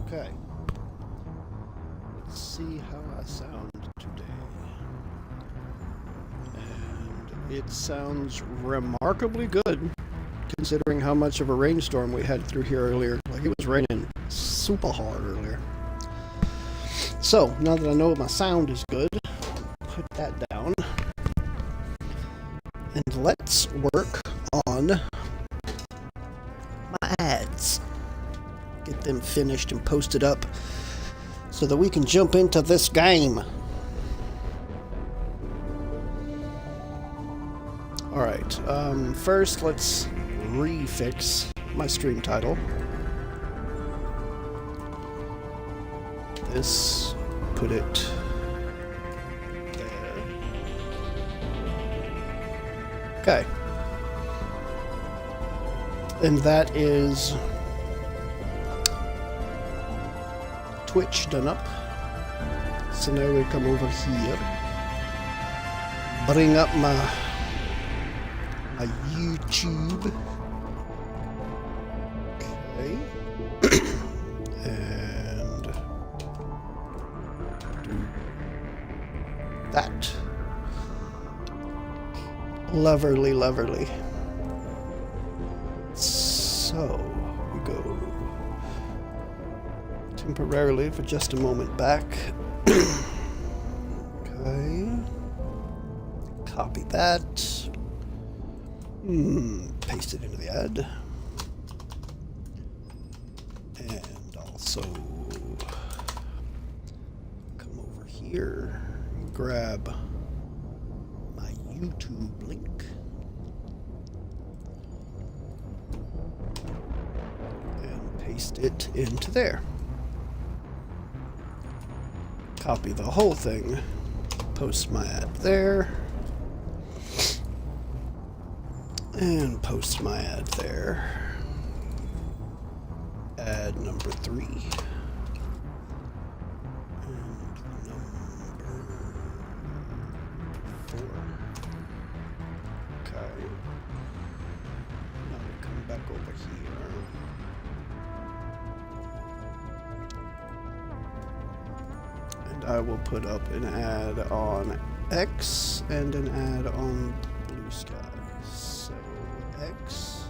Okay. Let's see how I sound today. And it sounds remarkably good, considering how much of a rainstorm we had through here earlier. Like, it was raining super hard earlier. So, now that I know my sound is good, put that down. And let's work on my ads. Get them finished and posted up so that we can jump into this game. Alright, first let's refix my stream title. This, put it there. Okay. And that is Twitch done up. So now we come over here. Bring up my YouTube. Okay. And do that. Loverly, loverly. So we go temporarily for just a moment back. Okay. Copy that. Paste it into the ad. And also come over here and grab my YouTube link. And paste it into there. Copy the whole thing. Post my ad there. And post my ad there. Ad number 3. And number 4. Okay. Now we come back over here. And I will put up an ad on X and an ad on Blue Sky. X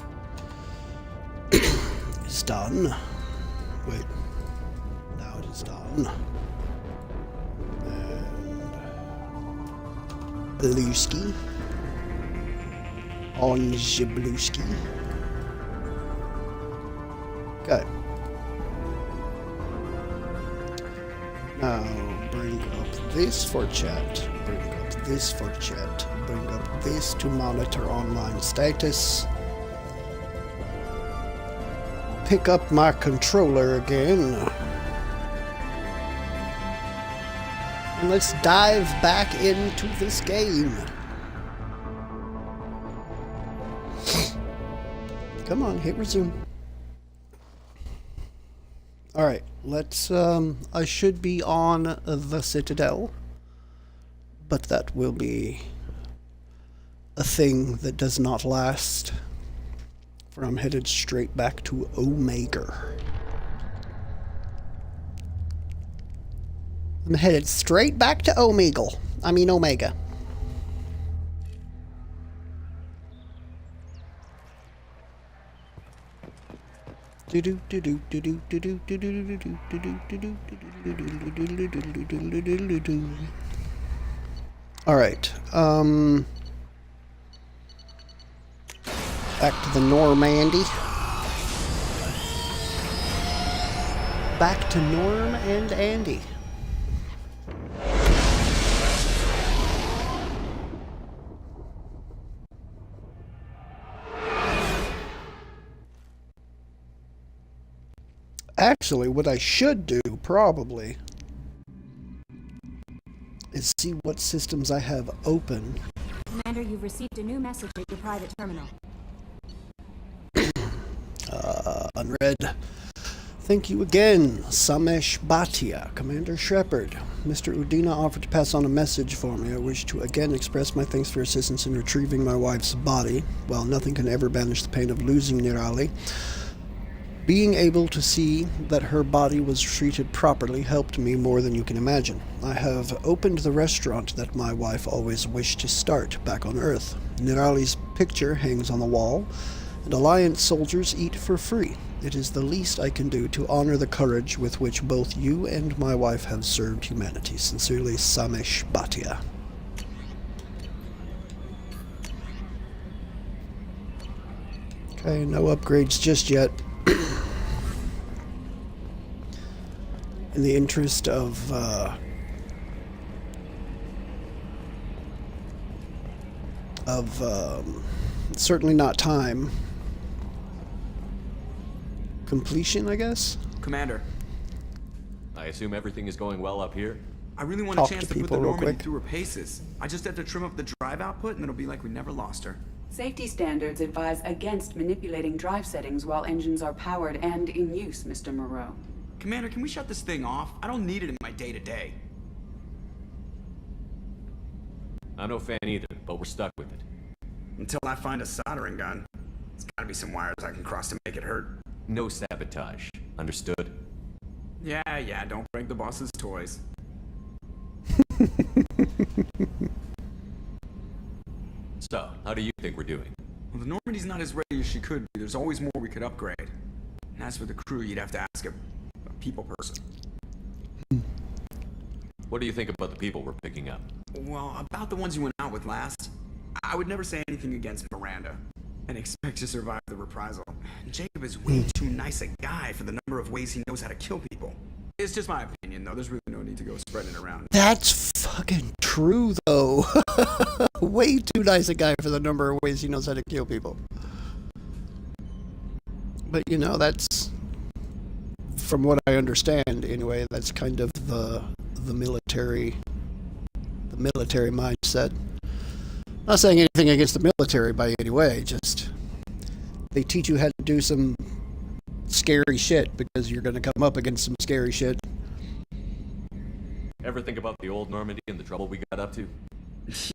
is done. Wait, now it is done. And Blueski on Blueski. Okay. Now bring up this for chat. Bring up this for chat. Bring up this to monitor online status. Pick up my controller again. And let's dive back into this game. Come on, hit resume. Alright, let's, I should be on the Citadel, but that will be a thing that does not last, for I'm headed straight back to Omega. I'm headed straight back to Omega. All right. Back to the Normandy. Back to Norm and Andy. Actually, what I should do, probably, is see what systems I have open. Commander, you've received a new message at your private terminal. Unread. Thank you again, Samesh Bhatia, Commander Shepard. Mr. Udina offered to pass on a message for me. I wish to again express my thanks for your assistance in retrieving my wife's body. While nothing can ever banish the pain of losing Nirali, Being able to see that her body was treated properly helped me more than you can imagine. I have opened the restaurant that my wife always wished to start back on Earth. Nirali's picture hangs on the wall, and Alliance soldiers eat for free. It is the least I can do to honor the courage with which both you and my wife have served humanity. Sincerely, Samesh Bhatia. Okay, no upgrades just yet. In the interest of certainly not time. Completion, I guess? Commander, I assume everything is going well up here? I really want Talk a chance to to put people the real Normandy quick. through her paces. I just have to trim up the drive output and it'll be like we never lost her. Safety standards advise against manipulating drive settings while engines are powered and in use, Mr. Moreau. Commander, can we shut this thing off? I don't need it in my day-to-day. I'm no fan either, but we're stuck with it. Until I find a soldering gun. There's gotta be some wires I can cross to make it hurt. No sabotage. Understood? Yeah, don't break the boss's toys. So, how do you think we're doing? Well, the Normandy's not as ready as she could be. There's always more we could upgrade. And as for the crew, you'd have to ask a people person. What do you think about the people we're picking up? Well, about the ones you went out with last, I would never say anything against Miranda and expect to survive the reprisal. Jacob is way too nice a guy for the number of ways he knows how to kill people. It's just my opinion, though. There's really no need to go spreading it around. That's fucking true, though. Way too nice a guy for the number of ways he knows how to kill people. But, you know, that's... From what I understand, anyway, that's kind of the military mindset. Not saying anything against the military by any way, just they teach you how to do some scary shit because you're going to come up against some scary shit. Ever think about the old Normandy and the trouble we got up to?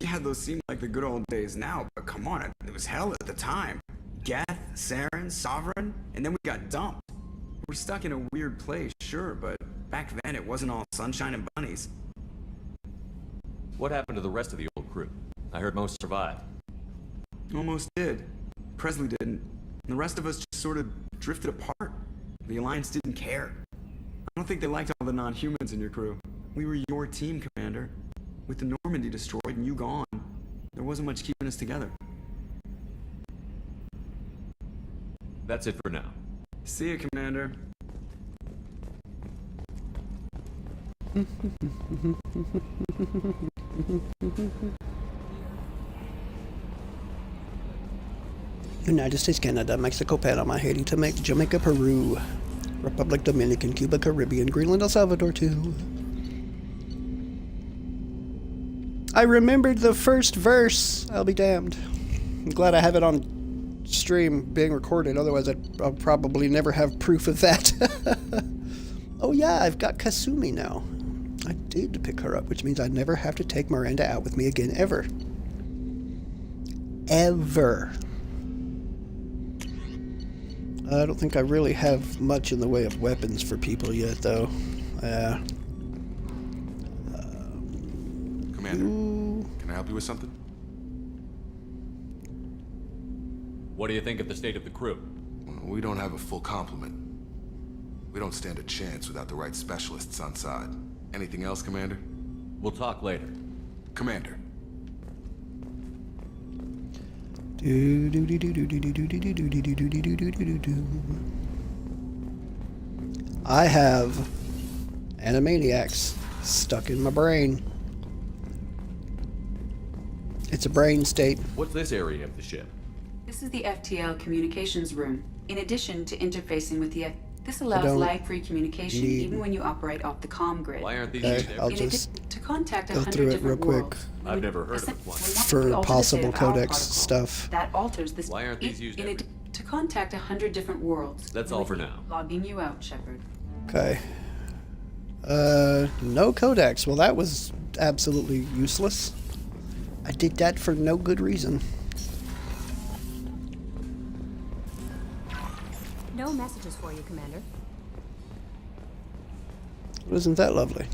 Yeah, those seem like the good old days now, but come on, it was hell at the time. Geth, Saren, Sovereign, and then we got dumped. We're stuck in a weird place, sure, but back then it wasn't all sunshine and bunnies. What happened to the rest of the old crew? I heard most survived. Almost did. Presley didn't. And the rest of us just sort of drifted apart. The Alliance didn't care. I don't think they liked all the non-humans in your crew. We were your team, Commander. With the Normandy destroyed and you gone, there wasn't much keeping us together. That's it for now. See you, Commander. United States, Canada, Mexico, Panama, Haiti, Jamaica, Peru, Republic Dominican, Cuba, Caribbean, Greenland, El Salvador, too. I remembered the first verse. I'll be damned. I'm glad I have it on stream being recorded. Otherwise, I'll probably never have proof of that. Oh yeah, I've got Kasumi now. I did pick her up, which means I never have to take Miranda out with me again, ever. Ever. I don't think I really have much in the way of weapons for people yet, though. Commander, can I help you with something? What do you think of the state of the crew? We don't have a full complement. We don't stand a chance without the right specialists on side. Anything else, Commander? We'll talk later. Commander. I have Animaniacs stuck in my brain. It's a brain state. What's this area of the ship? This is the FTL communications room. In addition to interfacing with the this allows don't lag-free communication need- even when you operate off the comm grid. Why aren't these Okay, used I'll every- In just addition to contact go 100 through it real different quick. worlds. I've never heard of When one. one For the alternate possible state of our codex protocol, stuff. That alters this. Why aren't these used in every- addition to contact 100 different worlds. That's all for now. Logging you out, Shepard. Okay. No codex. Well, that was absolutely useless. I did that for no good reason. No No messages for you, Commander. Isn't that lovely?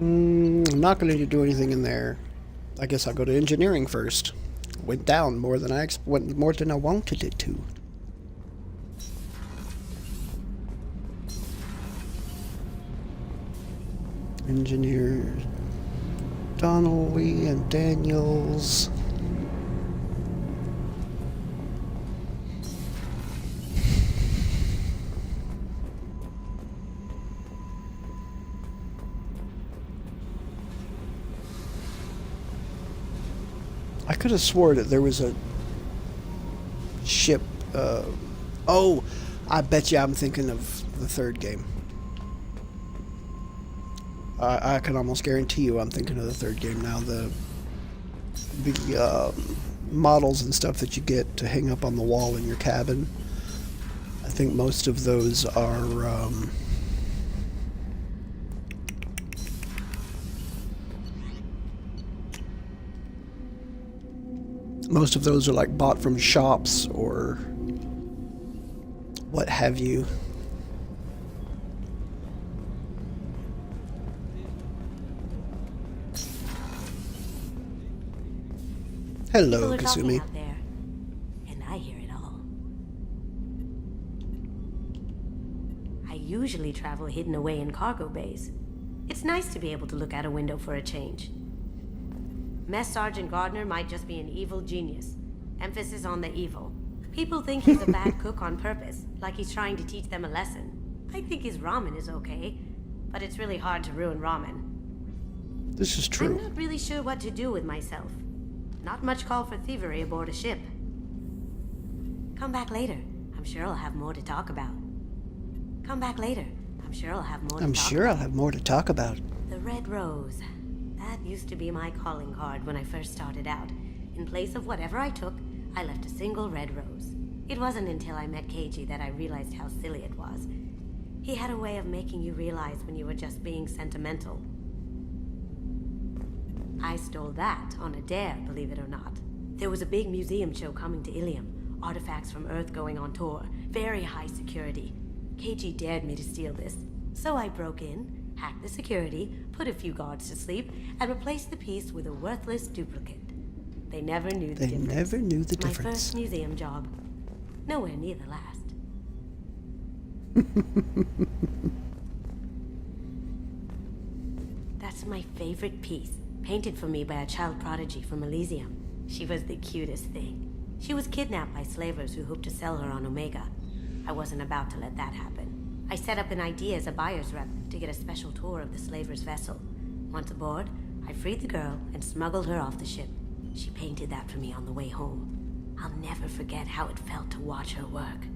I'm not going to do anything in there. I guess I'll go to engineering first. Went down more than I wanted it to. Engineer Donnelly and Daniels. I could have swore that there was a ship. Oh, I bet you I'm thinking of the third game. I can almost guarantee you I'm thinking of the third game now. The models and stuff that you get to hang up on the wall in your cabin. I think most of those are. Most of those are like bought from shops or what have you. Hello, People are talking Kasumi. out there, and I hear it all. I usually travel hidden away in cargo bays. It's nice to be able to look out a window for a change. Mess Sergeant Gardner might just be an evil genius. Emphasis on the evil. People think he's a bad cook on purpose, like he's trying to teach them a lesson. I think his ramen is okay, but it's really hard to ruin ramen. This is I'm true. not really sure what to do with myself. Not much call for thievery aboard a ship. Come back later. I'm sure I'll have more to talk about. Come back later. I'm sure I'll have more to I'm talk sure I'll about. have more to talk about. The Red Rose. That used to be my calling card when I first started out. In place of whatever I took, I left a single red rose. It wasn't until I met Keiji that I realized how silly it was. He had a way of making you realize when you were just being sentimental. I stole that on a dare, believe it or not. There was a big museum show coming to Ilium. Artifacts from Earth going on tour. Very high security. Keiji dared me to steal this. So I broke in, hacked the security, put a few guards to sleep, and replaced the piece with a worthless duplicate. They never knew the difference. They never knew the My difference. first museum job. Nowhere near the last. That's my favorite piece. Painted for me by a child prodigy from Elysium. She was the cutest thing. She was kidnapped by slavers who hoped to sell her on Omega. I wasn't about to let that happen. I set up an idea as a buyer's rep to get a special tour of the slaver's vessel. Once aboard, I freed the girl and smuggled her off the ship. She painted that for me on the way home. I'll never forget how it felt to watch her work.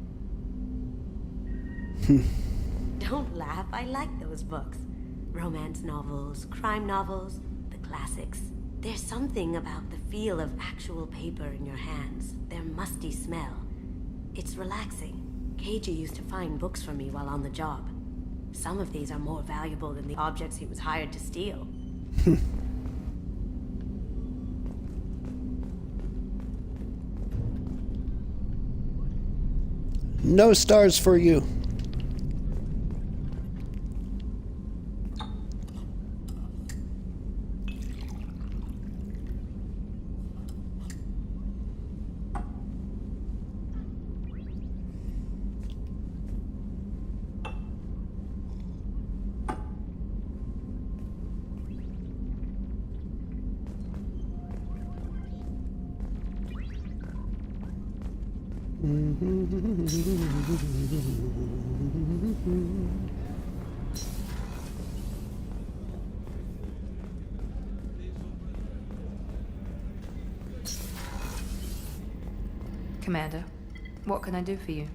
Don't laugh, I like those books. Romance novels, crime novels, classics. There's something about the feel of actual paper in your hands, their musty smell. It's relaxing. Keiji used to find books for me while on the job. Some of these are more valuable than the objects he was hired to steal. No stars for you. Commander, what can I do for you?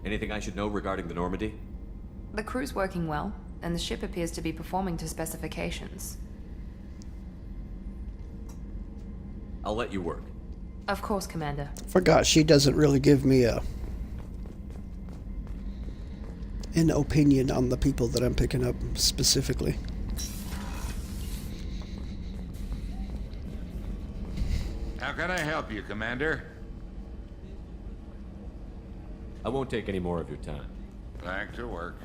Anything I should know regarding the Normandy? The crew's working well, and the ship appears to be performing to specifications. I'll let you work. Of course, Commander. Forgot she doesn't really give me an opinion on the people that I'm picking up specifically. can I help you, Commander? I won't take any more of your time. Back to work.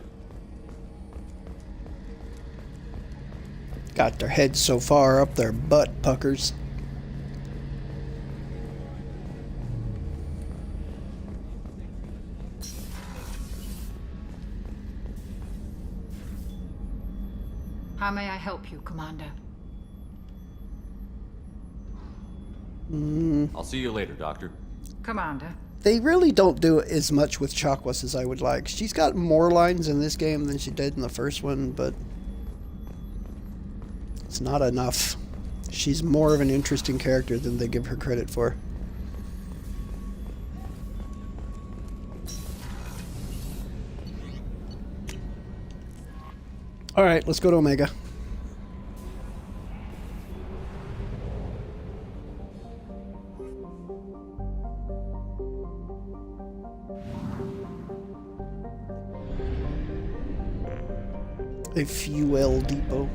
Got their heads so far up their butt puckers. How may I help you, Commander? I'll see you later, Doctor. Commander. They really don't do as much with Chakwas as I would like. She's got more lines in this game than she did in the first one, but it's not enough. She's more of an interesting character than they give her credit for. Alright, let's go to Omega. A fuel depot.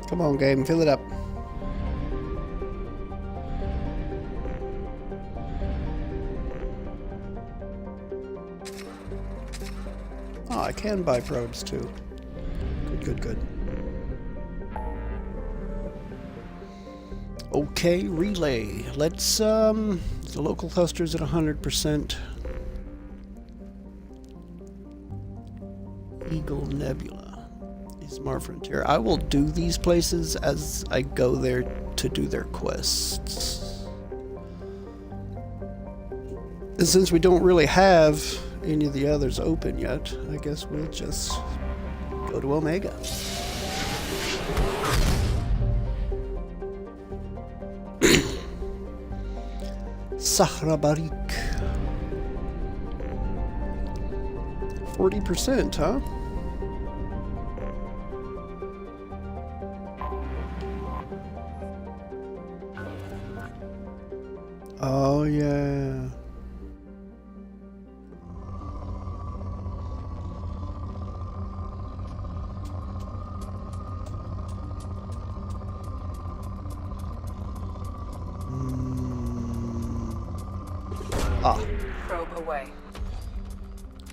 Come on, game, fill it up. Oh, I can buy probes too. Good, good, good. Okay, relay. Let's, the local cluster's at 100%. Eagle Nebula is Mar Frontier. I will do these places as I go there to do their quests. And since we don't really have any of the others open yet, I guess we'll just go to Omega. Sahra Barik. 40%, huh? Oh, yeah. Probe away.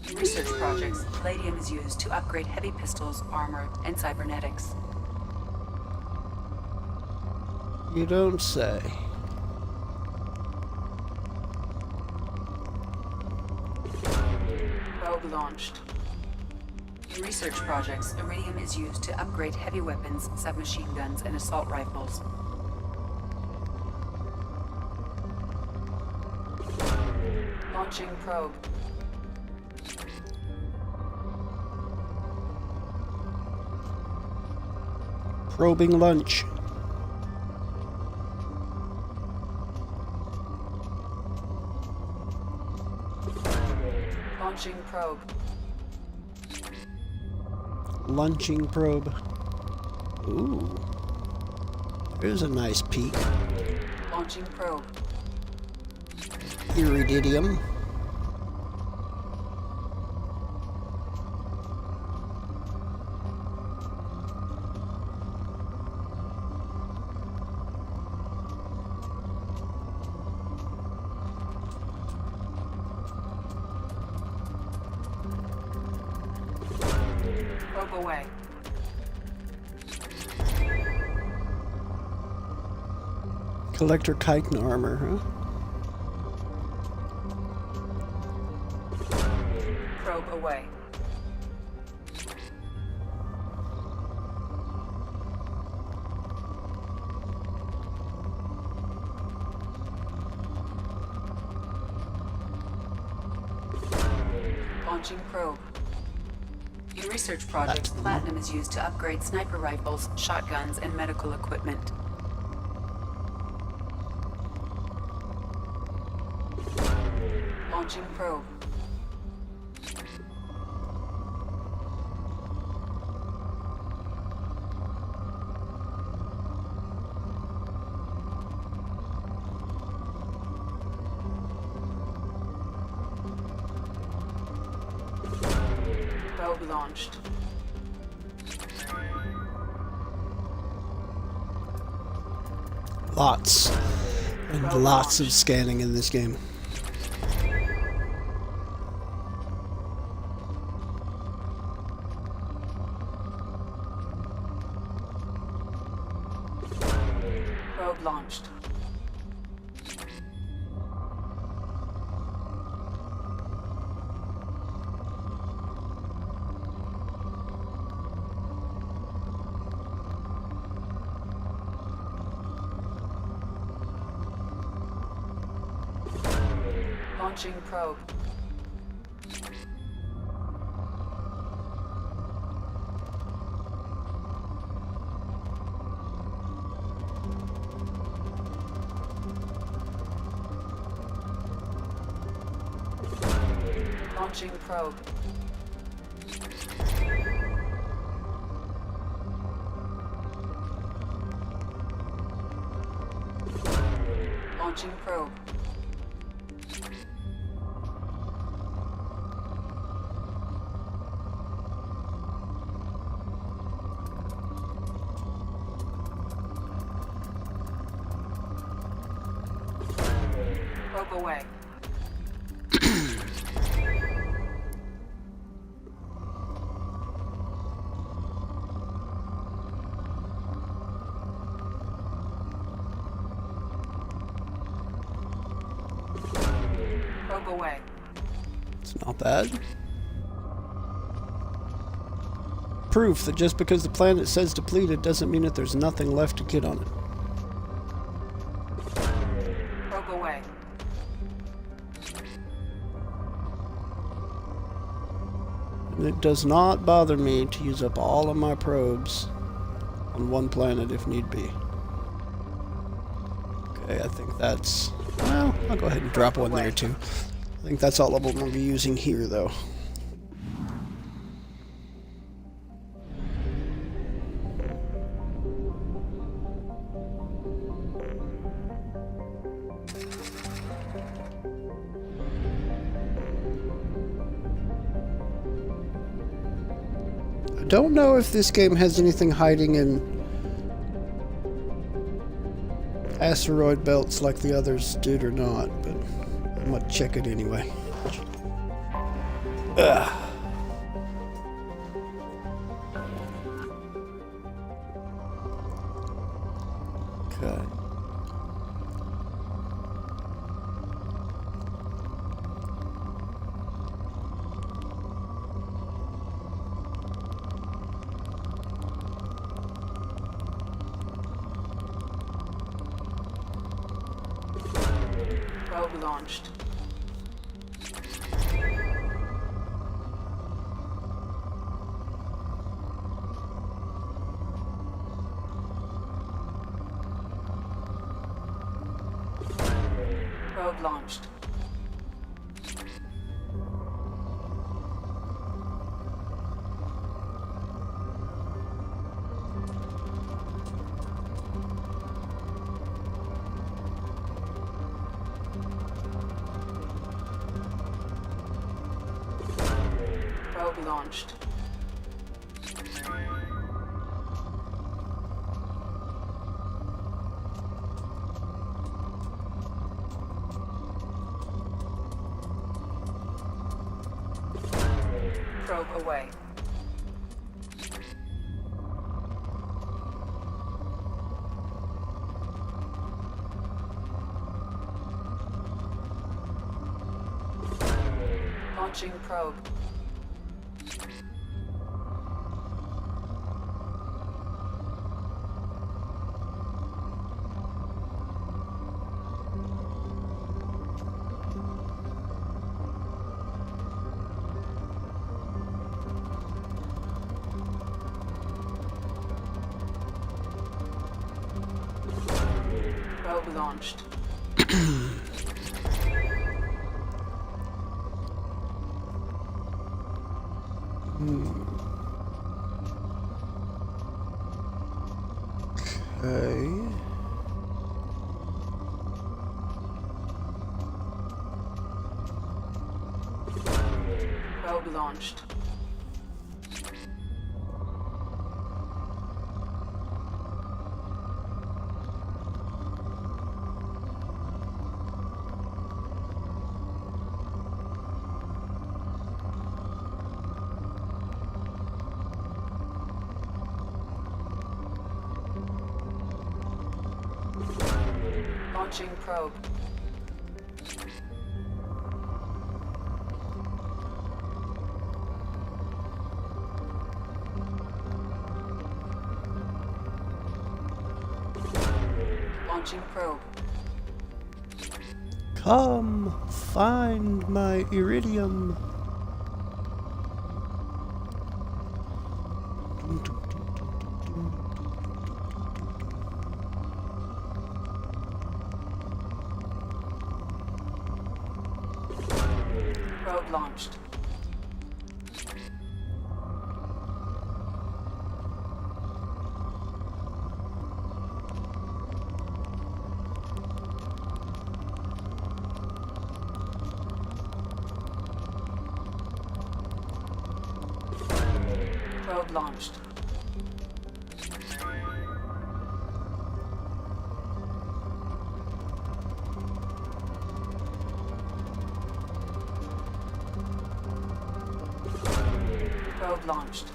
In research projects, palladium is used to upgrade heavy pistols, armor, and cybernetics. You don't say. Probe launched. In research projects, iridium is used to upgrade heavy weapons, submachine guns, and assault rifles. Launching probe. Probing lunch. Launching probe. Launching probe. Ooh. There's a nice peak. Launching probe. Iridium. Probe away. Collector chitin armor, huh? Probe away. Launching probe. In research projects, platinum is used to upgrade sniper rifles, shotguns, and medical equipment. Launching probe. Probe launched. Lots and lots of scanning in this game. Probe launched. Launching probe. Launching probe. Launching probe. Probe away. Probe away. It's not bad. Proof that just because the planet says depleted doesn't mean that there's nothing left to get on it. Probe away. And it does not bother me to use up all of my probes on one planet if need be. Okay, I think that's... Well, I'll go ahead and drop one there too. I think that's all of them we'll be using here though. I don't know if this game has anything hiding in asteroid belts like the others did or not, but I'm gonna check it anyway. Ugh. Okay. Probe launched. Probe launched. Probe launched. Probe away. Launching probe. Probe launched. Okay. Probe launched. Launching probe. Launching probe. Come, find my iridium. Probe launched. Probe launched. Probe launched.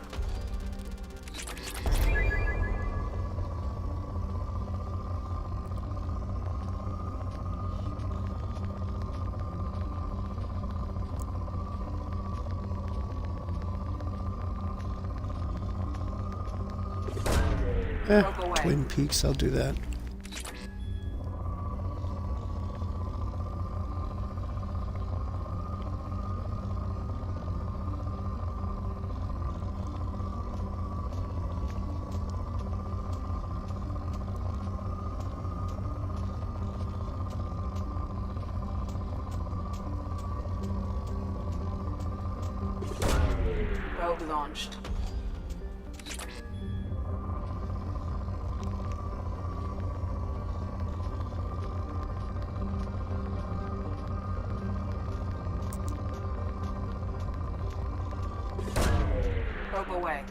Probe away. Twin Peaks, I'll do that. Probe launched. Probe away.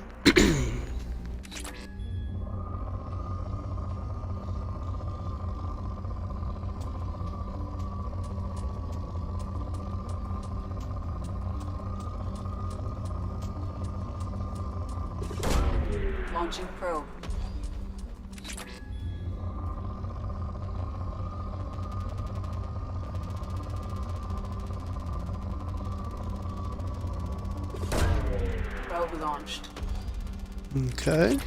Launching probe. Probe launched. Okay.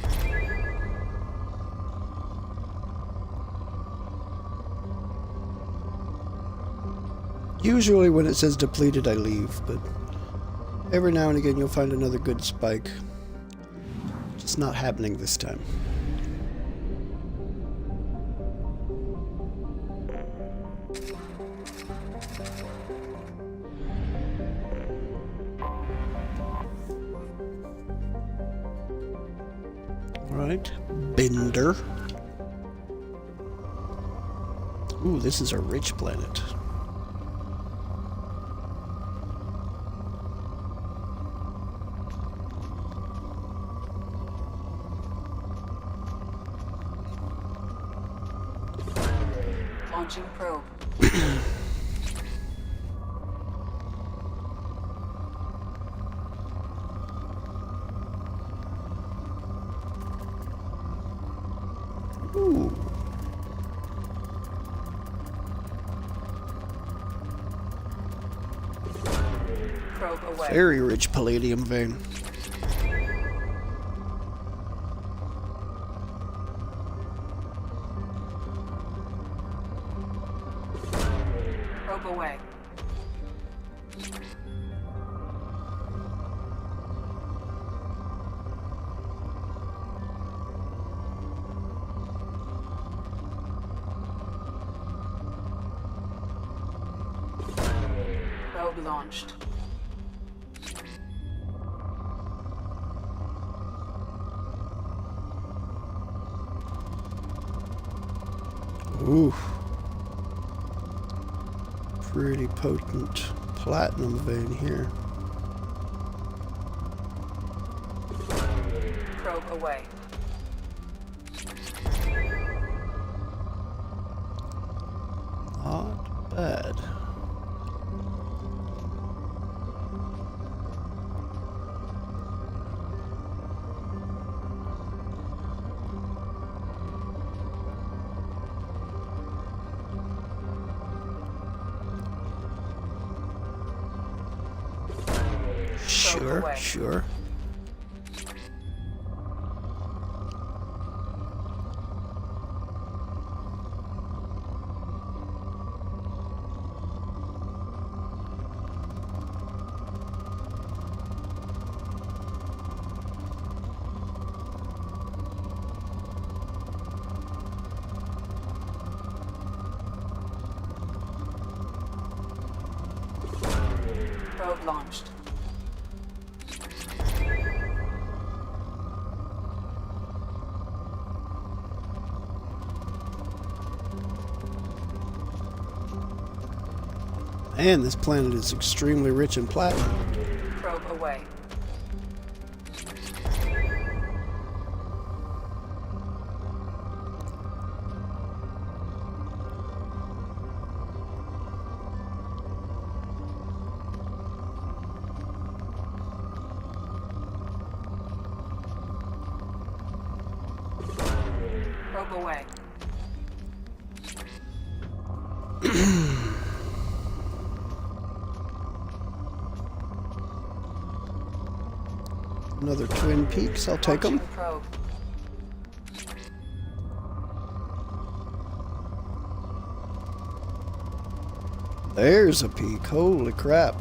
Usually when it says depleted, I leave, but every now and again you'll find another good spike. Just not happening this time. Right, Bender. Ooh, this is a rich planet. Launching probe. Ooh. Probe away. Very rich palladium vein. Probe away. Probe launched. Ooh. Pretty potent platinum vein here. Probe away. Not bad. Sure, away. sure. Probe launched. And this planet is extremely rich in platinum. Probe away. Probe away. Another Twin Peaks, I'll take them. Launching probe. There's a peak, holy crap.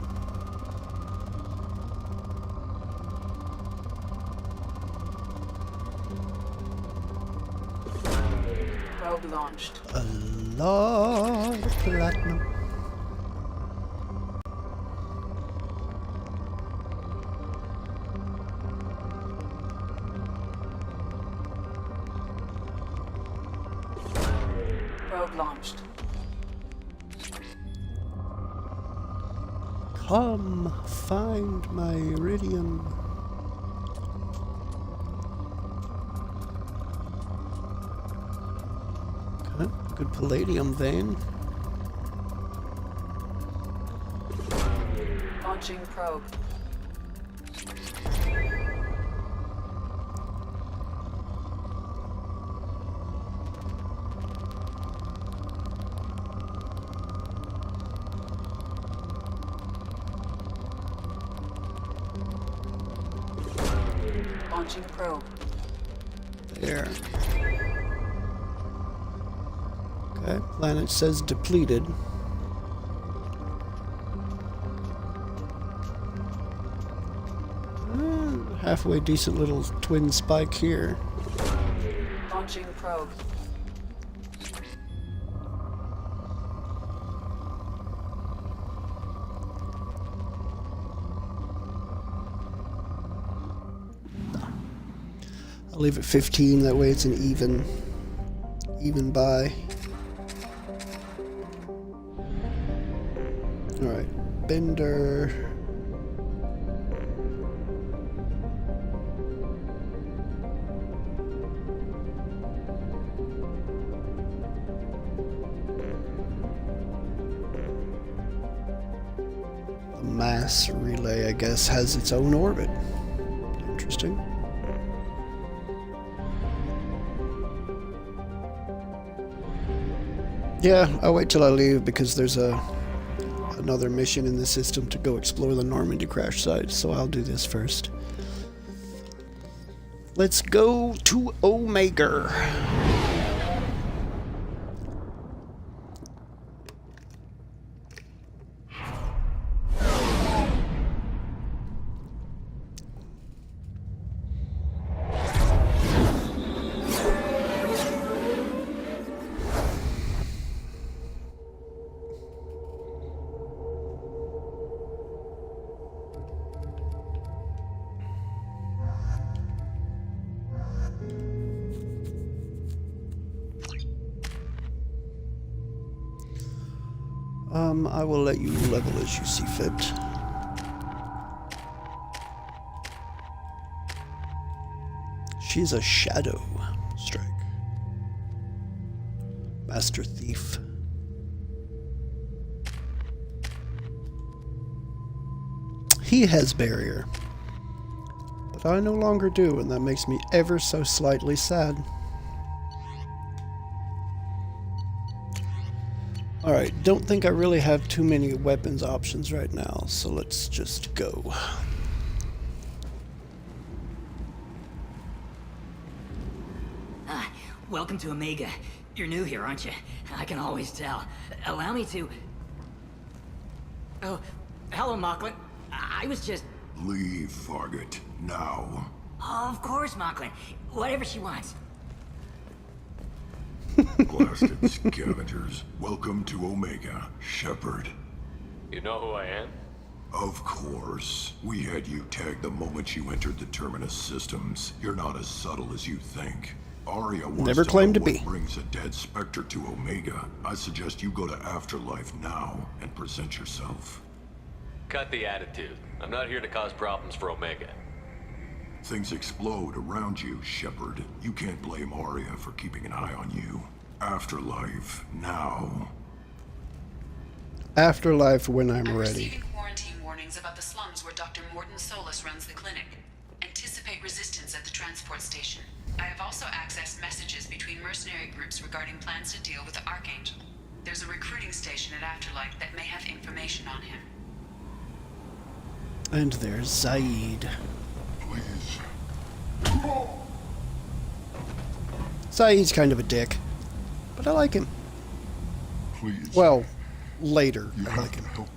Probe launched. A lot of platinum. Probe launched. Come find my iridium. Okay, good palladium vein. Launching probe. Launching probe. There. Okay, planet says depleted. Halfway decent little twin spike here. Launching probe. I'll leave it 15, that way it's an even buy. Alright, Bender. The mass relay, I guess, has its own orbit. Interesting. Yeah, I'll wait till I leave because there's another mission in the system to go explore the Normandy crash site, so I'll do this first. Let's go to Omega. I will let you level as you see fit. She's a shadow strike. Master Thief. He has barrier. But I no longer do, and that makes me ever so slightly sad. Alright, don't think I really have too many weapons options right now, so let's just go. welcome to Omega. You're new here, aren't you? I can always tell. Allow me to... Oh, hello, Mocklin. I was just... Leave, Fargate. Now. Oh, of course, Mocklin. Whatever she wants. Blasted scavengers. Welcome to Omega, Shepard. You know who I am? Of course. We had you tagged the moment you entered the Terminus systems. You're not as subtle as you think. Arya wants Never claimed to be. What brings a dead spectre to Omega. I suggest you go to Afterlife now and present yourself. Cut the attitude. I'm not here to cause problems for Omega. Things explode around you, Shepard. You can't blame Arya for keeping an eye on you. Afterlife, now. Afterlife when I'm ready. Receiving quarantine warnings about the slums where Dr. Mordin Solus runs the clinic. Anticipate resistance at the transport station. I have also accessed messages between mercenary groups regarding plans to deal with the Archangel. There's a recruiting station at Afterlife that may have information on him. And there's Zaid. Please. Zaid's kind of a dick, but I like him. Please. Well, later You I have like to him. help me.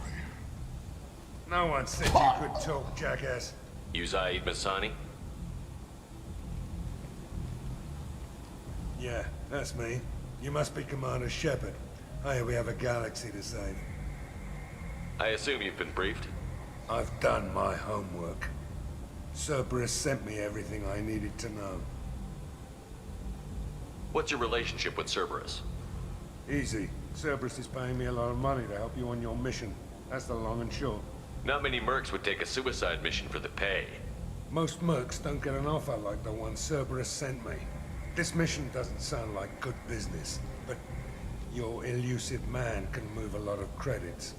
No one said you could talk, jackass. You Zaid Masani? Yeah, that's me. You must be Commander Shepard. Hey, we have a galaxy to save. I assume you've been briefed? I've done my homework. Cerberus sent me everything I needed to know. What's your relationship with Cerberus? Easy. Cerberus is paying me a lot of money to help you on your mission. That's the long and short. Not many mercs would take a suicide mission for the pay. Most mercs don't get an offer like the one Cerberus sent me. This mission doesn't sound like good business, but your elusive man can move a lot of credits.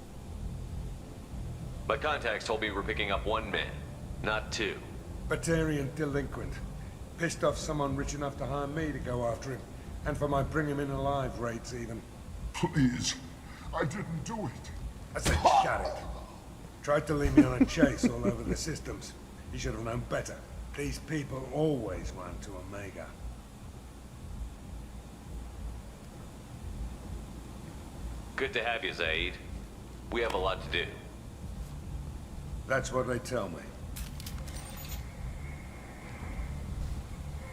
My contacts told me we're picking up one man, not two. Batarian delinquent. Pissed off someone rich enough to hire me to go after him. And for my bring him in alive rates even. Please. I didn't do it. I said shut it. Tried to lead me on a chase all over the systems. He should have known better. These people always run to Omega. Good to have you, Zaid. We have a lot to do. That's what they tell me.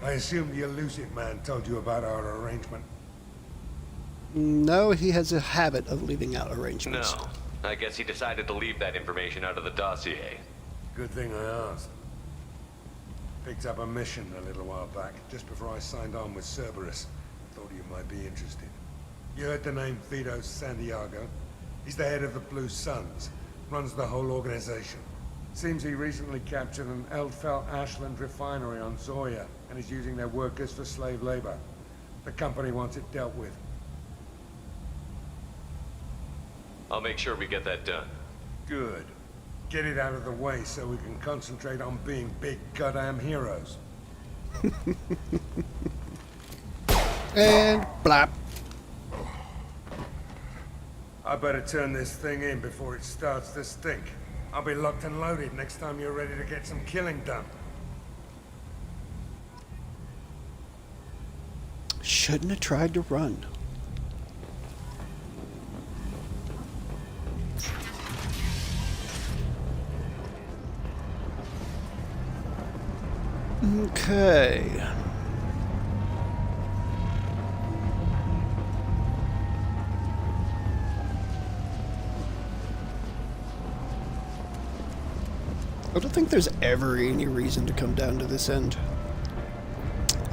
I assume the elusive man told you about our arrangement. No, he has a habit of leaving out arrangements. No. I guess he decided to leave that information out of the dossier. Good thing I asked. Picked up a mission a little while back, just before I signed on with Cerberus. Thought you might be interested. You heard the name Vito Santiago? He's the head of the Blue Suns. Runs the whole organization. Seems he recently captured an Eldfell Ashland refinery on Zoya, and is using their workers for slave labor. The company wants it dealt with. I'll make sure we get that done. Good. Get it out of the way so we can concentrate on being big goddamn heroes. And blap. I better turn this thing in before it starts to stink. I'll be locked and loaded next time you're ready to get some killing done. Shouldn't have tried to run. Okay. I don't think there's ever any reason to come down to this end.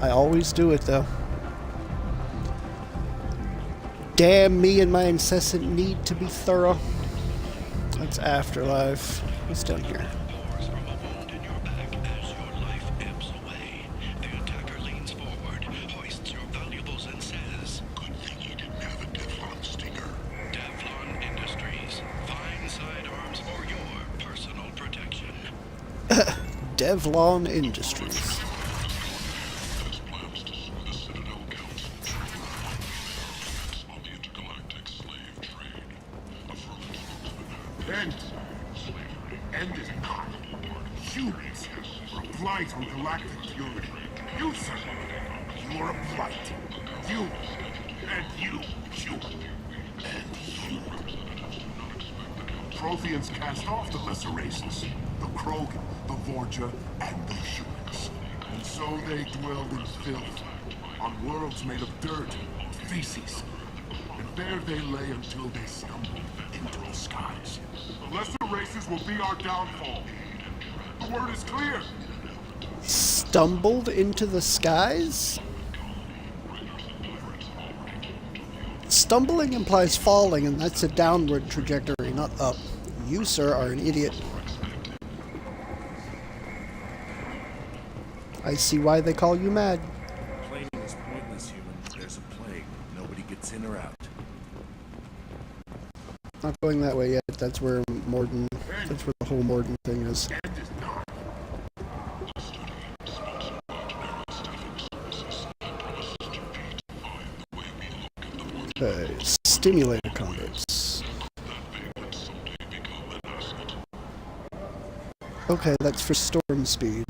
I always do it, though. Damn me and my incessant need to be thorough. That's Afterlife. What's down here? Devlon Industries. End is humans. Reply from galactic purity. You, sir. You are a blight. You, and you, and you. Protheans cast off the lesser races, the Krogan, the Vorja, and the humans. And so they dwelled in filth, on worlds made of dirt, feces. And there they lay until they stumbled into the skies. The lesser races will be our downfall. The word is clear. Stumbled into the skies? Stumbling implies falling, and that's a downward trajectory, not up. You, sir, are an idiot. I see why they call you mad. Planing is pointless, human. There's a plague. Nobody gets in or out. Not going that way yet. That's where Mordin. That's where the whole Mordin thing is. Okay, stimulator converts. Okay, that's for storm speed.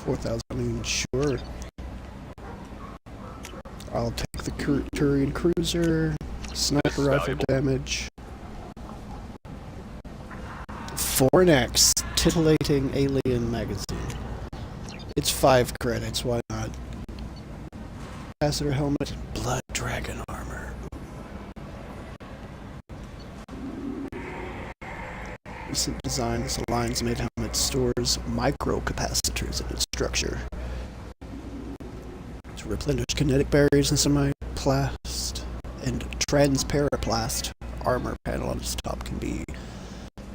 4,000, I mean, sure. I'll take the Turian cruiser, sniper rifle damage. Fornex, titillating alien magazine. It's 5 credits, why not? Capacitor helmet, blood dragon armor. Recent design, this Alliance made helmet stores microcapacitors in its structure. To replenish kinetic barriers and semi-plast and transparaplast armor panel on its top can be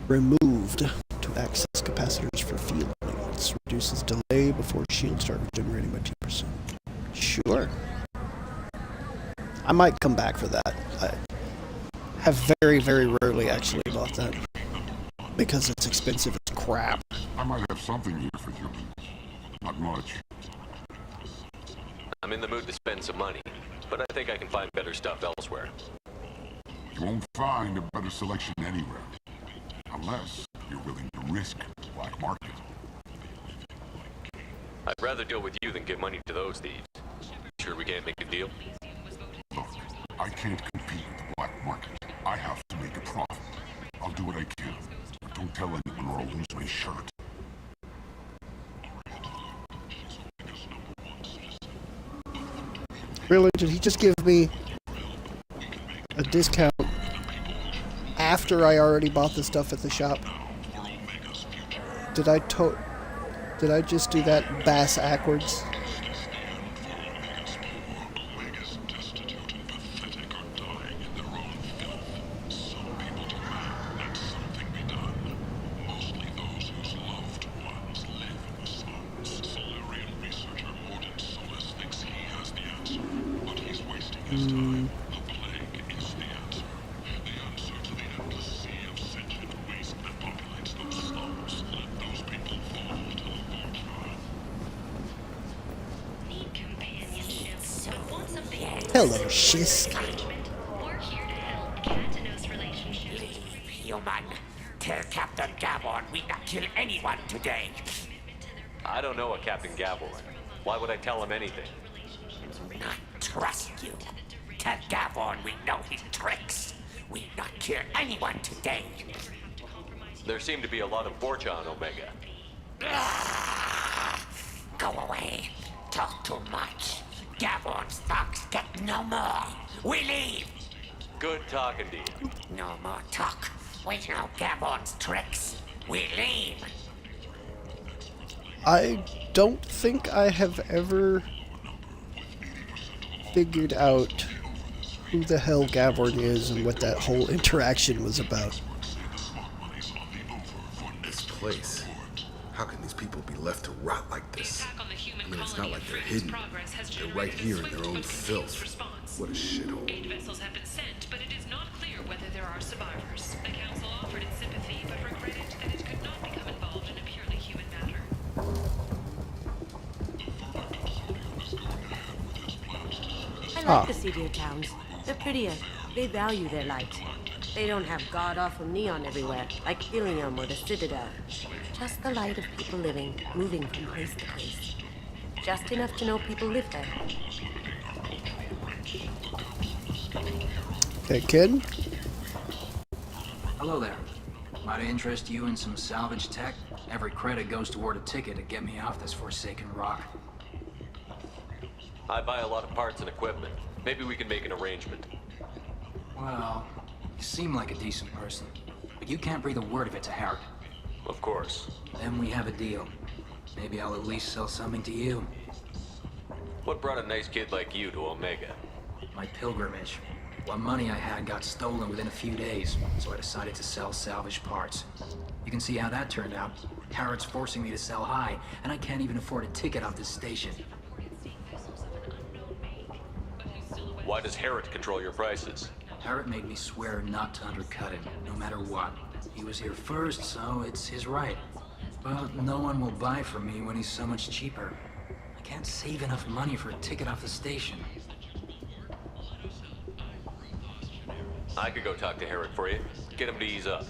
removed to access capacitors for field units. Reduces delay before shields start regenerating by 2%. Sure. I might come back for that. I have very, very rarely actually bought that. Because it's expensive as crap. I might have something here for you. Not much. I'm in the mood to spend some money, but I think I can find better stuff elsewhere. You won't find a better selection anywhere. Unless you're willing to risk the black market. I'd rather deal with you than give money to those thieves. Sure we can't make a deal? Look, I can't compete with the black market. I have to make a profit. I'll do what I can. But don't tell anyone or I'll lose my shirt. Really? Did he just give me a discount after I already bought the stuff at the shop? Did I just do that bass backwards? Hello, Shisk. Human, tell Captain Gavon we not kill anyone today. I don't know a Captain Gaborn. Why would I tell him anything? Not trust you. Tell Gavon we know his tricks. We not kill anyone today. There seem to be a lot of Vorcha on Omega. Go away. Talk too much. Gavon's thugs get no more. We leave. Good talking to you. No more talk. We know Gavon's tricks. We leave. I don't think I have ever figured out who the hell Gavorn is and what that whole interaction was about. This place. How can these people be left to rot like this? I mean, it's not like they're hidden. They're right here in their own filth. What a shithole. 8 vessels have been sent, but it is not clear whether there are survivors. The Council offered its sympathy, but regretted that it could not become involved in a purely human matter. I like the seedier towns. They're prettier. They value their light. They don't have god-awful neon everywhere, like Ilium or the Citadel. Just the light of people living, moving from place to place. Just enough to know people live there. Okay, kid. Hello there. Might I interest you in some salvage tech? Every credit goes toward a ticket to get me off this forsaken rock. I buy a lot of parts and equipment. Maybe we can make an arrangement. Well, you seem like a decent person, but you can't breathe a word of it to Harrod. Of course. Then we have a deal. Maybe I'll at least sell something to you. What brought a nice kid like you to Omega? My pilgrimage. What money I had got stolen within a few days, so I decided to sell salvaged parts. You can see how that turned out. Harrod's forcing me to sell high, and I can't even afford a ticket off this station. Why does Harrod control your prices? Harrod made me swear not to undercut him, no matter what. He was here first, so it's his right. But no one will buy from me when he's so much cheaper. I can't save enough money for a ticket off the station. I could go talk to Harrod for you. Get him to ease up.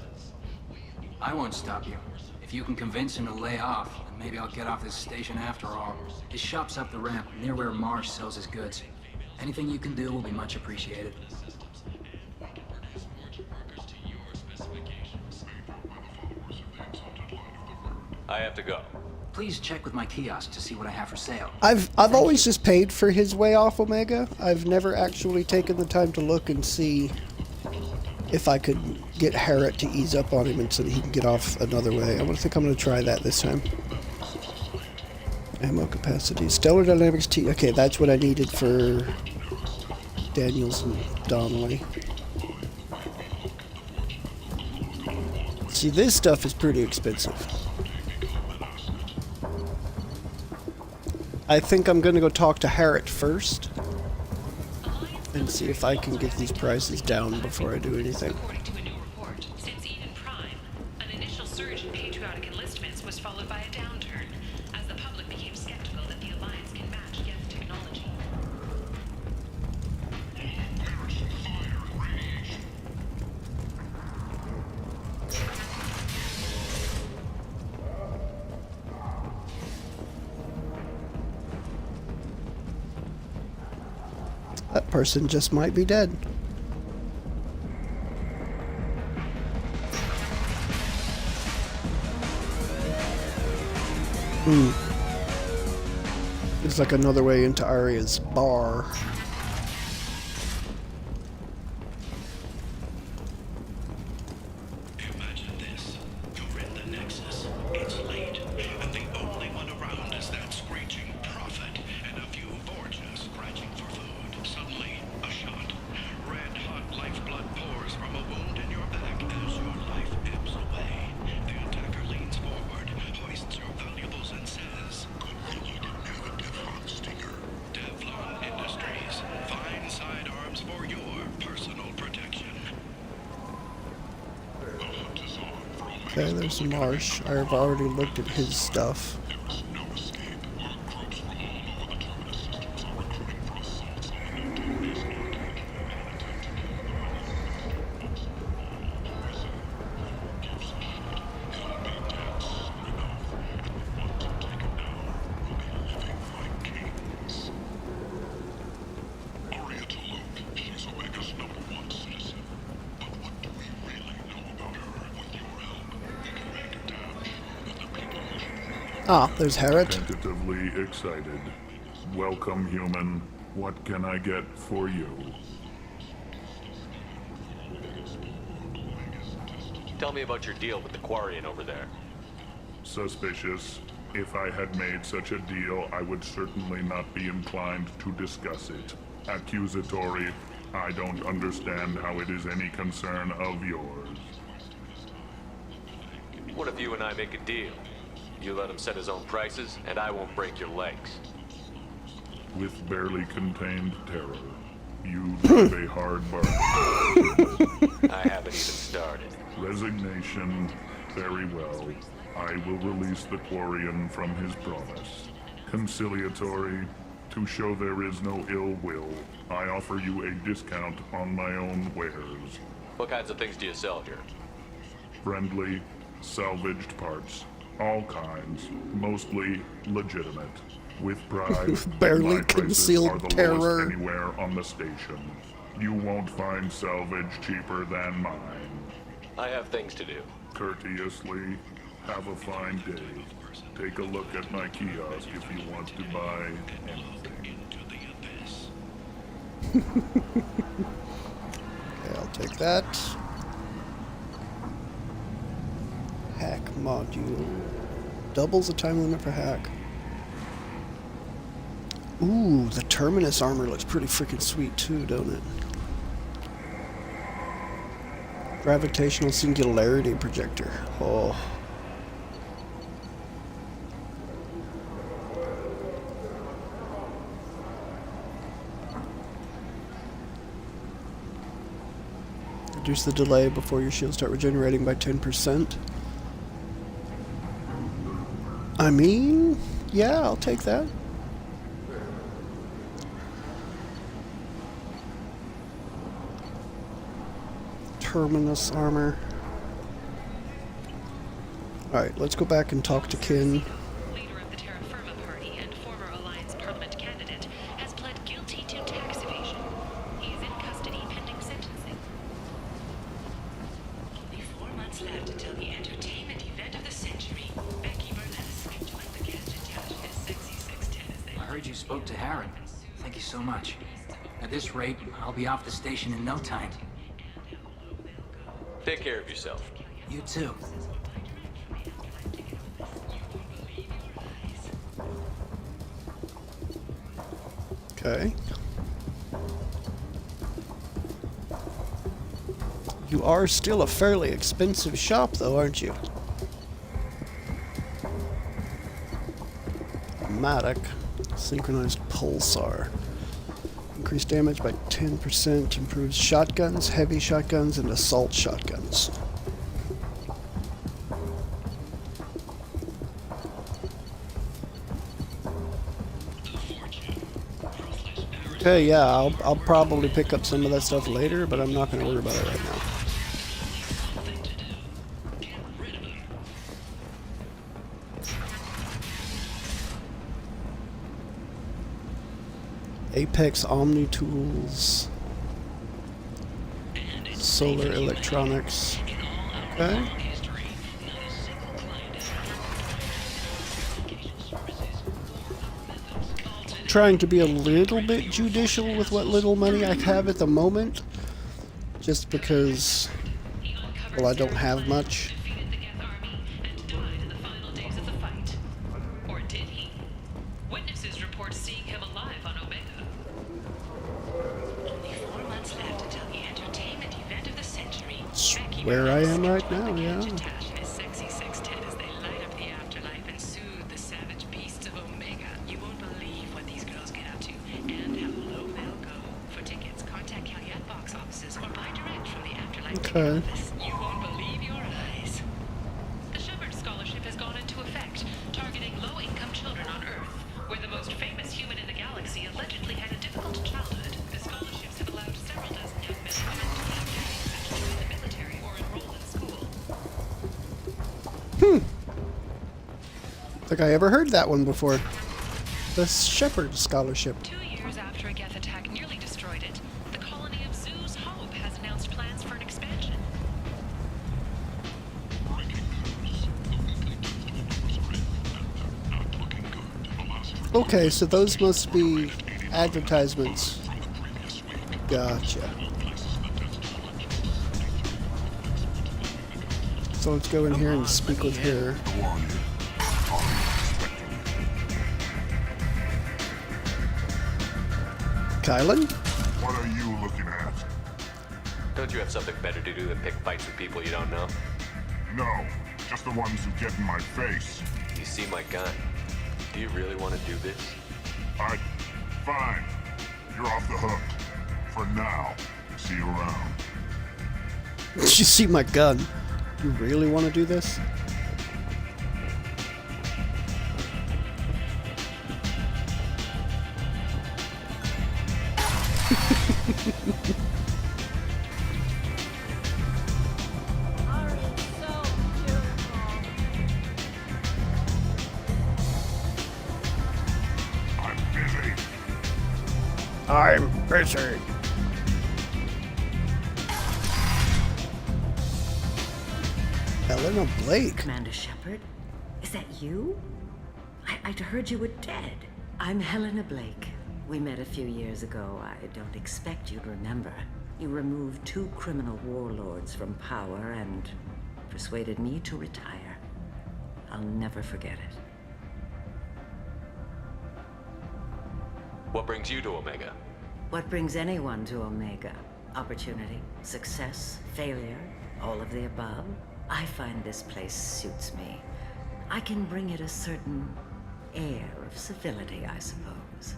I won't stop you. If you can convince him to lay off, then maybe I'll get off this station after all. His shop's up the ramp, near where Marsh sells his goods. Anything you can do will be much appreciated. I have to go. Please check with my kiosk to see what I have for sale. I've always just paid for his way off Omega. I've never actually taken the time to look and see if I could get Harrod to ease up on him and so that he can get off another way. I think I'm going to try that this time. Ammo capacity. Stellar Dynamics T. Okay, that's what I needed for Daniels and Donnelly. See, this stuff is pretty expensive. I think I'm going to go talk to Harrod first and see if I can get these prices down before I do anything. According to a new report, since Eden Prime, an initial surge in patriotic enlistments was followed by a downturn, as the public became skeptical that the Alliance can match Geth technology. That person just might be dead. It's like another way into Arya's bar. Imagine this. You're in the Nexus. It's late, and the only one around is that screeching prophet and a few Borgia scratching for food. Suddenly, a shot. Red-hot lifeblood pours from a wound in your back as your life ebbs away. The attacker leans forward, hoists your valuables, and says, "Good thing you didn't have a Devlon stinger." Devlon Industries. Fine sidearms for your personal protection. Okay, there's Marsh. I've already looked at his stuff. Ah, there's Harrod. Tentatively excited. Welcome, human. What can I get for you? Tell me about your deal with the Quarian over there. Suspicious. If I had made such a deal, I would certainly not be inclined to discuss it. Accusatory. I don't understand how it is any concern of yours. What if you and I make a deal? You let him set his own prices, and I won't break your legs. With barely contained terror, you drive a hard bargain. I haven't even started. Resignation. Very well. I will release the Quarian from his promise. Conciliatory. To show there is no ill will, I offer you a discount on my own wares. What kinds of things do you sell here? Friendly, salvaged parts. All kinds. Mostly legitimate. With pride, Barely my prices concealed are the terror. lowest anywhere on the station. You won't find salvage cheaper than mine. I have things to do. Courteously, have a fine day. Take a look at my kiosk if you want to buy anything. Okay, I'll take that. Hack module. Doubles the time limit for hack. Ooh, the Terminus armor looks pretty freaking sweet too, don't it? Gravitational singularity projector. Oh. Reduce the delay before your shields start regenerating by 10%. I mean, yeah, I'll take that. Terminus armor. Alright, let's go back and talk to Kin. Leader of the Terra Firma Party and former Alliance Parliament candidate has pled guilty to tax evasion. He is in custody pending sentencing. Only 4 months left until the entertainment event of the century. Becky Burlesque joined the cast in town as Sexy 610 as they... I heard you spoke to Harren. Thank you so much. At this rate, I'll be off the station in no time. Take care of yourself. You too. Okay. You are still a fairly expensive shop, though, aren't you? Matic. Synchronized pulsar. Increased damage by 10%. Improves shotguns, heavy shotguns, and assault shotguns. Okay, yeah, I'll probably pick up some of that stuff later, but I'm not going to worry about it right now. Apex Omni Tools. Solar Electronics. Okay. Trying to be a little bit judicial with what little money I have at the moment, just because, well, I don't have much. Or did he? Witnesses report seeing him alive on Omega. Only 4 months left until the entertainment event of the century. It's where I am right now, yeah. Sexy 610 as they light up the afterlife and soothe the savage beasts of Omega. You won't believe what these girls get up to and how low they'll go. For tickets, contact Calyette box offices or buy direct from the afterlife ticket office. You won't believe your eyes. The Shepard Scholarship has gone into effect, targeting low-income children on Earth, where the most famous human in the galaxy allegedly had a difficult childhood. The scholarships have allowed several dozen young men and women to have daddies to join the military or enroll in school. Think I ever heard that one before. The Shepard Scholarship. 2 years after a Geth attack nearly destroyed it, the colony of Zoo's Hope has announced plans for an expansion. Okay, so those must be advertisements. Gotcha. So let's go in here and speak with her. Kylan? What are you looking at? Don't you have something better to do than pick fights with people you don't know? No, just the ones who get in my face. You see my gun. Do you really want to do this? Fine. You're off the hook. For now. See you around. You see my gun. You really want to do this? I'm busy. Helena Blake. Commander Shepard? Is that you? I'd heard you were dead. I'm Helena Blake. We met a few years ago. I don't expect you to remember. You removed 2 criminal warlords from power and persuaded me to retire. I'll never forget it. What brings you to Omega? What brings anyone to Omega? Opportunity, success, failure, all of the above. I find this place suits me. I can bring it a certain air of civility, I suppose.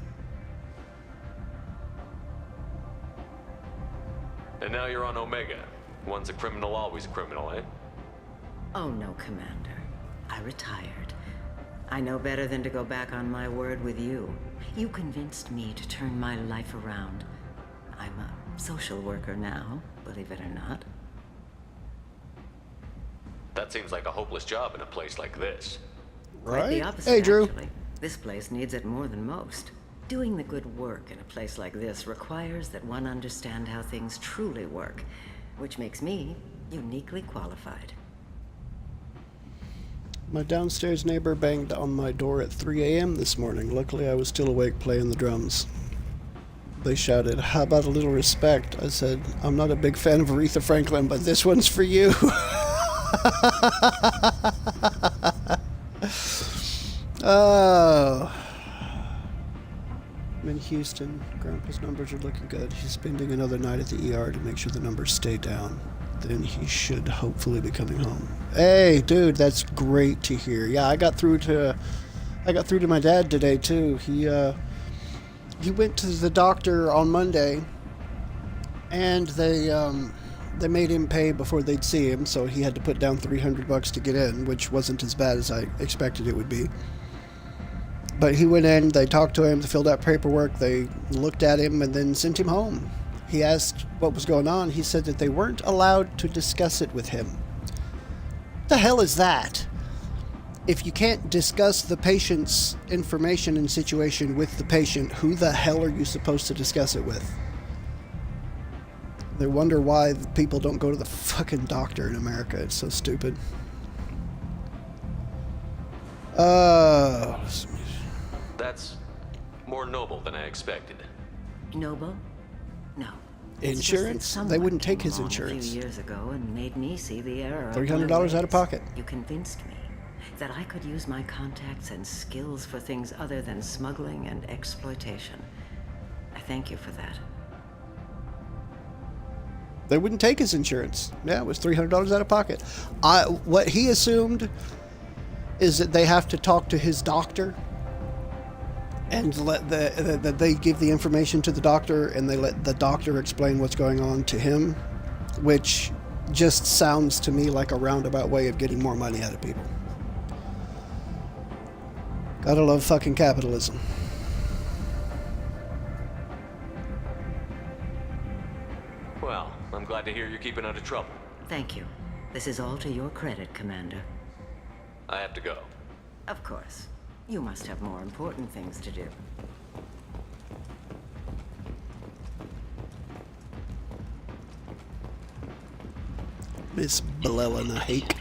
And now you're on Omega. Once a criminal, always a criminal, eh? Oh no, Commander. I retired. I know better than to go back on my word with you. You convinced me to turn my life around. I'm a social worker now, believe it or not. That seems like a hopeless job in a place like this. Quite the opposite, Hey, Drew. actually. This place needs it more than most. Doing the good work in a place like this requires that one understand how things truly work, which makes me uniquely qualified. My downstairs neighbor banged on my door at 3 a.m. this morning. Luckily, I was still awake playing the drums. They shouted, "How about a little respect?" I said, "I'm not a big fan of Aretha Franklin, but this one's for you." Oh. I'm in Houston. Grandpa's numbers are looking good. He's spending another night at the ER to make sure the numbers stay down. Then he should hopefully be coming home. Hey, dude, that's great to hear. Yeah, I got through to my dad today too. He went to the doctor on Monday, and they made him pay before they'd see him, so he had to put down $300 to get in, which wasn't as bad as I expected it would be. But he went in, they talked to him, they filled out paperwork, they looked at him, and then sent him home. He asked what was going on. He said that they weren't allowed to discuss it with him. What the hell is that? If you can't discuss the patient's information and situation with the patient, who the hell are you supposed to discuss it with? They wonder why people don't go to the fucking doctor in America. It's so stupid. That's more noble than I expected. Noble? No. Insurance? They wouldn't take his A insurance. few years ago and made me see the error of $300 my out of ways. pocket. You convinced me that I could use my contacts and skills for things other than smuggling and exploitation. I thank you for that. They wouldn't take his insurance. Yeah, it was $300 out of pocket. What he assumed is that they have to talk to his doctor, and that they give the information to the doctor, and they let the doctor explain what's going on to him, which just sounds to me like a roundabout way of getting more money out of people. Gotta love fucking capitalism. Well, I'm glad to hear you're keeping out of trouble. Thank you. This is all to your credit, Commander. I have to go. Of course. You must have more important things to do. Miss Blelena Hake.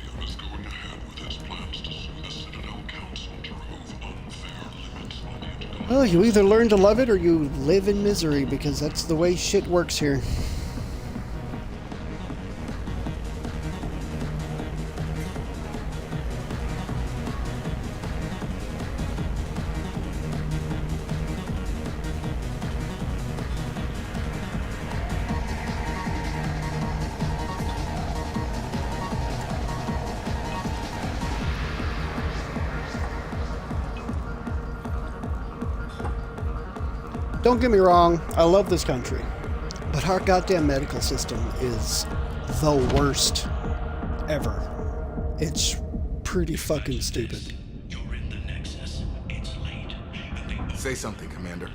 Well, you either learn to love it or you live in misery, because that's the way shit works here. Don't get me wrong, I love this country, but our goddamn medical system is the worst ever. It's pretty fucking stupid. Say something, Commander.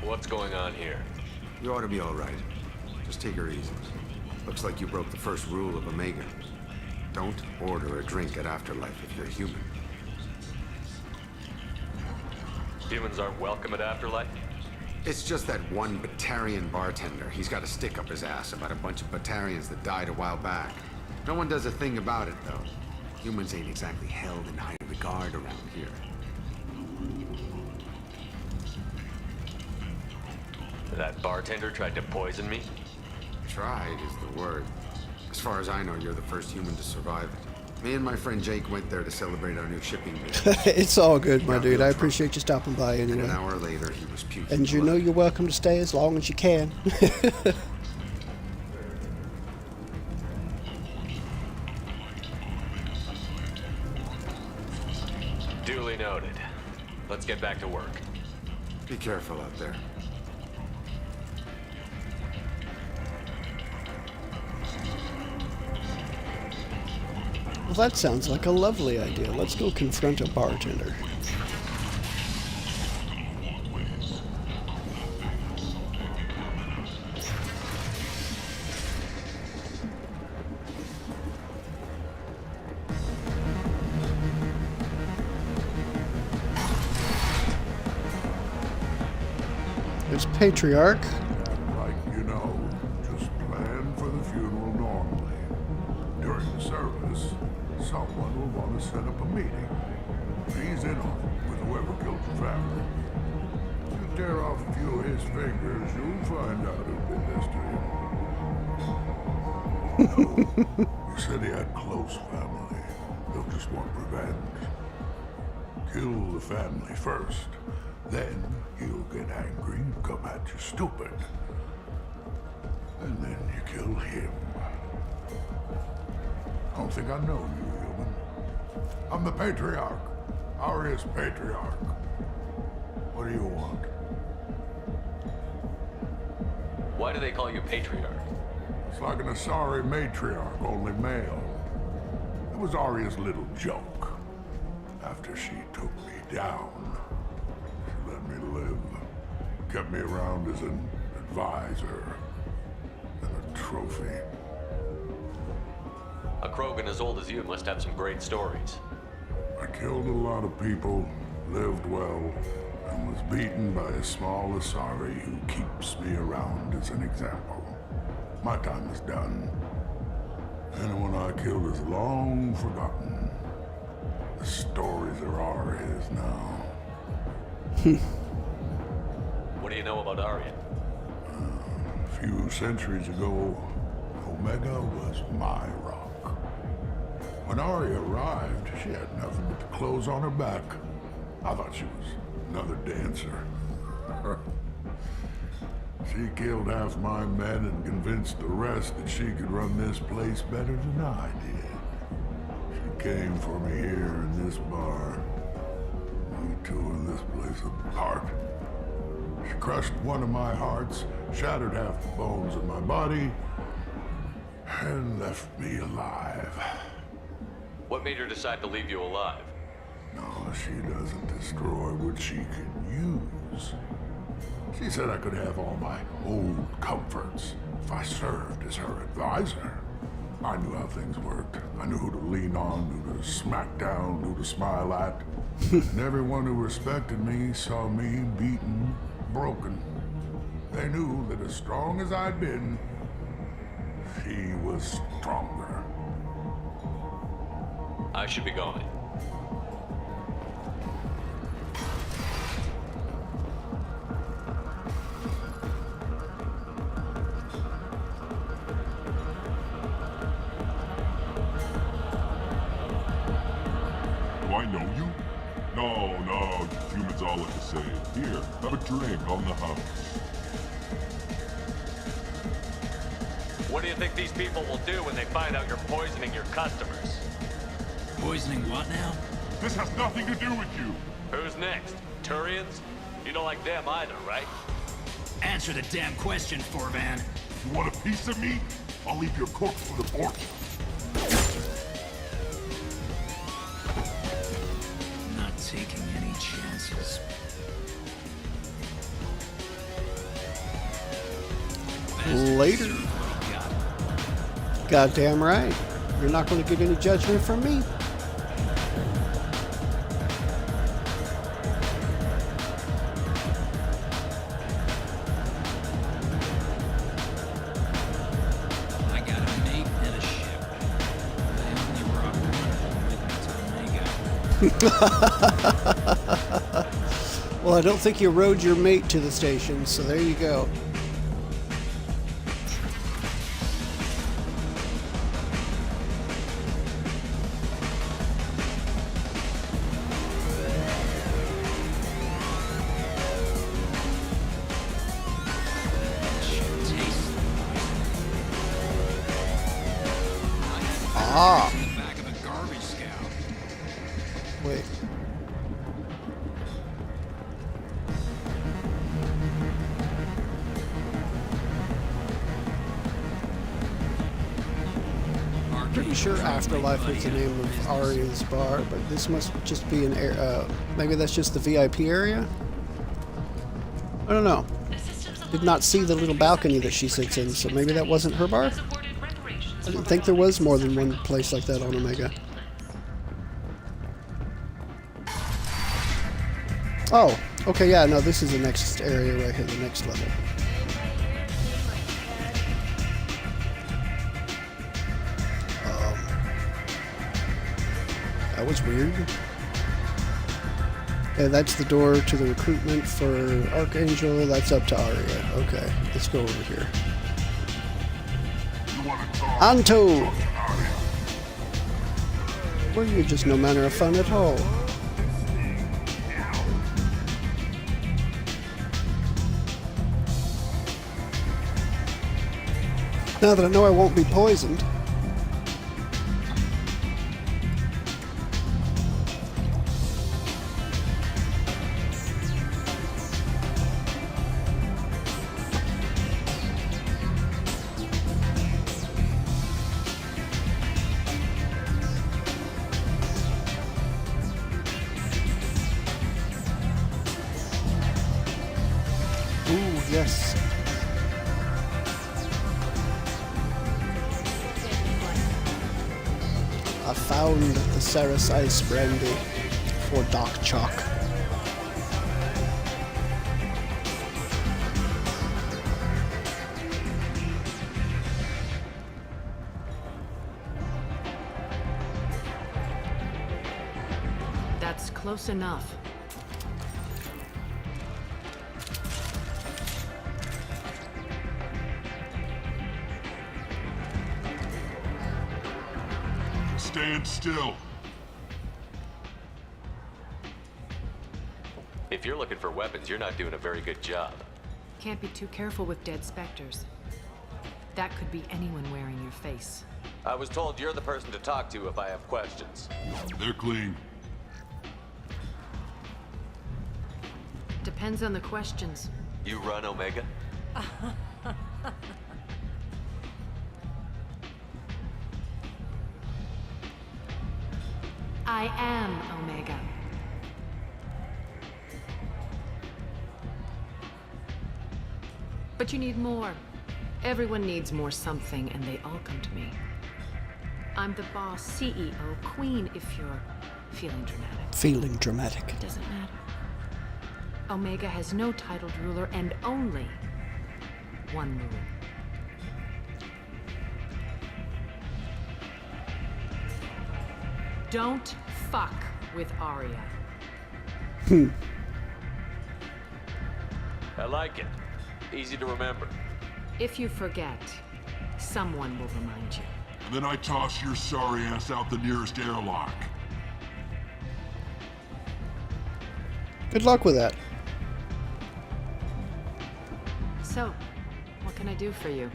What's going on here? You ought to be all right. Just take her easy. Looks like you broke the first rule of Omega. Don't order a drink at Afterlife if you're human. Humans aren't welcome at Afterlife? It's just that one Batarian bartender. He's got a stick up his ass about a bunch of Batarians that died a while back. No one does a thing about it, though. Humans ain't exactly held in high regard around here. That bartender tried to poison me? Tried is the word. As far as I know, you're the first human to survive it. Me and my friend Jake went there to celebrate our new shipping business. It's all good, my dude. I appreciate you stopping by anyway. And an hour later, he was puking. And you know you're welcome to stay as long as you can. Duly noted. Let's get back to work. Be careful out there. Well, that sounds like a lovely idea. Let's go confront a bartender. There's Patriarch. Like, you know, just plan for the funeral normally. During the service, someone will want to set up a meeting. He's in on it with whoever killed your family. You tear off a few of his fingers, you'll find out who did this to you. You said he had close family. They'll just want revenge. Kill the family first. Then he'll get angry and come at you stupid. And then you kill him. I don't think I know you, human. I'm the Patriarch. Arius Patriarch. What do you want? Why do they call you Patriarch? It's like an Asari matriarch, only male. It was Aria's little joke. After she took me down, she let me live. Kept me around as an advisor and a trophy. A Krogan as old as you must have some great stories. I killed a lot of people, lived well, and was beaten by a small Asari who keeps me around as an example. My time is done. Anyone I killed is long forgotten. The stories are Aria's now. What do you know about Arya? A few centuries ago, Omega was my rock. When Arya arrived, she had nothing but the clothes on her back. I thought she was another dancer. She killed half my men and convinced the rest that she could run this place better than I did. She came for me here in this bar. We tore this place apart. She crushed one of my hearts, shattered half the bones in my body, and left me alive. What made her decide to leave you alive? No, she doesn't destroy what she can use. She said I could have all my old comforts if I served as her advisor. I knew how things worked. I knew who to lean on, who to smack down, who to smile at. And everyone who respected me saw me beaten, broken. They knew that as strong as I'd been, she was stronger. I should be going. Do I know you? No, humans all look the same. Here, have a drink on the house. What do you think these people will do when they find out you're poisoning your customers? Poisoning what now? This has nothing to do with you. Who's next? Turians? You don't like them either, right? Answer the damn question, Forvan. You want a piece of me? I'll leave your corpse for the fortune. Not taking any chances. Later. Goddamn right. You're not going to get any judgment from me. Well, I don't think you rode your mate to the station, so there you go. Ah. Wait. Pretty sure Afterlife was the name of Aria's bar, but this must just be an area. Maybe that's just the VIP area? I don't know. Did not see the little balcony that she sits in, so maybe that wasn't her bar? I didn't think there was more than one place like that on Omega. Oh, okay, yeah, no, this is the next area right here, the next level. That was weird. Yeah, that's the door to the recruitment for Archangel. That's up to Aria. Okay, let's go over here. Anto! Well, you're just no manner of fun at all. Now that I know I won't be poisoned. Ooh, yes. I found the Ceres Ice Brandy for Doc Chalk. That's close enough. Stand still. If you're looking for weapons, you're not doing a very good job. Can't be too careful with dead specters. That could be anyone wearing your face. I was told you're the person to talk to if I have questions. They're clean. Depends on the questions. You run Omega? I am Omega. But you need more. Everyone needs more something, and they all come to me. I'm the boss, CEO, queen, if you're feeling dramatic. Feeling dramatic. Doesn't matter. Omega has no titled ruler and only one rule. Don't fuck with Aria. I like it. Easy to remember. If you forget, someone will remind you. And then I toss your sorry ass out the nearest airlock. Good luck with that. So, what can I do for you?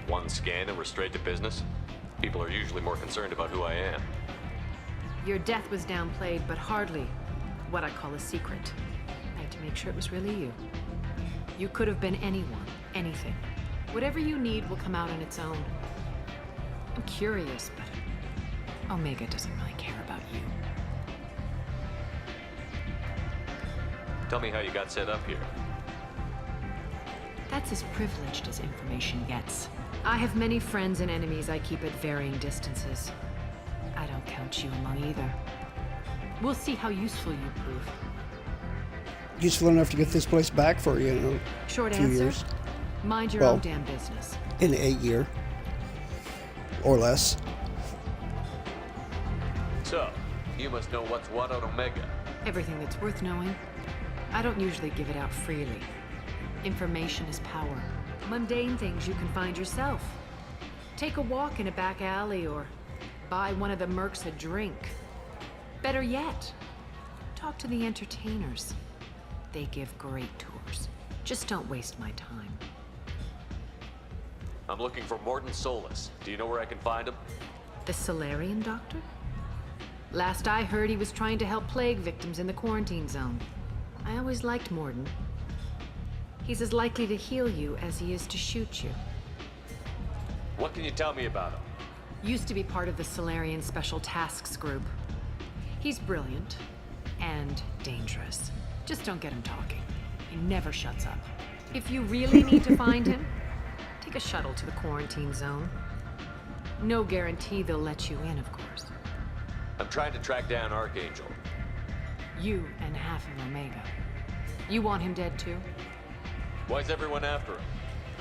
One scan and we're straight to business? People are usually more concerned about who I am. Your death was downplayed, but hardly what I call a secret. I had to make sure it was really you. You could have been anyone, anything. Whatever you need will come out on its own. I'm curious, but Omega doesn't really care about you. Tell me how you got set up here. That's as privileged as information gets. I have many friends and enemies I keep at varying distances. I don't count you among either. We'll see how useful you prove. Useful enough to get this place back for you in a Short few answer? years. Mind your own damn business. In a year. Or less. So, you must know what's what on Omega. Everything that's worth knowing. I don't usually give it out freely. Information is power. Mundane things you can find yourself. Take a walk in a back alley or buy one of the mercs a drink. Better yet, talk to the entertainers. They give great tours. Just don't waste my time. I'm looking for Mordin Solus. Do you know where I can find him? The Solarian doctor? Last I heard, he was trying to help plague victims in the quarantine zone. I always liked Mordin. He's as likely to heal you as he is to shoot you. What can you tell me about him? Used to be part of the Solarian Special Tasks Group. He's brilliant and dangerous. Just don't get him talking. He never shuts up. If you really need to find him, take a shuttle to the quarantine zone. No guarantee they'll let you in, of course. I'm trying to track down Archangel. You and half of Omega. You want him dead too? Why's everyone after him?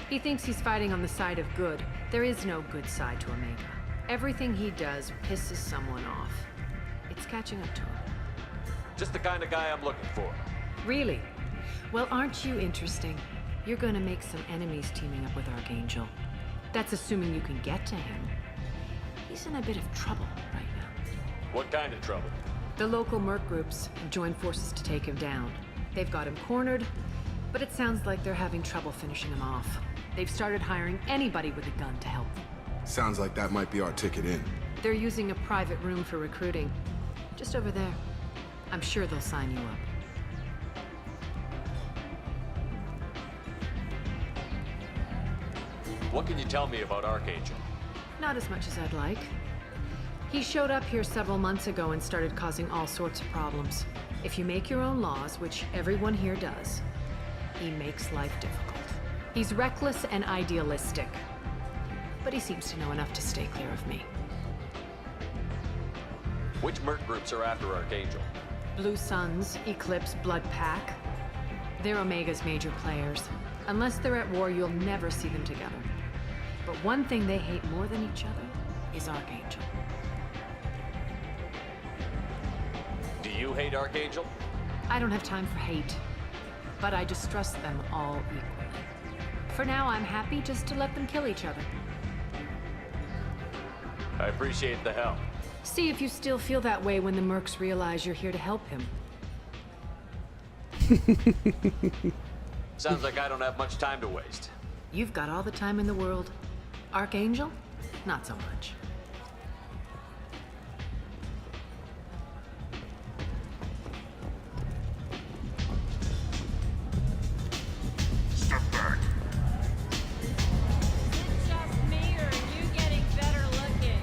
He thinks he's fighting on the side of good. There is no good side to Omega. Everything he does pisses someone off. It's catching up to him. Just the kind of guy I'm looking for. Really? Well, aren't you interesting? You're gonna make some enemies teaming up with Archangel. That's assuming you can get to him. He's in a bit of trouble right now. What kind of trouble? The local merc groups have joined forces to take him down. They've got him cornered, but it sounds like they're having trouble finishing him off. They've started hiring anybody with a gun to help them. Sounds like that might be our ticket in. They're using a private room for recruiting. Just over there. I'm sure they'll sign you up. What can you tell me about Archangel? Not as much as I'd like. He showed up here several months ago and started causing all sorts of problems. If you make your own laws, which everyone here does, he makes life difficult. He's reckless and idealistic, but he seems to know enough to stay clear of me. Which merc groups are after Archangel? Blue Suns, Eclipse, Blood Pack. They're Omega's major players. Unless they're at war, you'll never see them together. But one thing they hate more than each other is Archangel. Do you hate Archangel? I don't have time for hate, but I distrust them all equally. For now, I'm happy just to let them kill each other. I appreciate the help. See if you still feel that way when the mercs realize you're here to help him. Sounds like I don't have much time to waste. You've got all the time in the world. Archangel? Not so much. Step back. Is it just me, or are you getting better looking?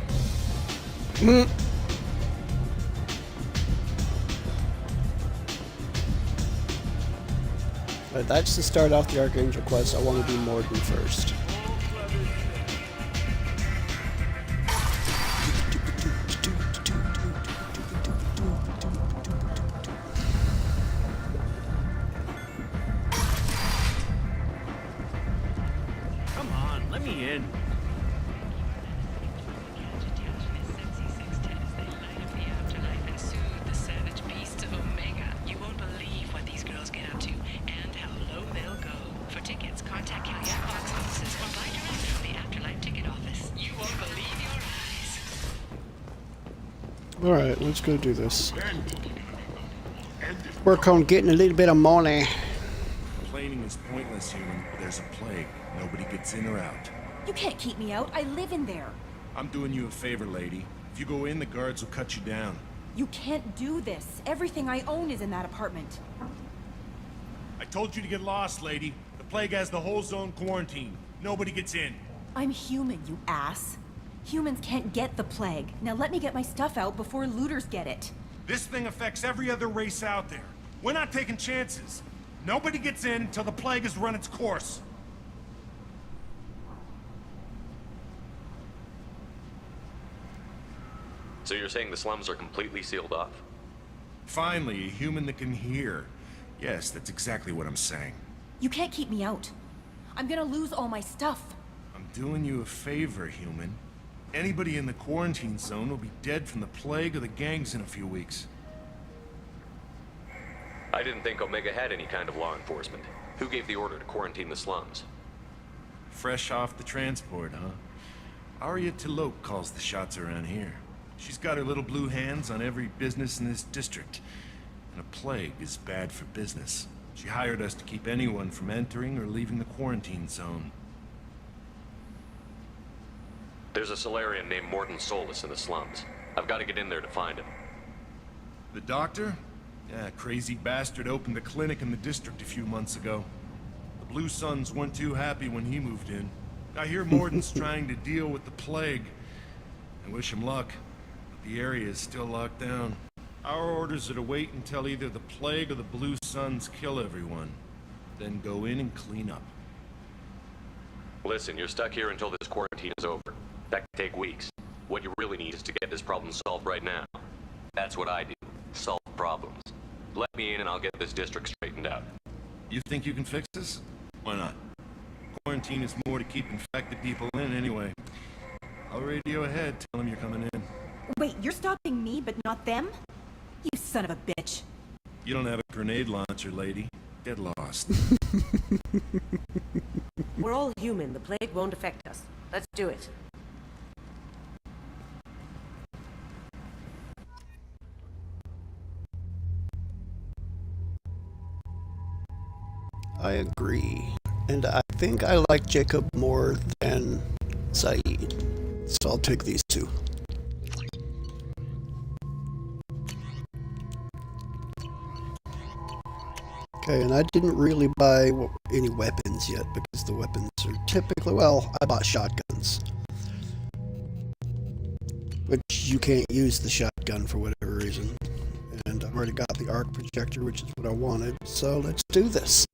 But that's to start off the Archangel quest. I want to do Mordin first. Come on, let me in. Alright, let's go do this. Work on getting a little bit of money. Complaining is pointless, human. There's a plague. Nobody gets in or out. You can't keep me out. I live in there. I'm doing you a favor, lady. If you go in, the guards will cut you down. You can't do this. Everything I own is in that apartment. I told you to get lost, lady. The plague has the whole zone quarantined. Nobody gets in. I'm human, you ass. Humans can't get the plague. Now let me get my stuff out before looters get it. This thing affects every other race out there. We're not taking chances. Nobody gets in until the plague has run its course. So you're saying the slums are completely sealed off? Finally, a human that can hear. Yes, that's exactly what I'm saying. You can't keep me out. I'm gonna lose all my stuff. I'm doing you a favor, human. Anybody in the quarantine zone will be dead from the plague or the gangs in a few weeks. I didn't think Omega had any kind of law enforcement. Who gave the order to quarantine the slums? Fresh off the transport, huh? Arya Tilok calls the shots around here. She's got her little blue hands on every business in this district. And a plague is bad for business. She hired us to keep anyone from entering or leaving the quarantine zone. There's a Solarian named Mordin Solus in the slums. I've got to get in there to find him. The doctor? Yeah, crazy bastard opened a clinic in the district a few months ago. The Blue Suns weren't too happy when he moved in. I hear Mordin's trying to deal with the plague. I wish him luck, but the area is still locked down. Our orders are to wait until either the plague or the Blue Suns kill everyone, then go in and clean up. Listen, you're stuck here until this quarantine is over. That could take weeks. What you really need is to get this problem solved right now. That's what I do. Solve problems. Let me in and I'll get this district straightened out. You think you can fix this? Why not? Quarantine is more to keep infected people in anyway. I'll radio ahead, tell them you're coming in. Wait, you're stopping me, but not them? You son of a bitch. You don't have a grenade launcher, lady. Get lost. We're all human. The plague won't affect us. Let's do it. I agree. And I think I like Jacob more than Saeed. So I'll take these two. Okay, and I didn't really buy any weapons yet because the weapons are typically, well, I bought shotguns. Which you can't use the shotgun for whatever reason. And I've already got the arc projector, which is what I wanted. So let's do this.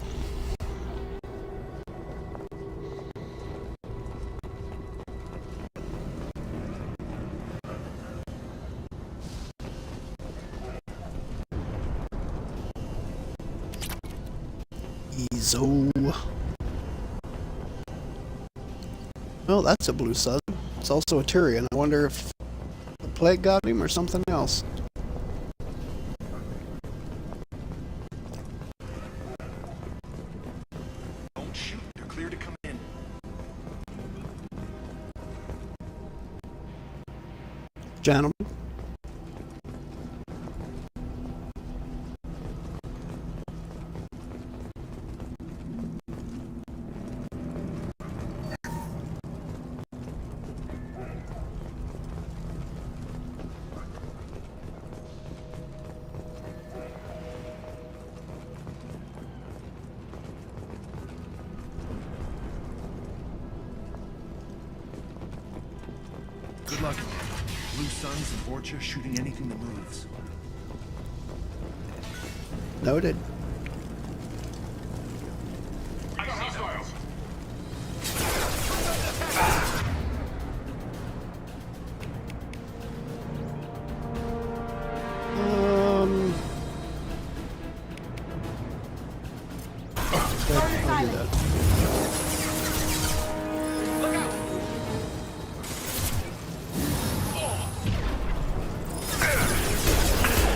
Eezo. Oh, that's a blue sun. It's also a Tyrion. I wonder if the plague got him or something else. Don't shoot. You're clear to come in. Gentlemen. Good luck. Blue Suns and Orcha shooting anything that moves. Noted. I got hostiles. I'll do that.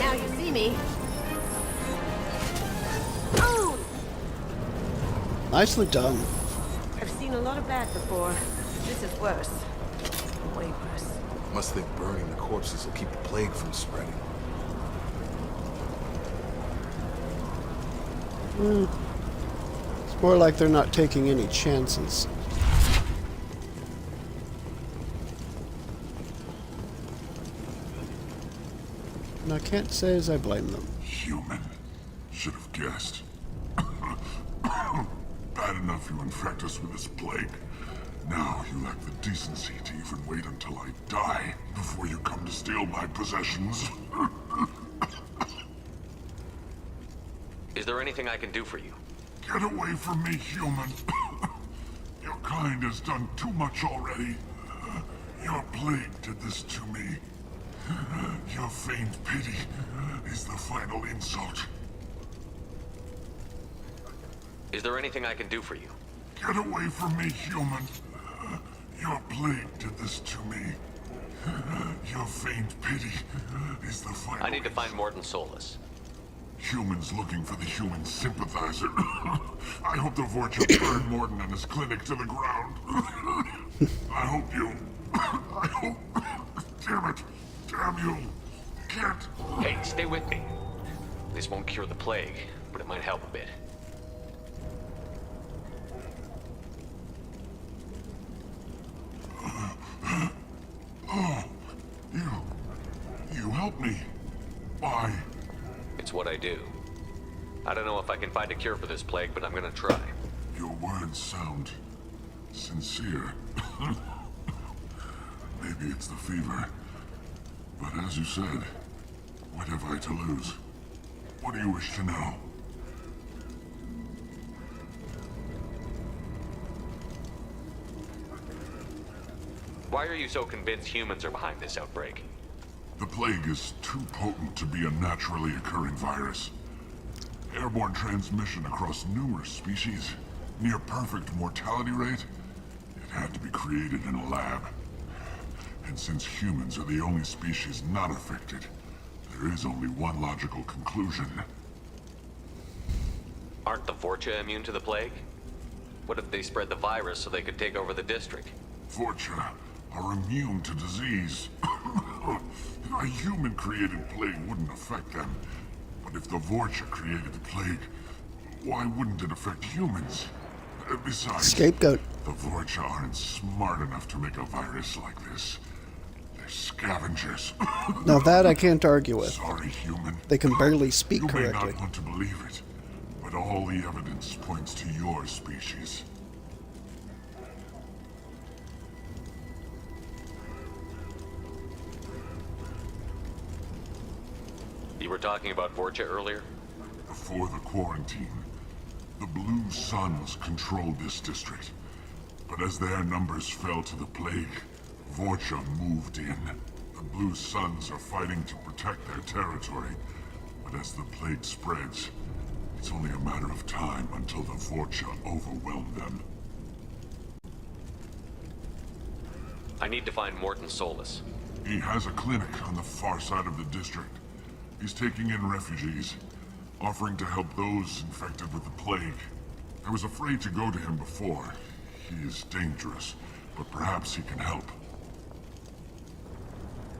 Now you see me. Oh! Nicely done. I've seen a lot of bad before. This is worse. Way worse. Must think burning the corpses will keep the plague from spreading. It's more like they're not taking any chances. And I can't say as I blame them. Human. Should have guessed. Bad enough you infect us with this plague. Now you lack the decency to even wait until I die before you come to steal my possessions. Is there anything I can do for you? Get away from me, human. Your kind has done too much already. Your plague did this to me. Your feigned pity is the final insult. Is there anything I can do for you? Get away from me, human. Your plague did this to me. Your faint pity is the final. I need to find Mordin Solus. Humans looking for the human sympathizer. I hope the Vorcha burn Mordin and his clinic to the ground. I hope you... I hope... Damn it. Damn you. Can't... Hey, stay with me. This won't cure the plague, but it might help a bit. Oh, you helped me. Why? It's what I do. I don't know if I can find a cure for this plague, but I'm gonna try. Your words sound sincere. Maybe it's the fever. But as you said, what have I to lose? What do you wish to know? Why are you so convinced humans are behind this outbreak? The plague is too potent to be a naturally occurring virus. Airborne transmission across numerous species, near perfect mortality rate. It had to be created in a lab. And since humans are the only species not affected, there is only one logical conclusion. Aren't the Vorcha immune to the plague? What if they spread the virus so they could take over the district? Vorcha are immune to disease. A human-created plague wouldn't affect them. But if the Vorcha created the plague, why wouldn't it affect humans? Besides, Scapegoat. The Vorcha aren't smart enough to make a virus like this. They're scavengers. Now that I can't argue with. Sorry, human. They can barely speak You may correctly. not want to believe it, but all the evidence points to your species. You were talking about Vorcha earlier? Before the quarantine, the Blue Suns controlled this district. But as their numbers fell to the plague, Vorcha moved in. The Blue Suns are fighting to protect their territory. But as the plague spreads, it's only a matter of time until the Vorcha overwhelm them. I need to find Mordin Solus. He has a clinic on the far side of the district. He's taking in refugees, offering to help those infected with the plague. I was afraid to go to him before. He is dangerous, but perhaps he can help.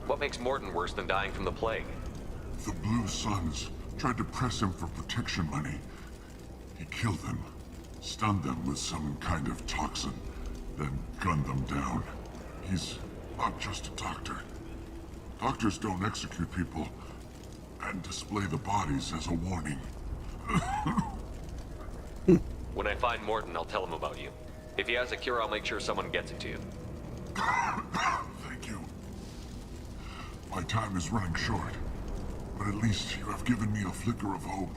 What makes Mordin worse than dying from the plague? The Blue Suns tried to press him for protection money. He killed them, stunned them with some kind of toxin, then gunned them down. He's not just a doctor. Doctors don't execute people and display the bodies as a warning. When I find Mordin, I'll tell him about you. If he has a cure, I'll make sure someone gets it to you. Thank you. My time is running short, but at least you have given me a flicker of hope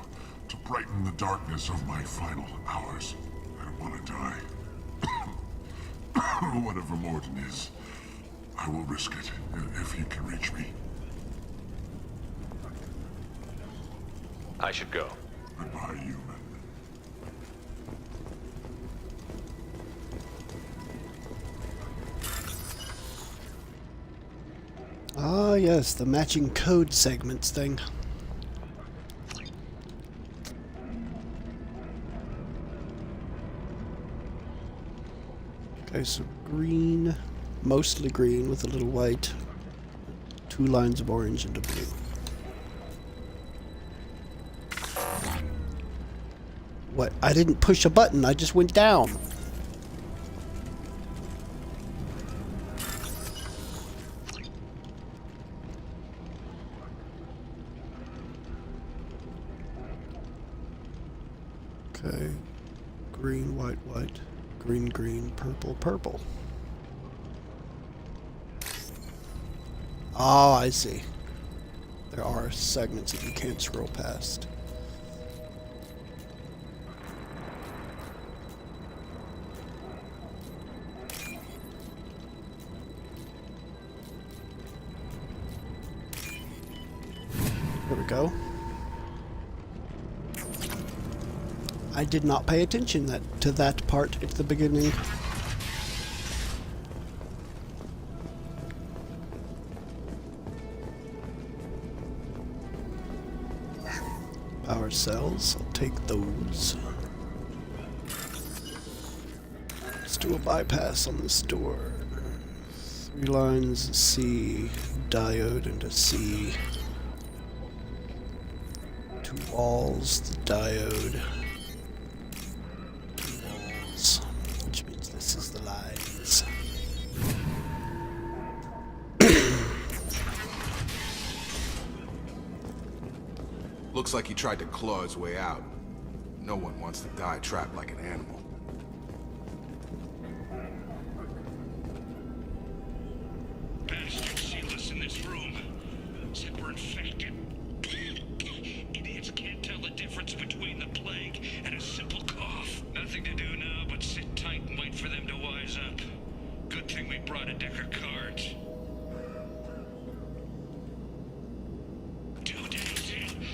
to brighten the darkness of my final hours. I don't want to die. Whatever Mordin is, I will risk it if he can reach me. I should go. Goodbye, human. Ah, yes, the matching code segments thing. Okay, so green, mostly green with a little white, 2 lines of orange and a blue. What? I didn't push a button, I just went down. Okay, green, white, white, green, green, purple, purple. Oh, I see. There are segments that you can't scroll past. There we go. I did not pay attention to that part at the beginning. Power cells, I'll take those. Let's do a bypass on this door. 3 lines, a C, diode, and a C. 2 walls, the diode. 2 walls, which means this is the lines. Looks like he tried to claw his way out. No one wants to die trapped like an animal. Bastards sealed us in this room. Said we're infected. Idiots can't tell the difference between the plague and a simple cough. Nothing to do now but sit tight and wait for them to wise up. Good thing we brought a deck of cards. 2 days in.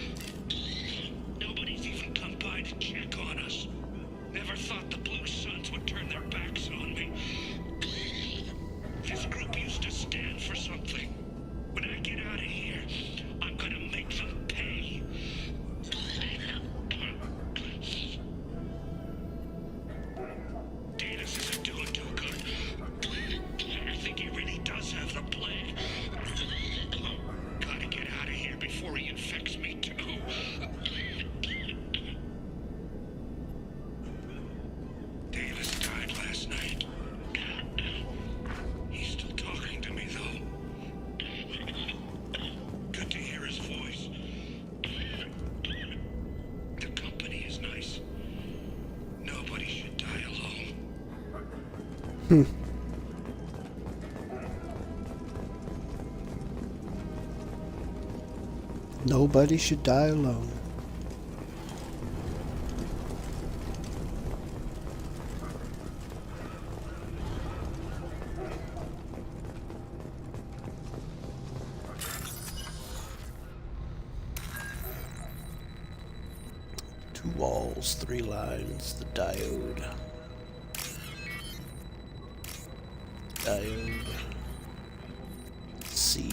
Nobody's even come by to check on us. Never thought the Blue Suns would turn their backs on me. This group used to stand for something. When I get out of here, I'm gonna make them pay. Davis isn't doing too good. I think he really does have the plague. Gotta get out of here before he infects me too. Davis died last night. He's still talking to me, though. Good to hear his voice. The company is nice. Nobody should die alone. Nobody should die alone. Two walls, 3 lines, the diode. Diode. C.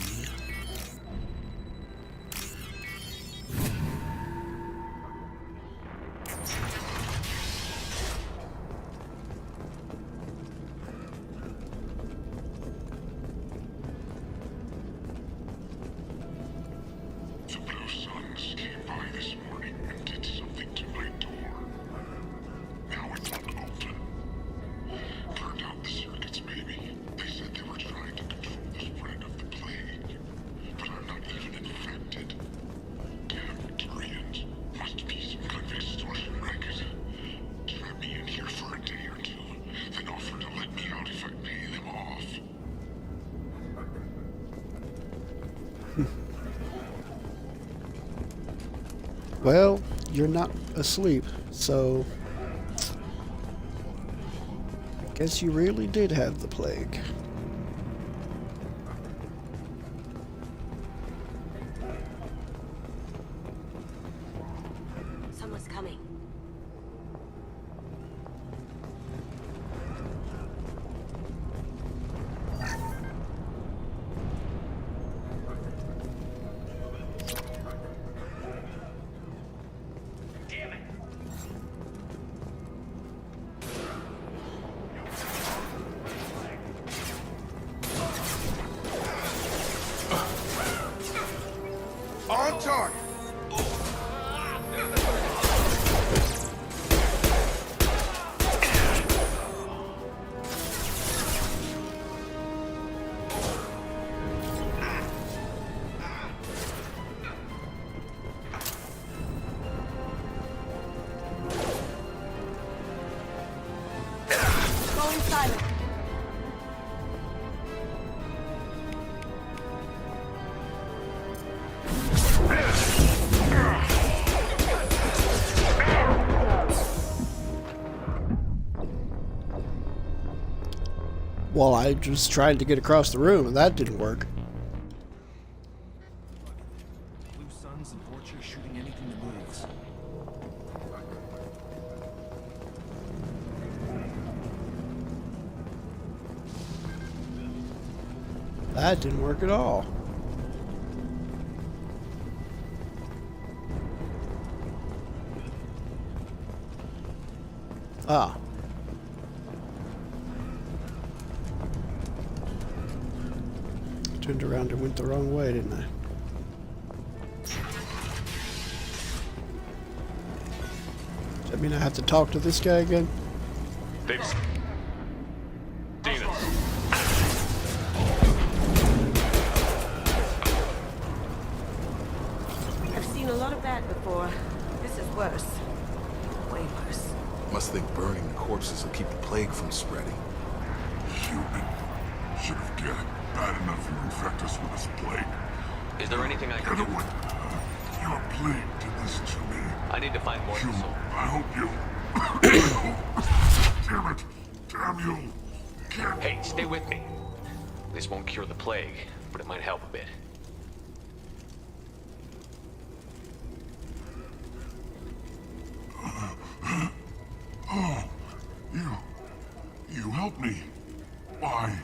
The Blue Suns came by this morning and did something to my door. Now it's unopened. Turned out the circuits, maybe. They said they were trying to control the spread of the plague. But I'm not even infected. Damn Victorians. Must be some kind of extortion racket. Trap me in here for a day or 2, then offer to let me out if I pay them off. Well, you're not asleep, so I guess you really did have the plague. Someone's coming. On target! Going silent. Well, I was trying to get across the room, and that didn't work. Blue Suns and Vorcha shooting anything that moves. That didn't work at all. Ah. Turned around and went the wrong way, didn't I? Does that mean I have to talk to this guy again? They've seen us. I've seen a lot of that before. This is worse. Way worse. Must think burning the corpses will keep the plague from spreading. Human. Should have get it. Bad enough you infect us with this plague. Is there anything I can do? Your plague did this to me. I need to find more You, soul. I hope you... Damn it! Damn you! Can't... Hey, stay with me. This won't cure the plague, but it might help a bit. Oh, you helped me. Why?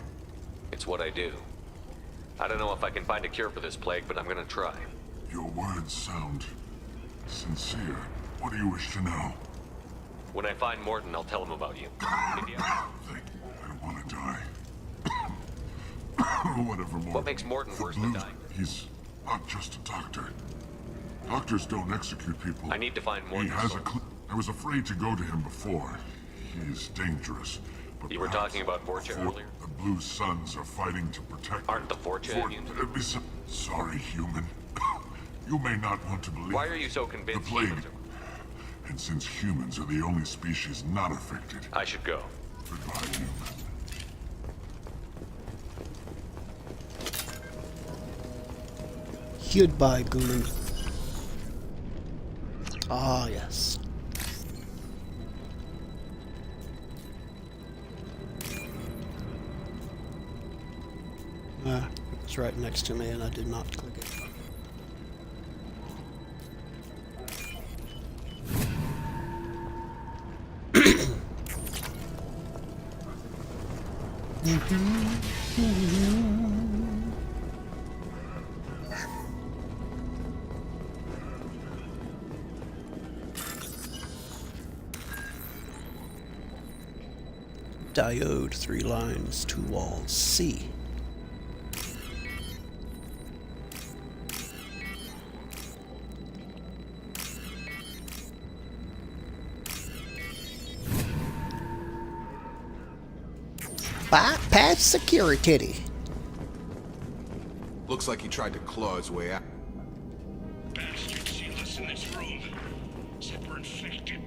It's what I do. I don't know if I can find a cure for this plague, but I'm gonna try. Your words sound sincere. What do you wish to know? When I find Mordin, I'll tell him about you. I don't want to die. Whatever more. What makes Mordin worse than dying? He's not just a doctor. Doctors don't execute people. I need to find Mordin. He has a I was afraid to go to him before. He's dangerous. But you were talking about Vorcha earlier? The Blue Suns are fighting to protect... Aren't the Vorcha immune? Sorry, human. You may not want to believe... Why are you so convinced the plague. humans are... And since humans are the only species not affected... I should go. Goodbye, human. Goodbye, Gulen. Ah, yes. It's right next to me and I did not click it. Diode, 3 lines, 2 walls, C. Bypass security. Looks like he tried to claw his way out. Bastards seal us in this room. Said we're infected.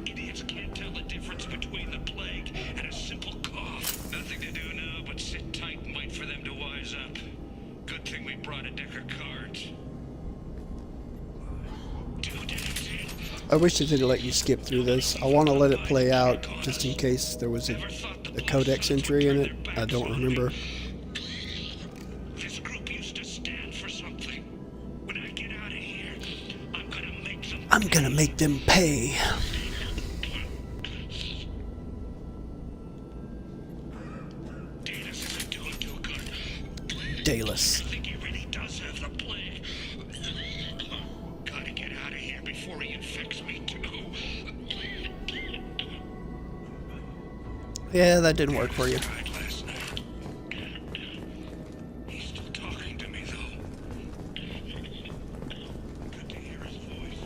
Idiots can't tell the difference between the plague and a simple cough. Nothing to do now but sit tight and wait for them to wise up. Good thing we brought a deck of cards. I wish it didn't let you skip through this. I want to let it play out just in case there was a codex entry in it. I don't remember. This group used to stand for something. When I get out of here, I'm gonna make them pay. Dallas. I think he really does have the plague. Gotta get out of here before he infects me too. Yeah, that didn't work for you. He's still talking to me though. Good to hear his voice.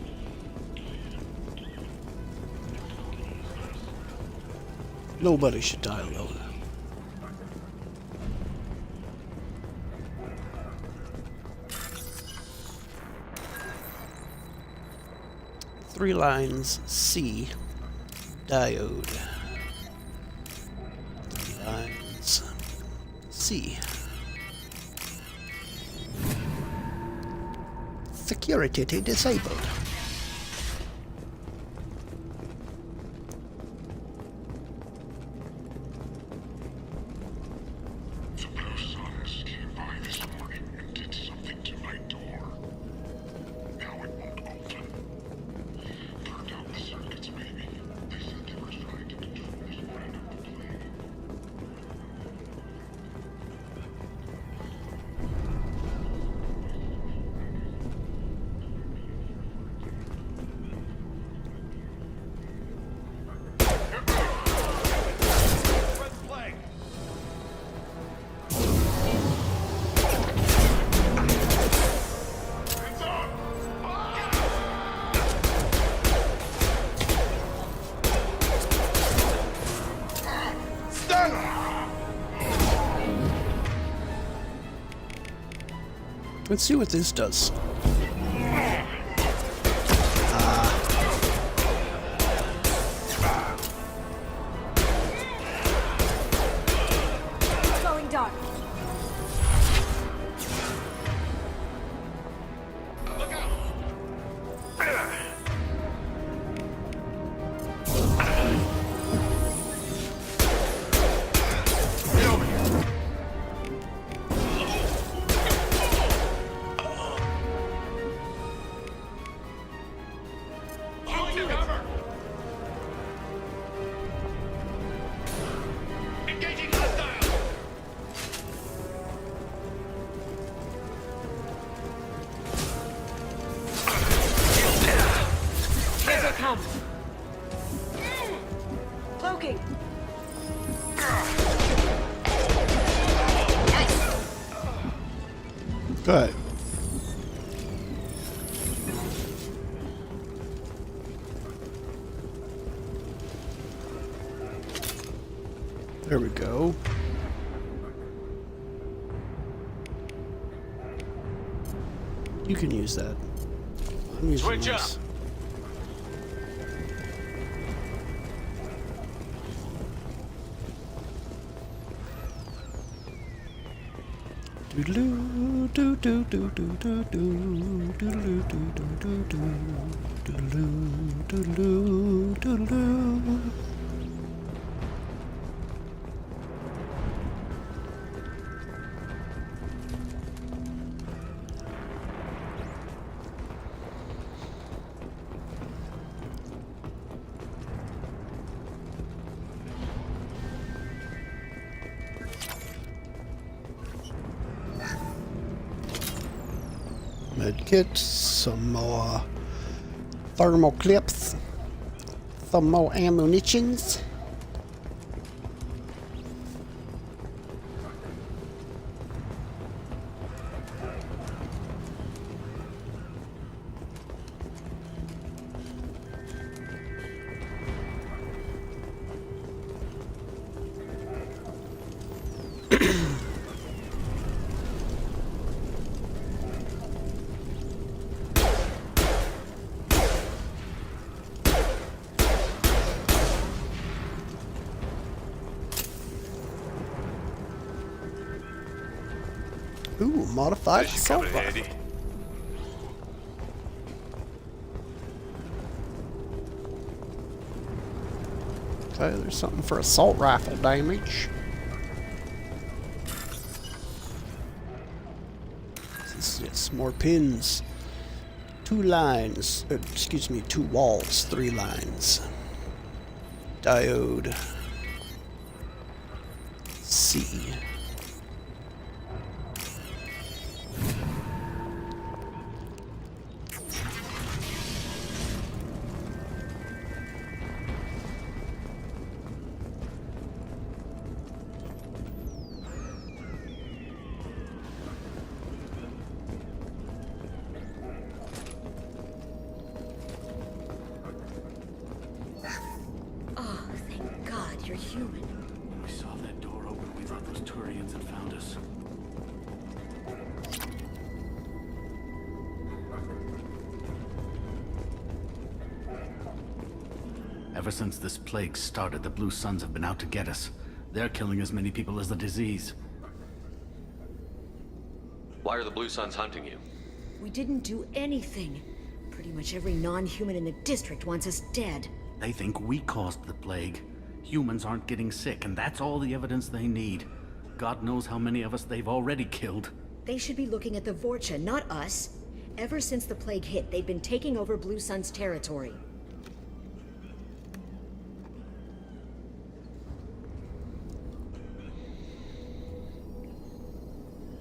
Nobody should die alone. Three lines, C, diode. 3 lines, C. Security disabled. The Blue Suns came by this morning and did something to my door. Now it won't open. Turned out the circuits, maybe. They said they were trying to control the spread of the plague. Let's see what this does. Going dark. Come. Cloaking. Good. There we go. You can use that. I'm using Switch this. up. Doodaloo, doo doo doo doo doo doo, doodaloo doo doo doo doo, doodaloo, doodaloo, doodaloo. Medkit, some more thermal clips, some more ammunitions. Ooh, modified assault rifle. Okay, there's something for assault rifle damage. Yes, more pins. 2 lines. Excuse me, 2 walls, 3 lines. Diode. C. Oh, thank God you're human. When we saw that door open, we thought those Turians had found us. Ever since this plague started, the Blue Suns have been out to get us. They're killing as many people as the disease. Why are the Blue Suns hunting you? We didn't do anything. Pretty much every non-human in the district wants us dead. They think we caused the plague. Humans aren't getting sick, and that's all the evidence they need. God knows how many of us they've already killed. They should be looking at the Vorcha, not us. Ever since the plague hit, they've been taking over Blue Sun's territory.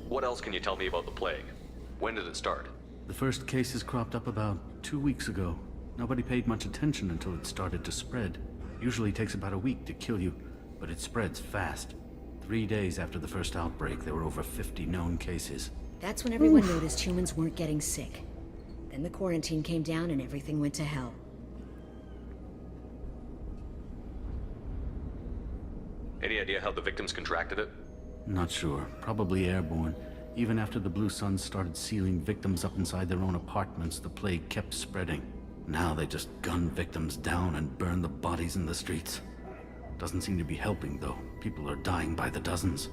What else can you tell me about the plague? When did it start? The first cases cropped up about 2 weeks ago. Nobody paid much attention until it started to spread. Usually takes about a week to kill you, but it spreads fast. 3 days after the first outbreak, there were over 50 known cases. That's when everyone noticed humans weren't getting sick. Then the quarantine came down and everything went to hell. Any idea how the victims contracted it? Not sure. Probably airborne. Even after the Blue Suns started sealing victims up inside their own apartments, the plague kept spreading. Now they just gun victims down and burn the bodies in the streets. Doesn't seem to be helping, though. People are dying by the dozens.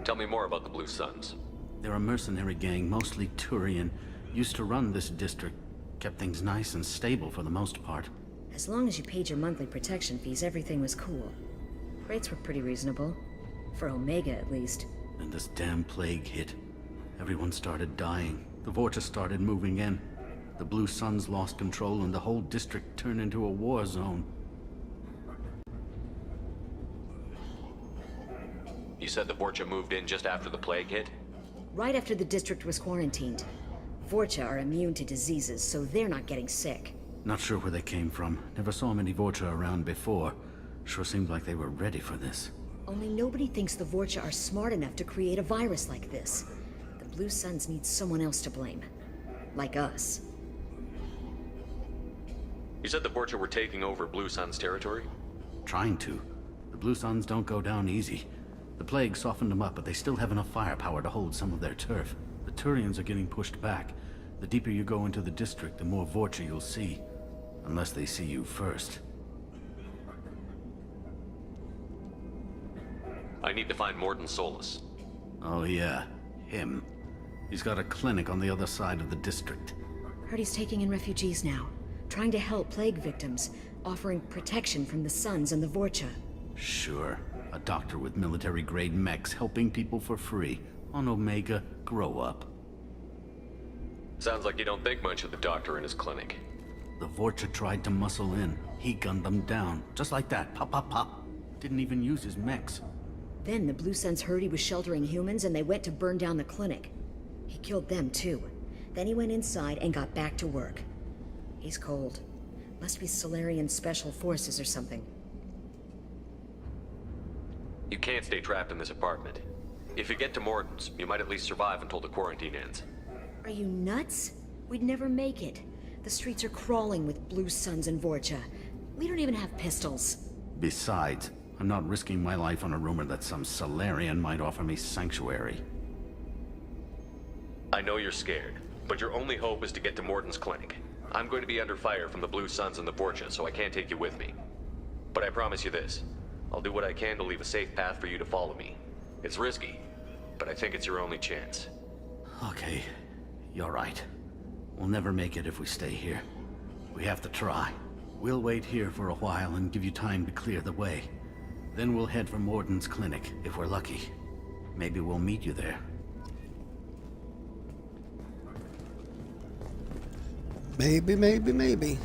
Tell me more about the Blue Suns. They're a mercenary gang, mostly Turian. Used to run this district. Kept things nice and stable for the most part. As long as you paid your monthly protection fees, everything was cool. Rates were pretty reasonable. For Omega, at least. Then this damn plague hit. Everyone started dying. The Vorcha started moving in. The Blue Suns lost control and the whole district turned into a war zone. You said the Vorcha moved in just after the plague hit? Right after the district was quarantined. Vorcha are immune to diseases, so they're not getting sick. Not sure where they came from. Never saw many Vorcha around before. Sure seemed like they were ready for this. Only nobody thinks the Vorcha are smart enough to create a virus like this. The Blue Suns need someone else to blame. Like us. You said the Vorcha were taking over Blue Sun's territory? Trying to. The Blue Suns don't go down easy. The plague softened them up, but they still have enough firepower to hold some of their turf. The Turians are getting pushed back. The deeper you go into the district, the more Vorcha you'll see. Unless they see you first. I need to find Mordin Solus. Oh yeah, him. He's got a clinic on the other side of the district. Heard he's taking in refugees now. Trying to help plague victims. Offering protection from the Suns and the Vorcha. Sure. A doctor with military-grade mechs helping people for free. On Omega, grow up. Sounds like you don't think much of the doctor in his clinic. The Vorcha tried to muscle in. He gunned them down. Just like that. Pop, pop, pop. Didn't even use his mechs. Then the Blue Suns heard he was sheltering humans and they went to burn down the clinic. He killed them too. Then he went inside and got back to work. He's cold. Must be Solarian Special Forces or something. You can't stay trapped in this apartment. If you get to Mordin's, you might at least survive until the quarantine ends. Are you nuts? We'd never make it. The streets are crawling with Blue Suns and Vorcha. We don't even have pistols. Besides, I'm not risking my life on a rumor that some Solarian might offer me sanctuary. I know you're scared, but your only hope is to get to Mordin's clinic. I'm going to be under fire from the Blue Suns and the Vorcha, so I can't take you with me. But I promise you this. I'll do what I can to leave a safe path for you to follow me. It's risky, but I think it's your only chance. Okay, you're right. We'll never make it if we stay here. We have to try. We'll wait here for a while and give you time to clear the way. Then we'll head for Mordin's clinic, if we're lucky. Maybe we'll meet you there. Maybe, maybe, maybe.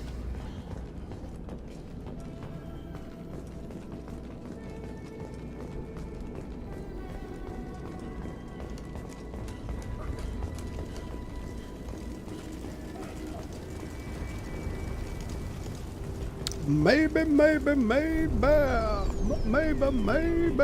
Maybe, maybe, maybe. Maybe, maybe.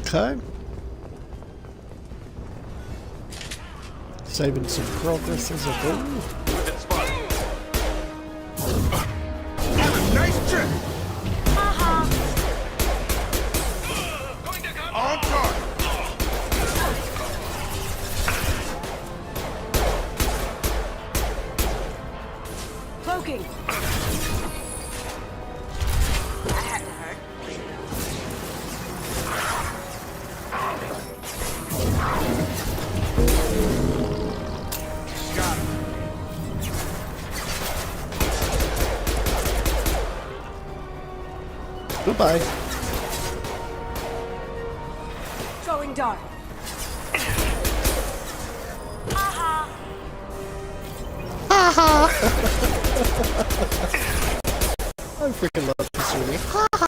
Okay. Saving some progress as I go. Nice trick! On target! Cloaking! That had to hurt. Got him. Goodbye. Going dark. I freaking love this movie. Ha ha.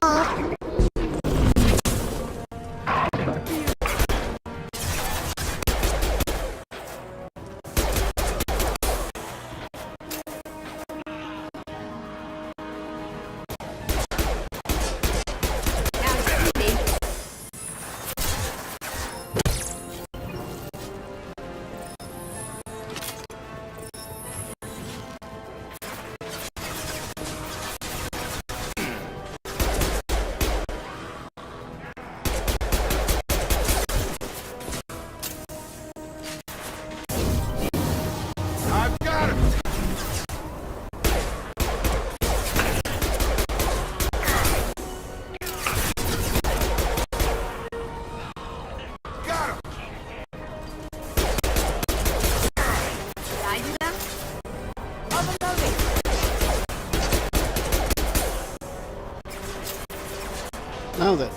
Now then.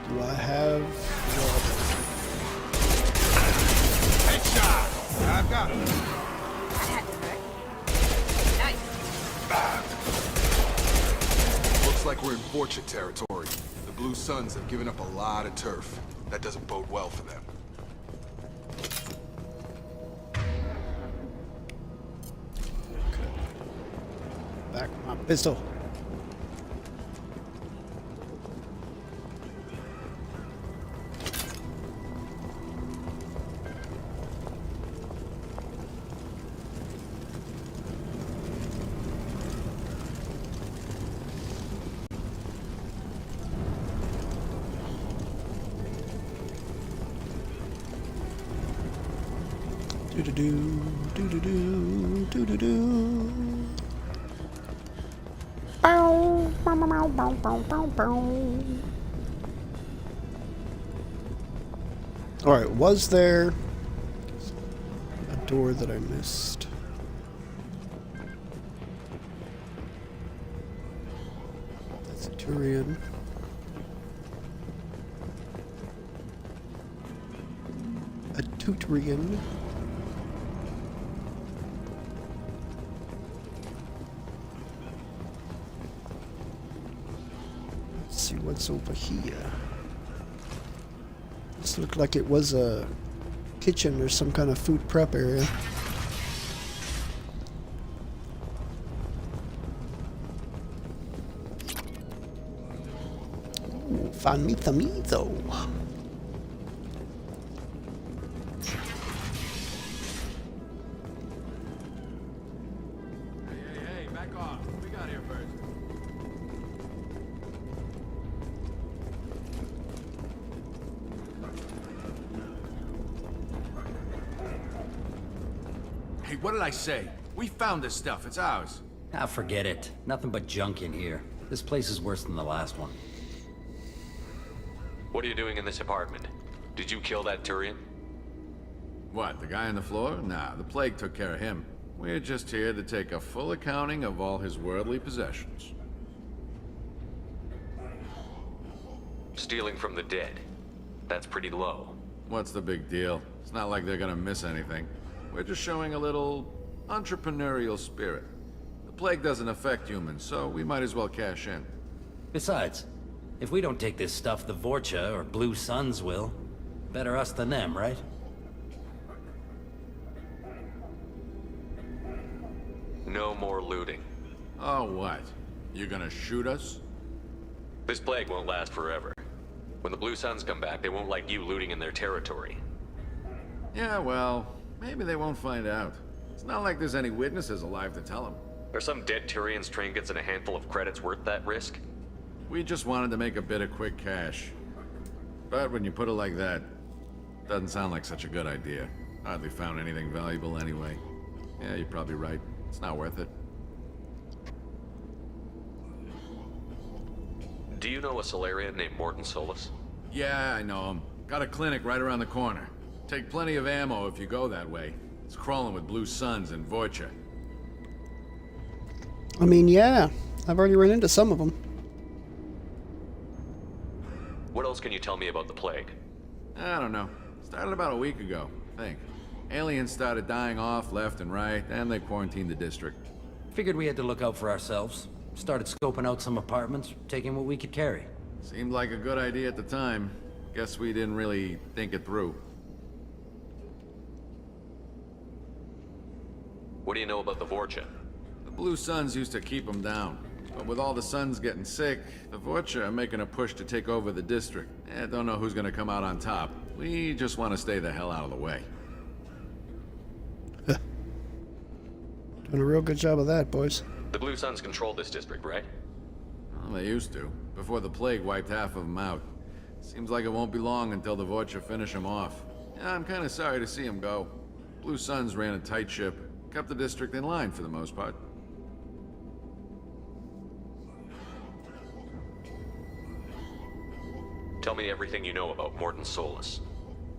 Do I have... Headshot! I've got it. Looks like we're in Vorcha territory. The Blue Suns have given up a lot of turf. That doesn't bode well for them. Back my pistol. Do-do-do, do-do-do, do-do-do. Bow, bow, bow, bow, bow, bow, bow. Alright, was there a door that I missed? That's a Turian. A Tutorian. Let's see what's over here. This looked like it was a kitchen or some kind of food prep area. Ooh, found me though. Hey, back off. What we got here first? Hey, what did I say? We found this stuff. It's ours. Ah, forget it. Nothing but junk in here. This place is worse than the last one. What are you doing in this apartment? Did you kill that Turian? What, the guy on the floor? Nah, the plague took care of him. We're just here to take a full accounting of all his worldly possessions. Stealing from the dead. That's pretty low. What's the big deal? It's not like they're gonna miss anything. We're just showing a little entrepreneurial spirit. The plague doesn't affect humans, so we might as well cash in. Besides, if we don't take this stuff, the Vorcha or Blue Suns will. Better us than them, right? No more looting. Oh, what? You gonna shoot us? This plague won't last forever. When the Blue Suns come back, they won't like you looting in their territory. Yeah, well, maybe they won't find out. It's not like there's any witnesses alive to tell them. Are some dead Tyrians' trinkets and a handful of credits worth that risk? We just wanted to make a bit of quick cash. But when you put it like that, doesn't sound like such a good idea. Hardly found anything valuable anyway. Yeah, you're probably right. It's not worth it. Do you know a Solarian named Mordin Solus? Yeah, I know him. Got a clinic right around the corner. Take plenty of ammo if you go that way. It's crawling with Blue Suns and Vorcha. I mean, yeah. I've already run into some of them. What else can you tell me about the plague? I don't know. Started about a week ago, I think. Aliens started dying off left and right, and they quarantined the district. Figured we had to look out for ourselves. Started scoping out some apartments, taking what we could carry. Seemed like a good idea at the time. Guess we didn't really think it through. What do you know about the Vorcha? Blue Suns used to keep them down. But with all the Suns getting sick, the Vorcha are making a push to take over the district. Don't know who's gonna come out on top. We just want to stay the hell out of the way. Doing a real good job of that, boys. The Blue Suns control this district, right? Well, they used to, before the plague wiped half of them out. Seems like it won't be long until the Vorcha finish them off. Yeah, I'm kind of sorry to see them go. Blue Suns ran a tight ship, kept the district in line for the most part. Tell me everything you know about Mordin Solus.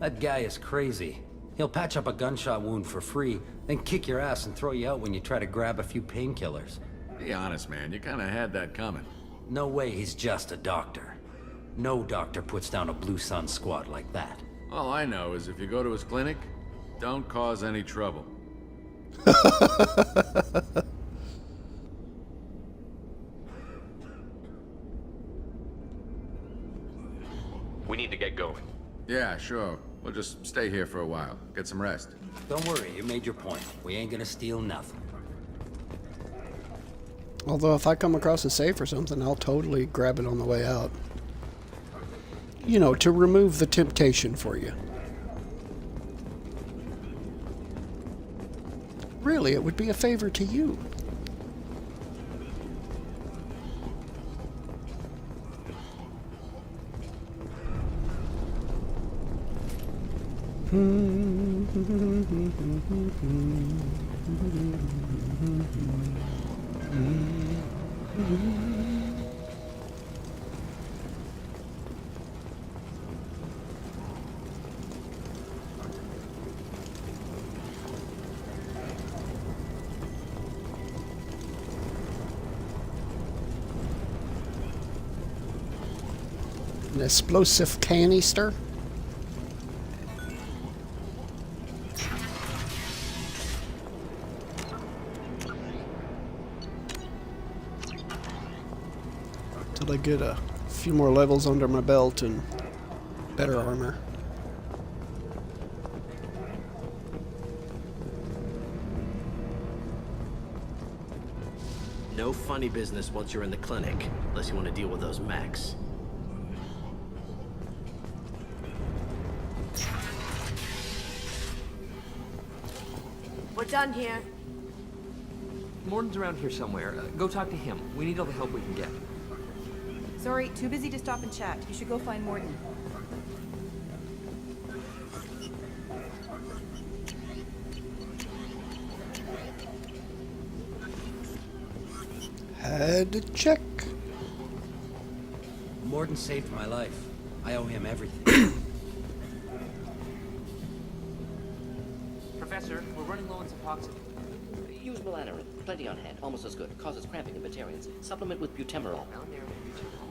That guy is crazy. He'll patch up a gunshot wound for free, then kick your ass and throw you out when you try to grab a few painkillers. Be honest, man. You kind of had that coming. No way he's just a doctor. No doctor puts down a Blue Sun squad like that. All I know is if you go to his clinic, don't cause any trouble. We need to get going. Yeah, sure. We'll just stay here for a while. Get some rest. Don't worry, you made your point. We ain't gonna steal nothing. Although if I come across a safe or something, I'll totally grab it on the way out. You know, to remove the temptation for you. Really, it would be a favor to you. An explosive canister. Till I get a few more levels under my belt and better armor. No funny business once you're in the clinic, unless you want to deal with those mechs. We're done here. Mordin's around here somewhere. Go talk to him. We need all the help we can get. Sorry, too busy to stop and chat. You should go find Mordin. Had to check. Mordin saved my life. I owe him everything. Professor, we're running low on Suboxone. Use melanorin. Plenty on hand. Almost as good. Causes cramping in Batarians. Supplement with butemerol.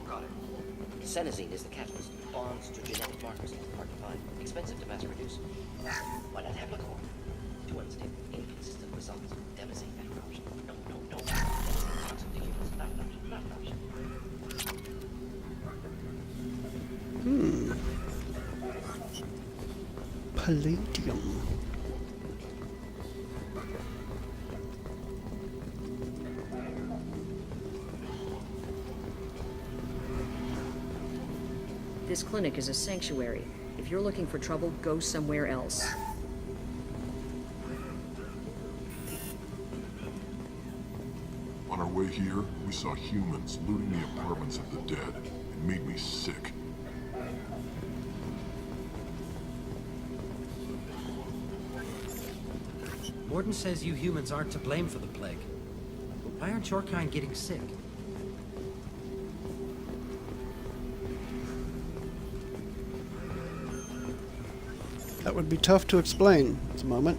Got it. Senesine is the catalyst. Bonds to genetic markers. Hard to find. Expensive to mass produce. Why not Heplicor? Too unstable. Inconsistent results. Devastating corruption. No. Toxic to humans. Not an option. Palladium. This clinic is a sanctuary. If you're looking for trouble, go somewhere else. On our way here, we saw humans looting the apartments of the dead. It made me sick. Mordin says you humans aren't to blame for the plague. Why aren't your kind getting sick? That would be tough to explain at the moment.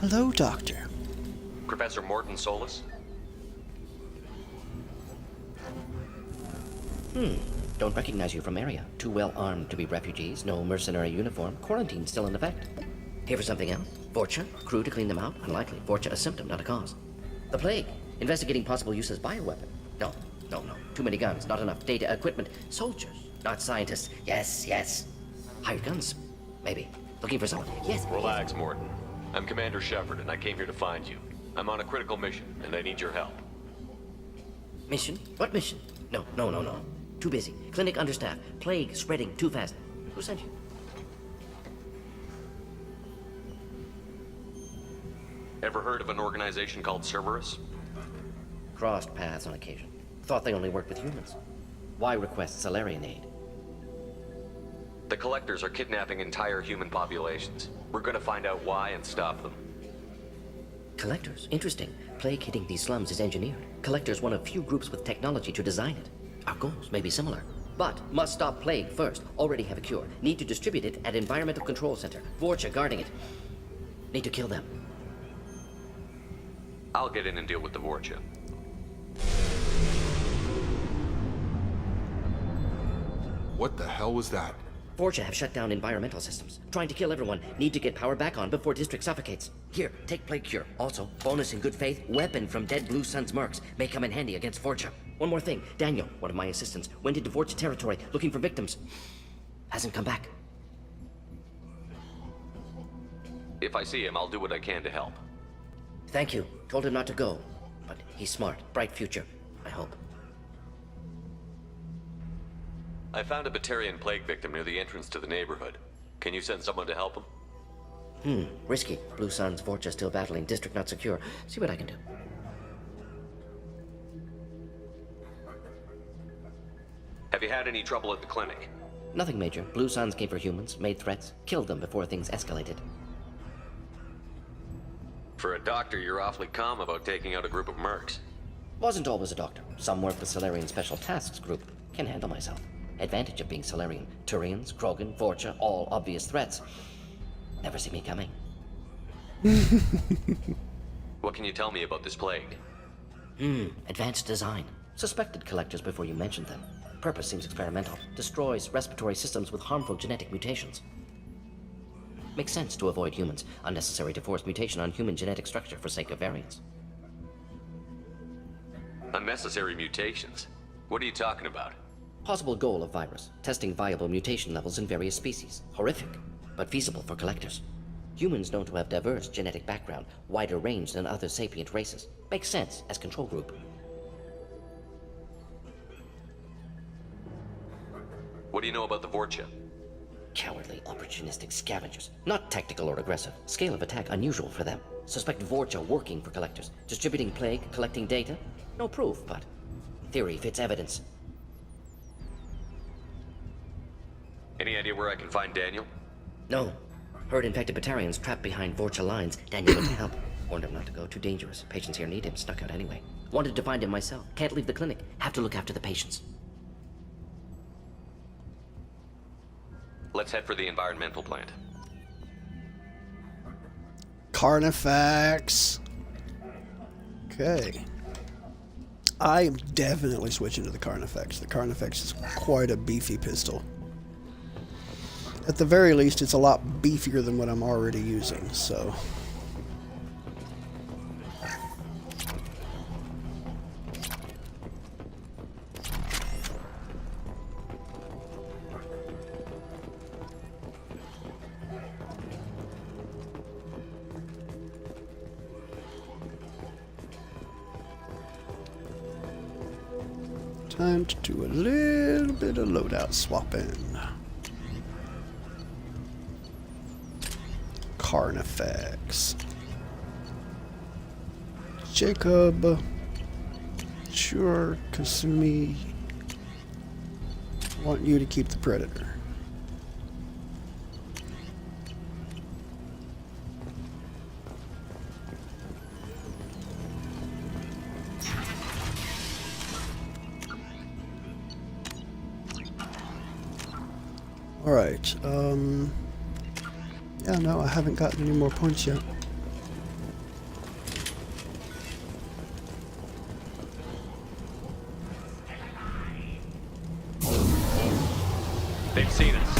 Hello, Doctor. Professor Mordin Solus? Don't recognize you from area. Too well armed to be refugees. No mercenary uniform. Quarantine still in effect. Here for something else? Vorcha? Crew to clean them out? Unlikely. Vorcha a symptom, not a cause. The plague. Investigating possible use as bioweapon. No, no, no. Too many guns, not enough data, equipment. Soldiers, not scientists. Yes, yes. Hired guns, maybe. Looking for someone. Yes. Relax, Mordin. I'm Commander Shepard, and I came here to find you. I'm on a critical mission, and I need your help. Mission? What mission? No, no, no, no. Too busy. Clinic understaffed. Plague spreading too fast. Who sent you? Ever heard of an organization called Cerberus? Crossed paths on occasion. Thought they only worked with humans. Why request Salarian aid? The Collectors are kidnapping entire human populations. We're gonna find out why and stop them. Collectors? Interesting. Plague hitting these slums is engineered. Collectors one of few groups with technology to design it. Our goals may be similar. But must stop plague first. Already have a cure. Need to distribute it at Environmental Control Center. Vorcha guarding it. Need to kill them. I'll get in and deal with the Vorcha. What the hell was that? Vorcha have shut down environmental systems. Trying to kill everyone. Need to get power back on before district suffocates. Here, take plague cure. Also, bonus in good faith, weapon from dead Blue Sun's mercs. May come in handy against Vorcha. One more thing. Daniel, one of my assistants, went into Vorcha territory looking for victims. Hasn't come back. If I see him, I'll do what I can to help. Thank you. Told him not to go. But he's smart. Bright future. I hope. I found a Batarian plague victim near the entrance to the neighborhood. Can you send someone to help him? Risky. Blue Sun's Vorcha still battling. District not secure. See what I can do. Have you had any trouble at the clinic? Nothing major. Blue Suns came for humans, made threats, killed them before things escalated. For a doctor, you're awfully calm about taking out a group of mercs. Wasn't always a doctor. Some work with Salarian Special Tasks Group. Can handle myself. Advantage of being Salarian. Turians, Krogan, Vorcha, all obvious threats. Never see me coming. What can you tell me about this plague? Advanced design. Suspected Collectors before you mentioned them. Purpose seems experimental. Destroys respiratory systems with harmful genetic mutations. Makes sense to avoid humans. Unnecessary to force mutation on human genetic structure for sake of variance. Unnecessary mutations? What are you talking about? Possible goal of virus. Testing viable mutation levels in various species. Horrific, but feasible for Collectors. Humans known to have diverse genetic background, wider range than other sapient races. Makes sense as control group. What do you know about the Vorcha? Cowardly, opportunistic scavengers. Not tactical or aggressive. Scale of attack unusual for them. Suspect Vorcha working for Collectors. Distributing plague, collecting data. No proof, but theory fits evidence. Any idea where I can find Daniel? No. Heard infected Batarians trapped behind Vorcha lines. Daniel went to help. Warned him not to go. Too dangerous. Patients here need him. Snuck out anyway. Wanted to find him myself. Can't leave the clinic. Have to look after the patients. Let's head for the environmental plant. Carnifex. Okay. I am definitely switching to the Carnifex. The Carnifex is quite a beefy pistol. At the very least, it's a lot beefier than what I'm already using, so... Time to do a little bit of loadout swapping. Carnifex. Jacob. Sure, Kasumi. Want you to keep the Predator. Alright, yeah, no, I haven't gotten any more points yet. They've seen us.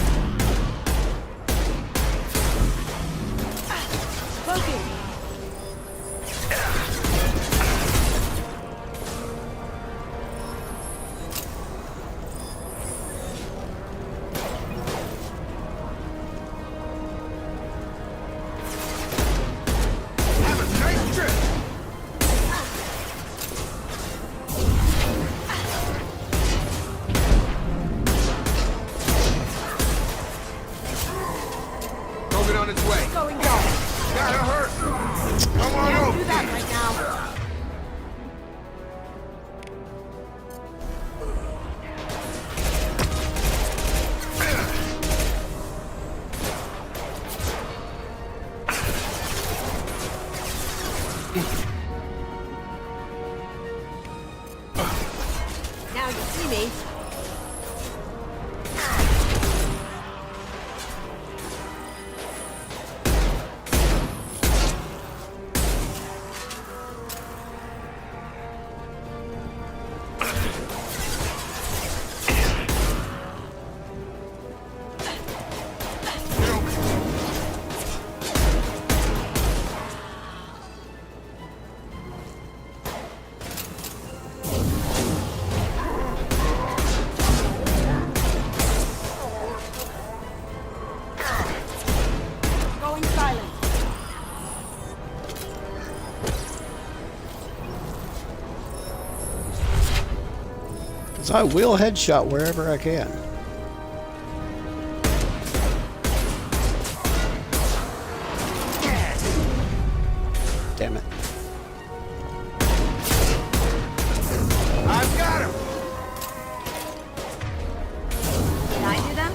'Cause I will headshot wherever I can. Damn it. I've got him! Did I do that?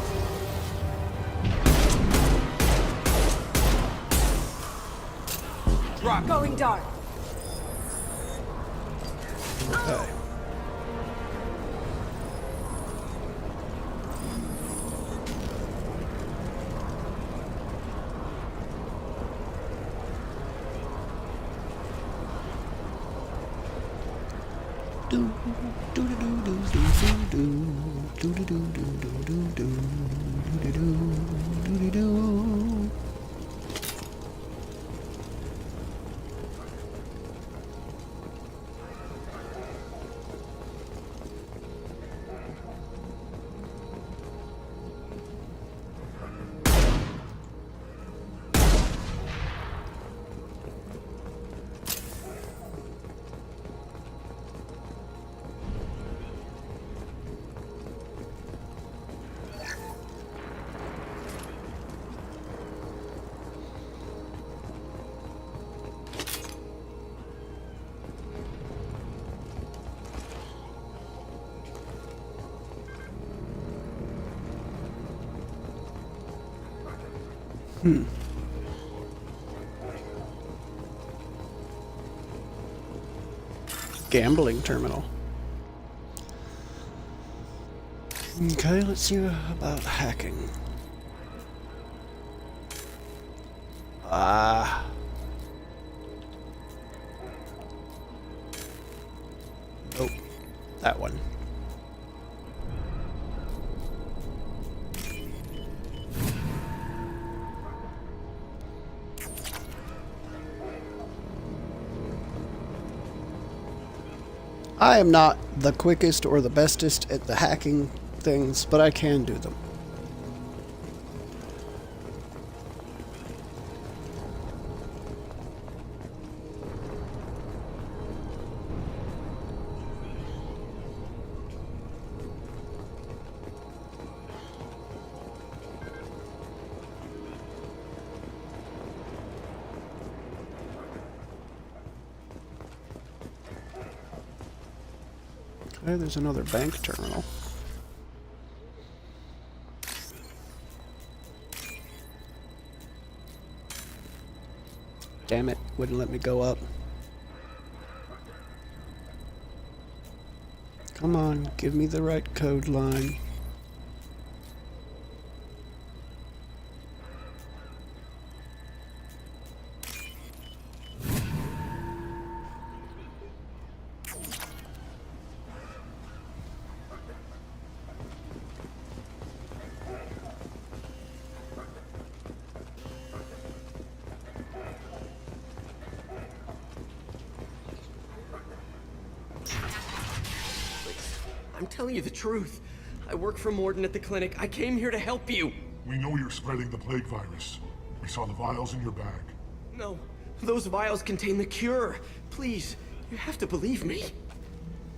Drop. Going dark. Okay. Gambling terminal. Okay, let's see about hacking. Nope. That one. I am not the quickest or the bestest at the hacking things, but I can do them. Okay, there's another bank terminal. Damn it, wouldn't let me go up. Come on, give me the right code line. I'm telling you the truth. I work for Mordin at the clinic. I came here to help you. We know you're spreading the plague virus. We saw the vials in your bag. No, those vials contain the cure. Please, you have to believe me.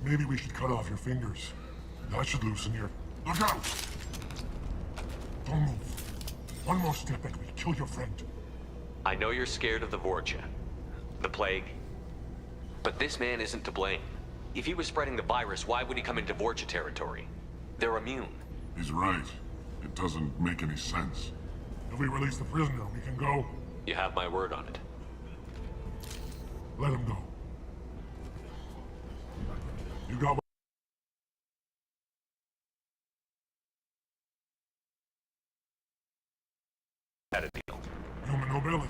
Maybe we should cut off your fingers. That should loosen your... Look out! Don't move. One more step and we kill your friend. I know you're scared of the Vorcha, the plague, but this man isn't to blame. If he was spreading the virus, why would he come into Vorcha territory? They're immune. He's right. It doesn't make any sense. If we release the prisoner, we can go. You have my word on it. Let him go. You got what? Had a deal. Human nobility.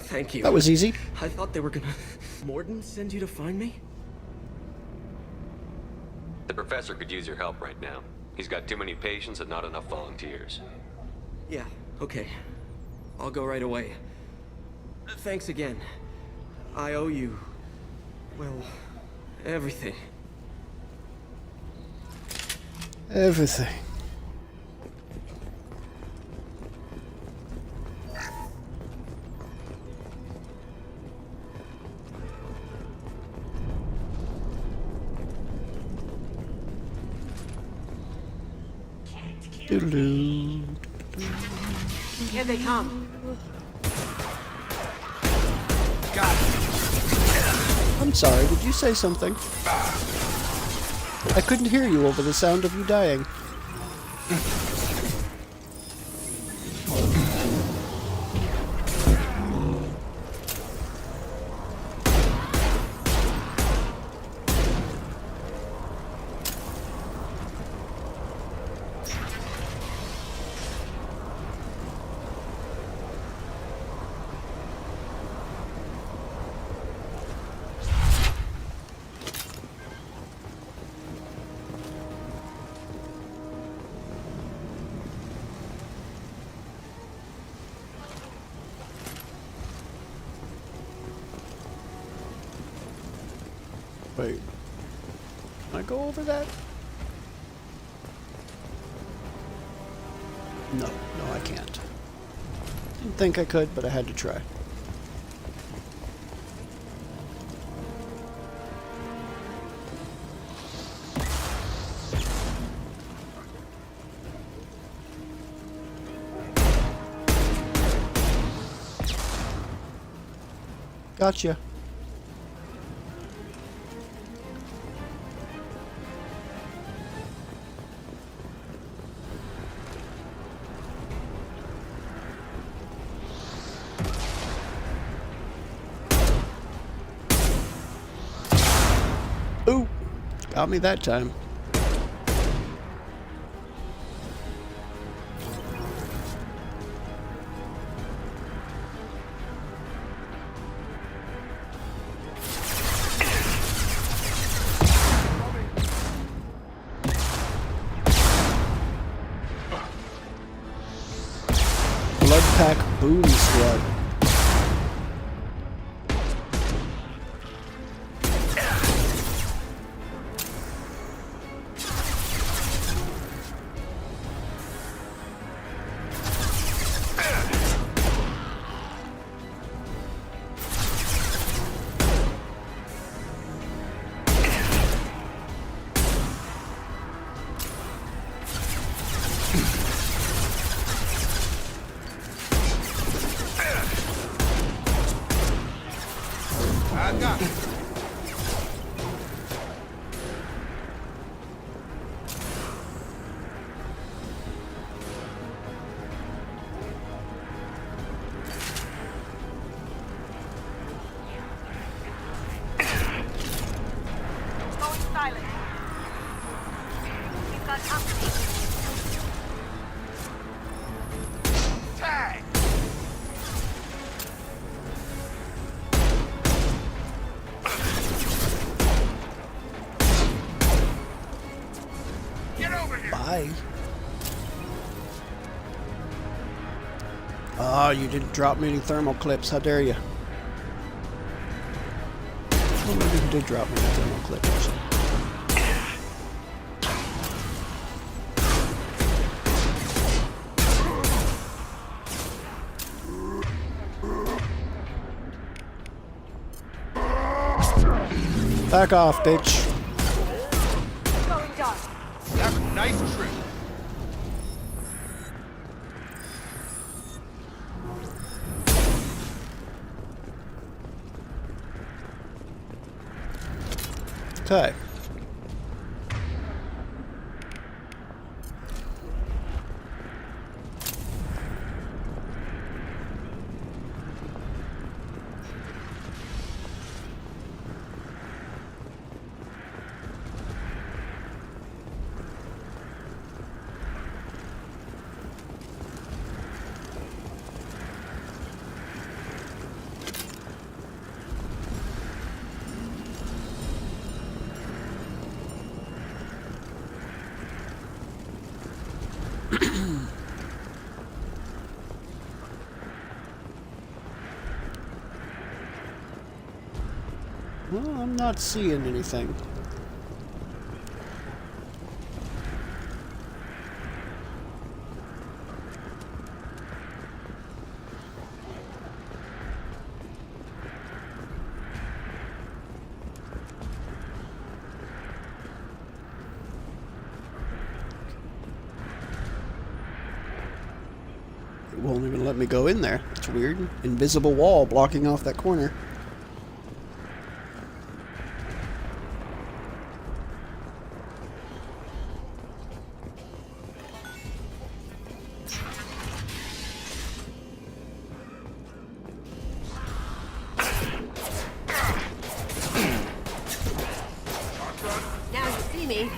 Thank you. That was easy. I thought they were gonna... Mordin send you to find me? The professor could use your help right now. He's got too many patients and not enough volunteers. Yeah, okay. I'll go right away. Thanks again. I owe you... well, everything. Everything. Doodaloo. Here they come. I'm sorry, did you say something? I couldn't hear you over the sound of you dying. Wait. Can I go over that? No, I can't. Didn't think I could, but I had to try. Gotcha. Ooh, got me that time. Blood pack boom squad. Bye. Oh, you didn't drop me any thermal clips. How dare you? Well, maybe you did drop me a thermal clip or something. Back off, bitch. Going dark. That's a nice trick. Okay. Well, I'm not seeing anything. won't even let me go in there. It's weird. Invisible wall blocking off that corner. Now you see me.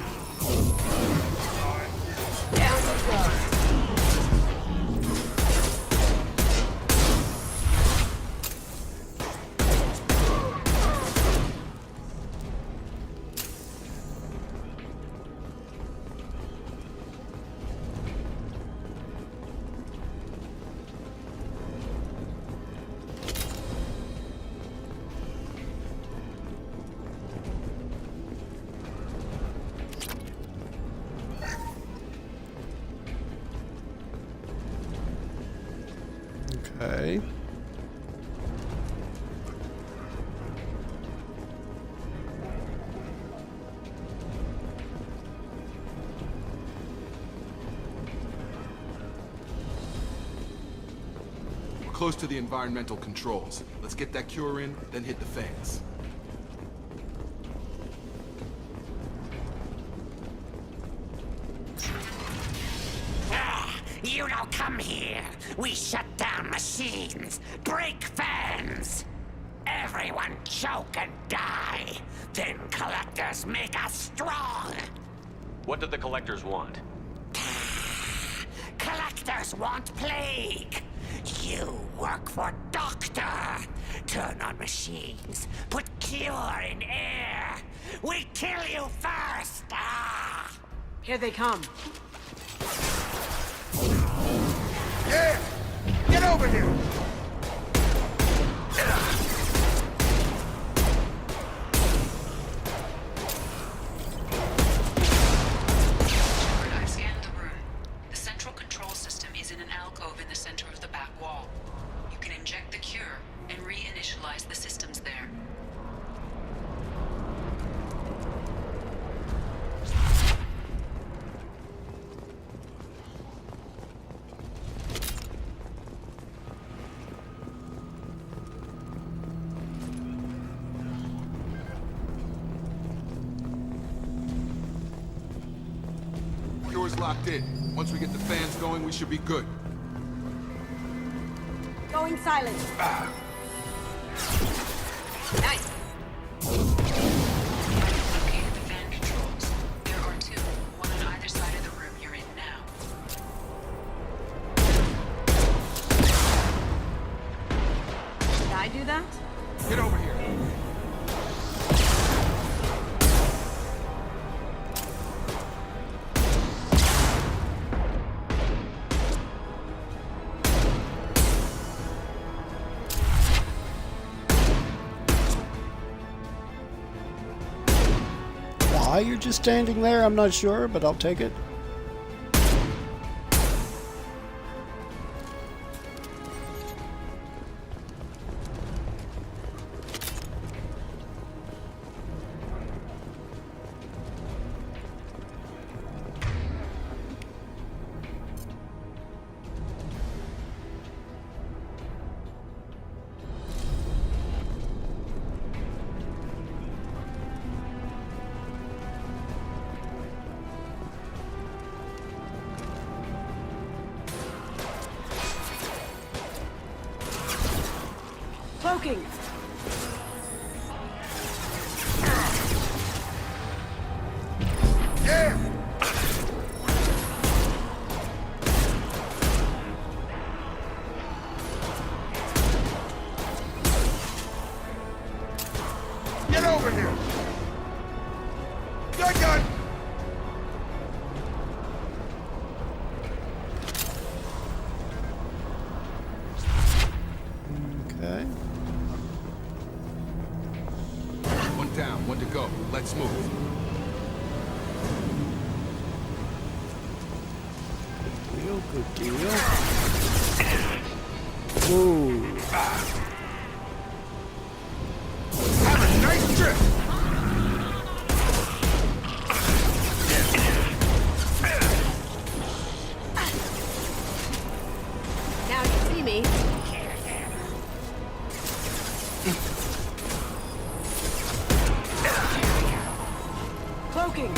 Okay. We're close to the environmental controls. Let's get that cure in, then hit the fans. You don't come here. We shut down machines, break fans. Everyone choke and die. Then collectors make us strong. What do the collectors want? Collectors want plague. You work for Doctor. Turn on machines. Put cure in air. We kill you first. Ah! Here they come. Yeah! Get over here! I've scanned the room. The central control system is in an alcove in the center of the back wall. You can inject the cure and reinitialize the systems there. Cure's locked in. Once we get the fans going, we should be good. Going silent. Nice. Located the fan controls. There are two, one on either side of the room you're in now. Did I do that? Get over here. Why you're just standing there, I'm not sure, but I'll take it. Cloaking. Yeah! Get over here! Gun! Okay. One down, one to go. Let's move. Good deal. Whoa. Have a nice trip! Now Cloaking!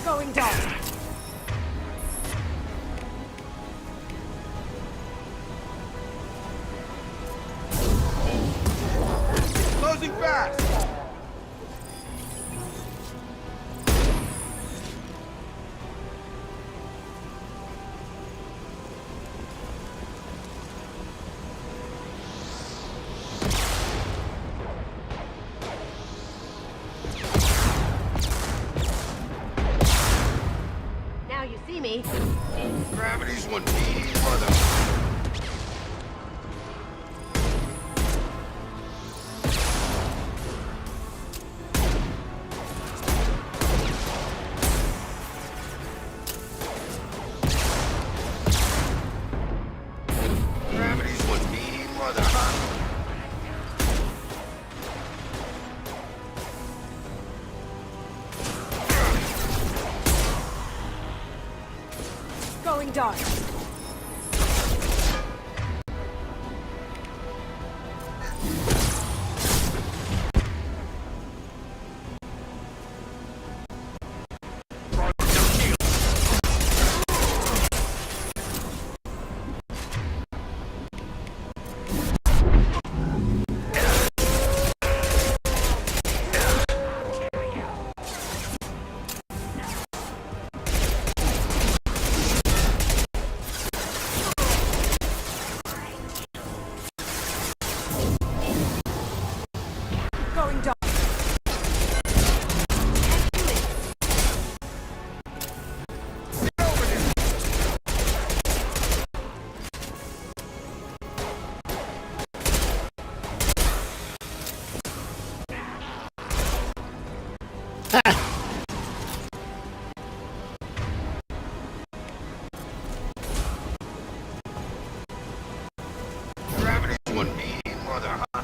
Going down. Closing fast! Now you see me. Gravity's one mean mother. Gravity's one mean mother. Going dark. Going dark. Gravity's one mean mother, huh?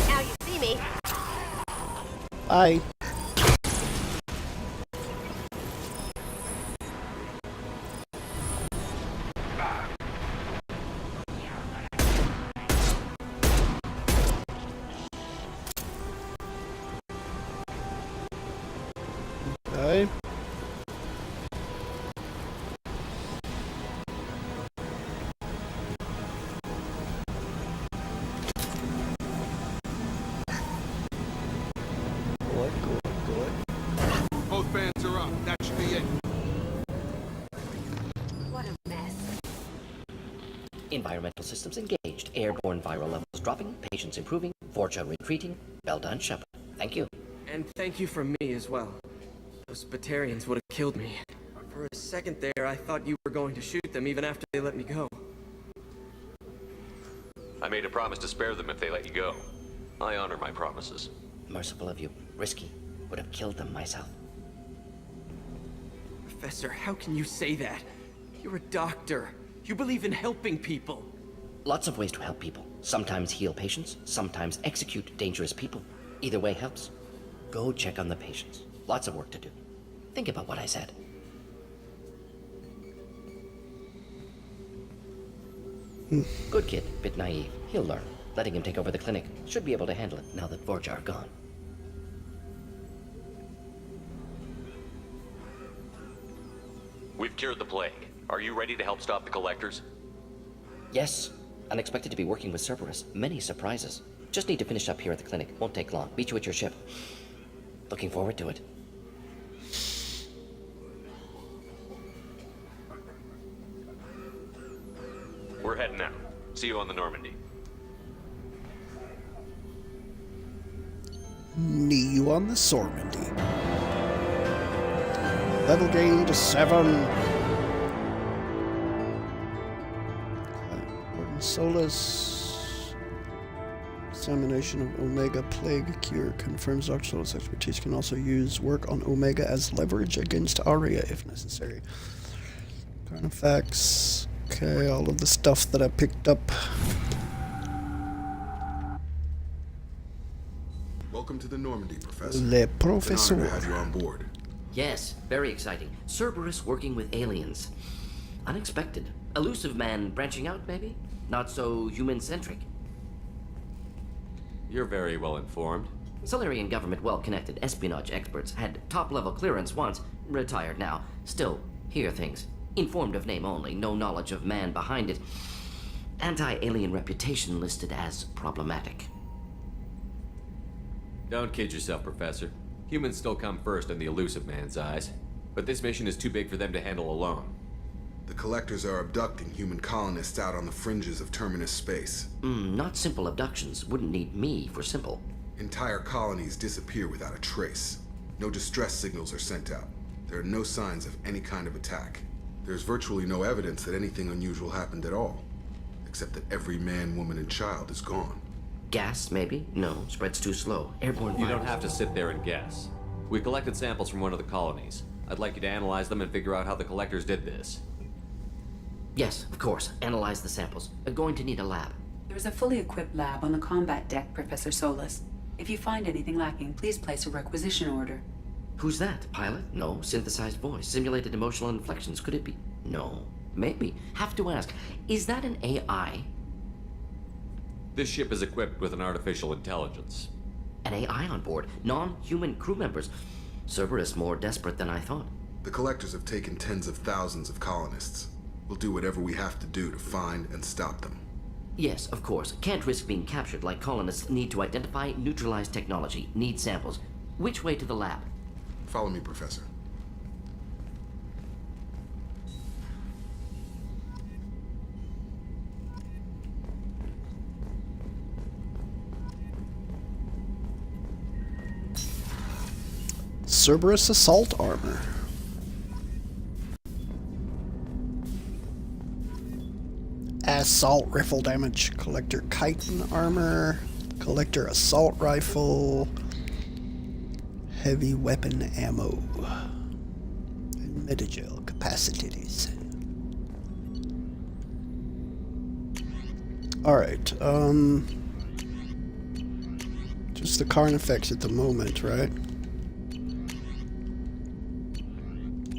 Now you see me. Bye. Okay. Both bands are up. That should be it. What a mess. Environmental systems engaged. Airborne viral levels dropping. Patients improving. Vorcha retreating. Well done, Shepard. Thank you. And thank you from me as well. Those Batarians would have killed me. For a second there, I thought you were going to shoot them even after they let me go. I made a promise to spare them if they let you go. I honor my promises. Merciful of you. Risky. Would have killed them myself. Professor, how can you say that? You're a doctor. You believe in helping people. Lots of ways to help people. Sometimes heal patients, sometimes execute dangerous people. Either way helps. Go check on the patients. Lots of work to do. Think about what I said. Good kid, bit naive. He'll learn. Letting him take over the clinic. Should be able to handle it now that Vorja are gone. We've cured the plague. Are you ready to help stop the collectors? Yes. Unexpected to be working with Cerberus. Many surprises. Just need to finish up here at the clinic. Won't take long. Meet you at your ship. Looking forward to it. We're heading out. See you on the Normandy. Meet you on the Sormandy. Level gained 7. Mordin Solus. examination of Omega Plague Cure confirms Dr. Soul's expertise can also use work on Omega as leverage against Aria if necessary. Carnifex. Okay, all of the stuff that I picked up. Welcome to the Normandy, Professor. Le It's Professor. an honor to have you on board. Yes, very exciting. Cerberus working with aliens. Unexpected. Elusive man branching out, maybe? Not so human-centric. You're very well informed. Solarian government well-connected espionage experts had top-level clearance once, retired now. Still, hear things. Informed of name only, no knowledge of man behind it. Anti-alien reputation listed as problematic. Don't kid yourself, Professor. Humans still come first in the elusive man's eyes. But this mission is too big for them to handle alone. The Collectors are abducting human colonists out on the fringes of Terminus space. Not simple abductions. Wouldn't need me for simple. Entire colonies disappear without a trace. No distress signals are sent out. There are no signs of any kind of attack. There's virtually no evidence that anything unusual happened at all. Except that every man, woman, and child is gone. Gas, maybe? No, spreads too slow. Airborne You virus. don't have to sit there and guess. We collected samples from one of the colonies. I'd like you to analyze them and figure out how the Collectors did this. Yes, of course. Analyze the samples. Going to need a lab. There's a fully equipped lab on the combat deck, Professor Solis. If you find anything lacking, please place a requisition order. Who's that? Pilot? No. Synthesized voice. Simulated emotional inflections. Could it be? No. Maybe. Have to ask. Is that an AI? This ship is equipped with an artificial intelligence. An AI on board. Non-human crew members. Cerberus more desperate than I thought. The Collectors have taken tens of thousands of colonists. We'll do whatever we have to do to find and stop them. Yes, of course. Can't risk being captured like colonists need to identify, neutralize technology, need samples. Which way to the lab? Follow me, Professor. Cerberus assault armor. Assault rifle damage. Collector chitin armor. Collector assault rifle. Heavy weapon ammo. And metagel capacities. Alright, just the Carnifex at the moment, right?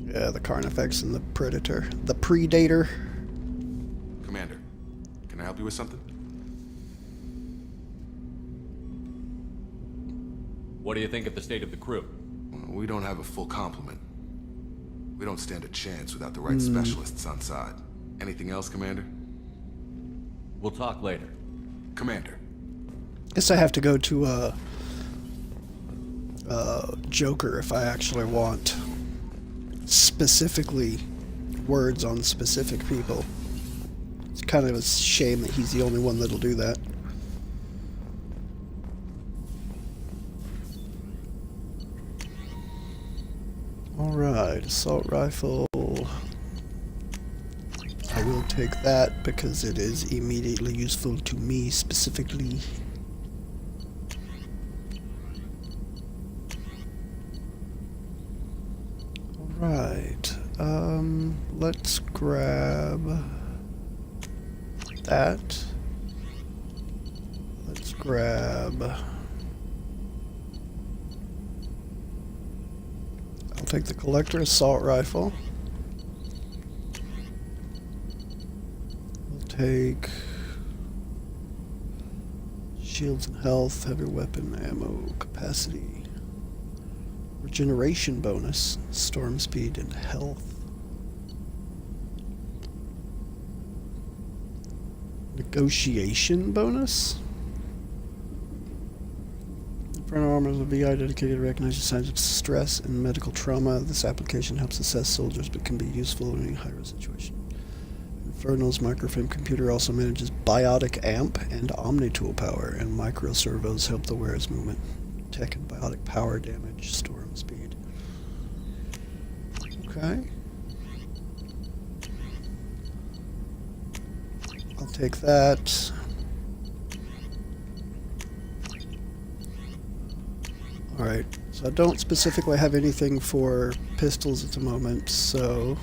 Yeah, the Carnifex and the Predator. The Predator. Commander, can I help you with something? What do you think of the state of the crew? We don't have a full complement. We don't stand a chance without the right specialists on side. Anything else, Commander? We'll talk later. Commander. Guess I have to go to Joker if I actually want specifically words on specific people. It's kind of a shame that he's the only one that'll do that. Alright, assault rifle. I will take that because it is immediately useful to me specifically. Alright, let's grab that. Let's grab... I'll take the Collector assault rifle. We'll take shields and health, heavy weapon ammo capacity, regeneration bonus, storm speed and health, negotiation bonus. Front armor of a VI dedicated to recognize signs of stress and medical trauma. This application helps assess soldiers but can be useful in a high-risk situation. Infernal's microframe computer also manages biotic amp and omnitool power, and microservos help the wearer's movement. Tech and biotic power damage, storm speed. Okay. I'll take that. Alright, so I don't specifically have anything for pistols at the moment, so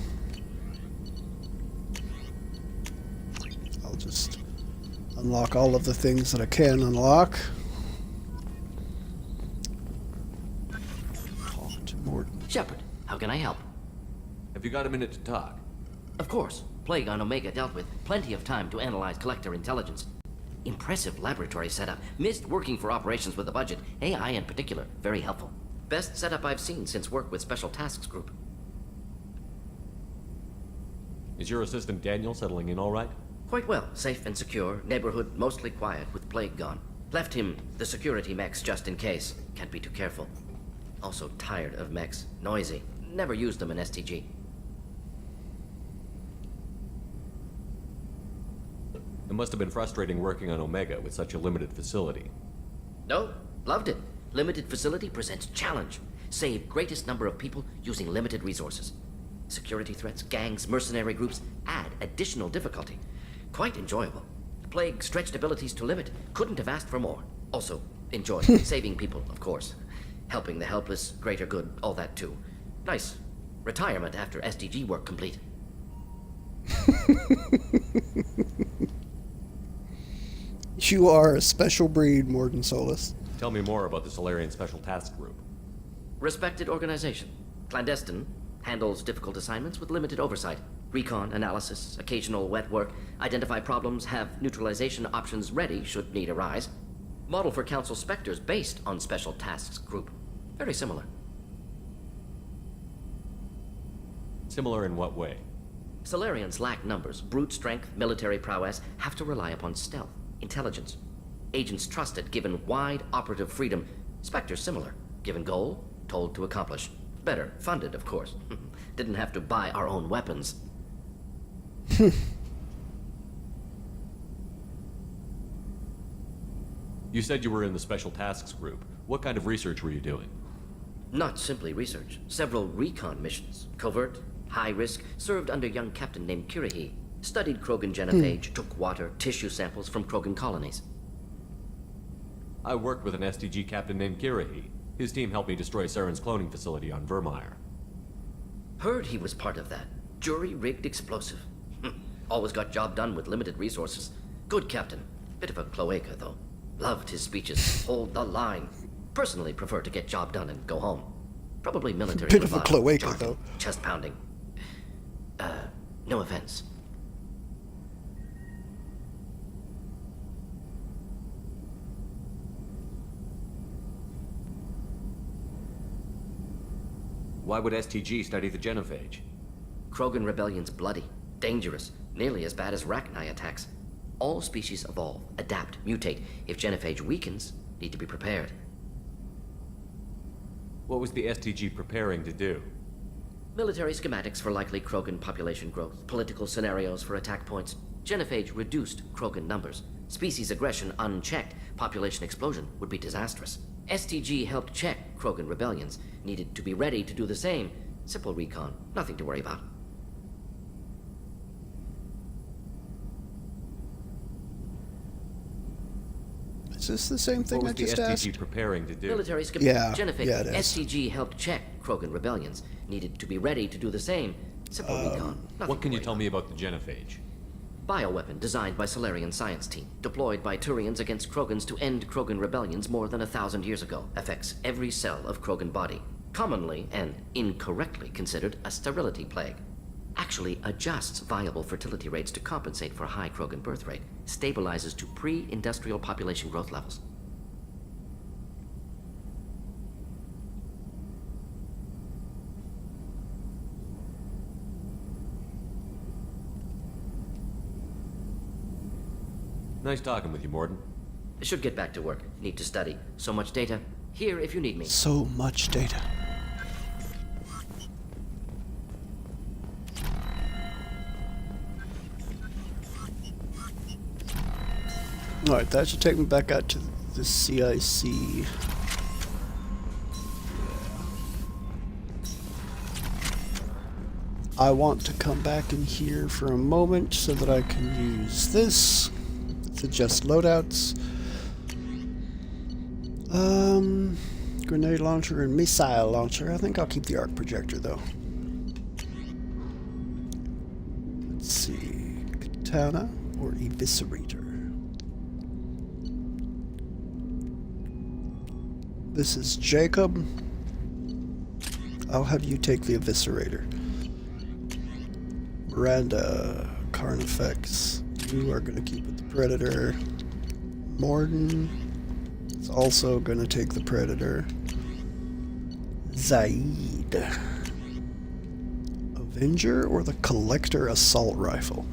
I'll just unlock all of the things that I can unlock. Talk to Mordin. Shepard, how can I help? Have you got a minute to talk? Of course. Plague on Omega dealt with. Plenty of time to analyze collector intelligence. Impressive laboratory setup. Missed working for operations with a budget. AI in particular. Very helpful. Best setup I've seen since work with Special Tasks Group. Is your assistant Daniel settling in all right? Quite well. Safe and secure. Neighborhood mostly quiet with Plague gone. Left him the security mechs just in case. Can't be too careful. Also tired of mechs. Noisy. Never used them in STG. It must have been frustrating working on Omega with such a limited facility. No, loved it. Limited facility presents challenge. Save greatest number of people using limited resources. Security threats, gangs, mercenary groups add additional difficulty. Quite enjoyable. Plague stretched abilities to limit. Couldn't have asked for more. Also, enjoy. Saving people, of course. Helping the helpless, greater good, all that too. Nice. Retirement after SDG work complete. You are a special breed, Mordin Solus. Tell me more about the Solarian Special Task Group. Respected organization. Clandestine. Handles difficult assignments with limited oversight. Recon, analysis, occasional wet work. Identify problems, have neutralization options ready should need arise. Model for Council Spectres based on Special Tasks Group. Very similar. Similar in what way? Solarians lack numbers, brute strength, military prowess, have to rely upon stealth, intelligence. Agents trusted, given wide operative freedom. Spectres similar, given goal, told to accomplish. Better, funded, of course. Didn't have to buy our own weapons. You said you were in the Special Tasks Group. What kind of research were you doing? Not simply research. Several recon missions. Covert, high risk, served under young captain named Kirahi. Studied Krogan genophage, took water, tissue samples from Krogan colonies. I worked with an STG captain named Kirahi. His team helped me destroy Saren's cloning facility on Vermeer. Heard he was part of that. Jury-rigged explosive. Always got job done with limited resources. Good captain. Bit of a cloaca, though. Loved his speeches. Hold the line. Personally prefer to get job done and go home. Probably military Bit of a bravado, cloaca, jargon, though. Chest pounding. No offense. Why would STG study the genophage? Krogan rebellion's bloody, dangerous, nearly as bad as Rachni attacks. All species evolve, adapt, mutate. If genophage weakens, need to be prepared. What was the STG preparing to do? Military schematics for likely Krogan population growth, political scenarios for attack points. Genophage reduced Krogan numbers. Species aggression unchecked, population explosion would be disastrous. STG helped check Krogan rebellions, needed to be ready to do the same. Simple recon, nothing to worry about. Is this the same thing I just What was asked? the STG preparing to do? Military schematics. Yeah, Genophage. yeah, it is. STG helped check Krogan rebellions, needed to be ready to do the same. Simple recon, nothing What can to you worry tell me about the genophage? Bioweapon designed by Solarian science team, deployed by Turians against Krogans to end Krogan rebellions more than 1,000 years ago. Affects every cell of Krogan body. Commonly and incorrectly considered a sterility plague. Actually adjusts viable fertility rates to compensate for high Krogan birth rate. Stabilizes to pre-industrial population growth levels. Nice talking with you, Mordin. Should get back to work. Need to study. So much data. Here if you need me. So much data. Alright, that should take me back out to the CIC. I want to come back in here for a moment so that I can use this to adjust loadouts. Grenade launcher and missile launcher. I think I'll keep the arc projector though. Let's see. Katana or Eviscerator? This is Jacob. I'll have you take the Eviscerator. Miranda, Carnifex. You are going to keep with the Predator. Mordin is also going to take the Predator. Zaid. Avenger or the Collector Assault Rifle?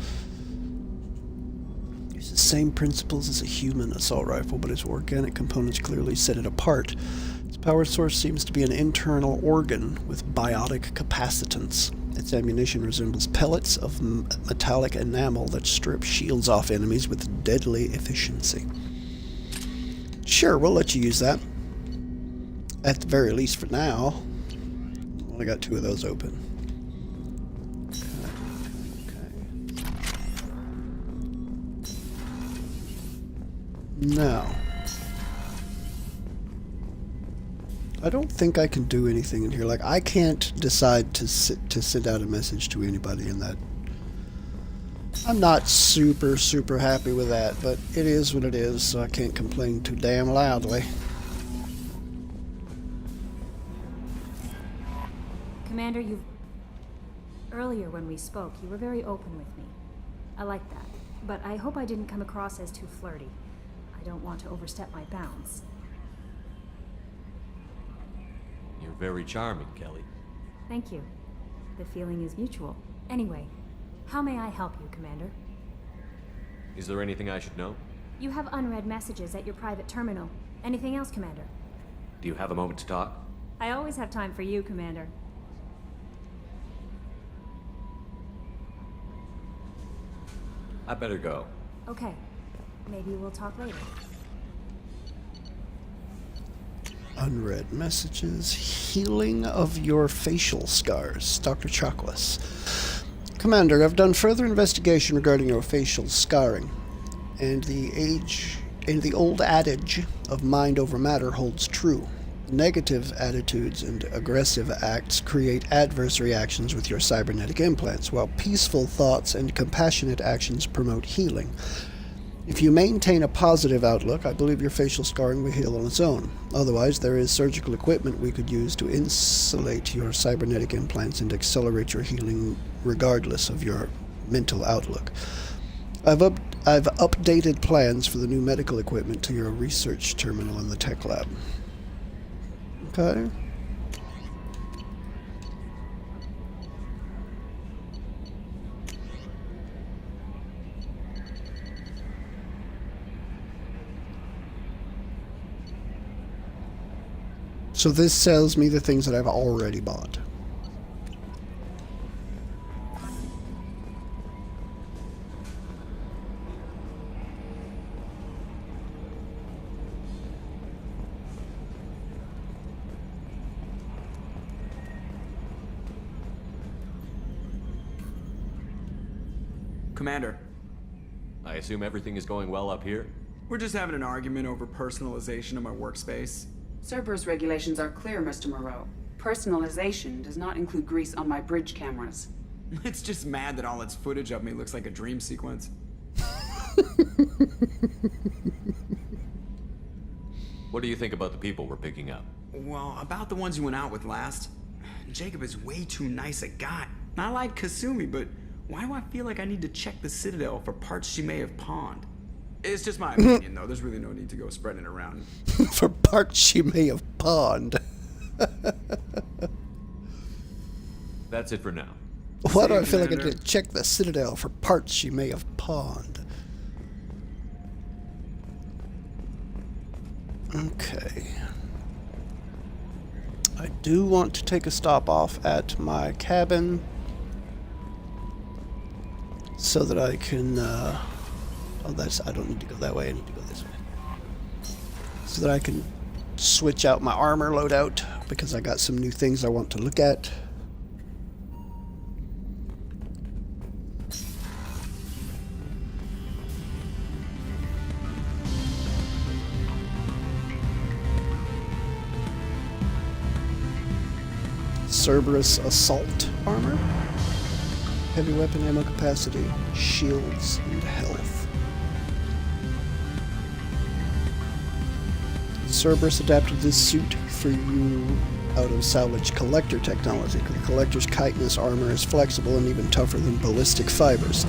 Uses the same principles as a human assault rifle, but its organic components clearly set it apart. Its power source seems to be an internal organ with biotic capacitance. Its ammunition resembles pellets of metallic enamel that strip shields off enemies with deadly efficiency. Sure, we'll let you use that. At the very least for now. Only got 2 of those open. Now, I don't think I can do anything in here. Like, I can't decide to send out a message to anybody in that. I'm not super happy with that, but it is what it is, so I can't complain too damn loudly. Commander, earlier when we spoke, you were very open with me. I like that, but I hope I didn't come across as too flirty. I don't want to overstep my bounds. You're very charming, Kelly. Thank you. The feeling is mutual. Anyway, how may I help you, Commander? Is there anything I should know? You have unread messages at your private terminal. Anything else, Commander? Do you have a moment to talk? I always have time for you, Commander. I better go. Okay. Maybe we'll talk later. Unread messages. Healing of your facial scars. Dr. Chakwas. Commander, I've done further investigation regarding your facial scarring, and the old adage of mind over matter holds true. Negative attitudes and aggressive acts create adverse reactions with your cybernetic implants, while peaceful thoughts and compassionate actions promote healing. If you maintain a positive outlook, I believe your facial scarring will heal on its own. Otherwise, there is surgical equipment we could use to insulate your cybernetic implants and accelerate your healing regardless of your mental outlook. I've updated plans for the new medical equipment to your research terminal in the tech lab. Okay. So this tells me the things that I've already bought. Commander. I assume everything is going well up here? We're just having an argument over personalization of my workspace. Cerberus regulations are clear, Mr. Moreau. Personalization does not include grease on my bridge cameras. It's just mad that all its footage of me looks like a dream sequence. What do you think about the people we're picking up? Well, about the ones you went out with last. Jacob is way too nice a guy. I like Kasumi, but why do I feel like I need to check the Citadel for parts she may have pawned? It's just my opinion, though. There's really no need to go spreading it around. For parts she may have pawned. That's it for now. Why do I feel like I need to check the Citadel for parts she may have pawned? Okay. I do want to take a stop off at my cabin so that I can, I don't need to go that way, I need to go this way. So that I can switch out my armor loadout, because I got some new things I want to look at. Cerberus assault armor. Heavy weapon ammo capacity, shields, and health. Cerberus adapted this suit for you out of salvage collector technology. The collector's chitinous armor is flexible and even tougher than ballistic fibers.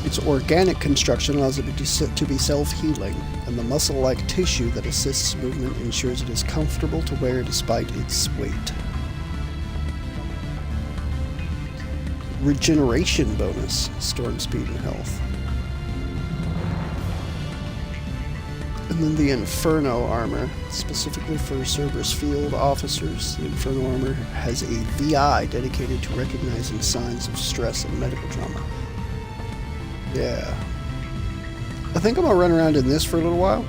Its organic construction allows it to be self-healing, and the muscle-like tissue that assists movement ensures it is comfortable to wear despite its weight. Regeneration bonus, storm speed and health. And then the Inferno armor, specifically for Cerberus field officers. The Inferno armor has a VI dedicated to recognizing signs of stress and medical trauma. Yeah. I think I'm gonna run around in this for a little while.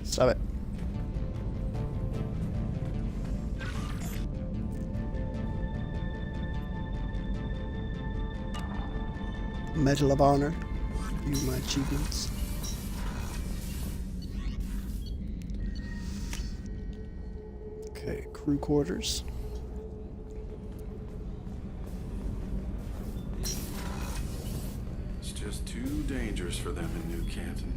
Stop it. Medal of Honor. View my achievements. Okay, crew quarters. It's just too dangerous for them in New Canton.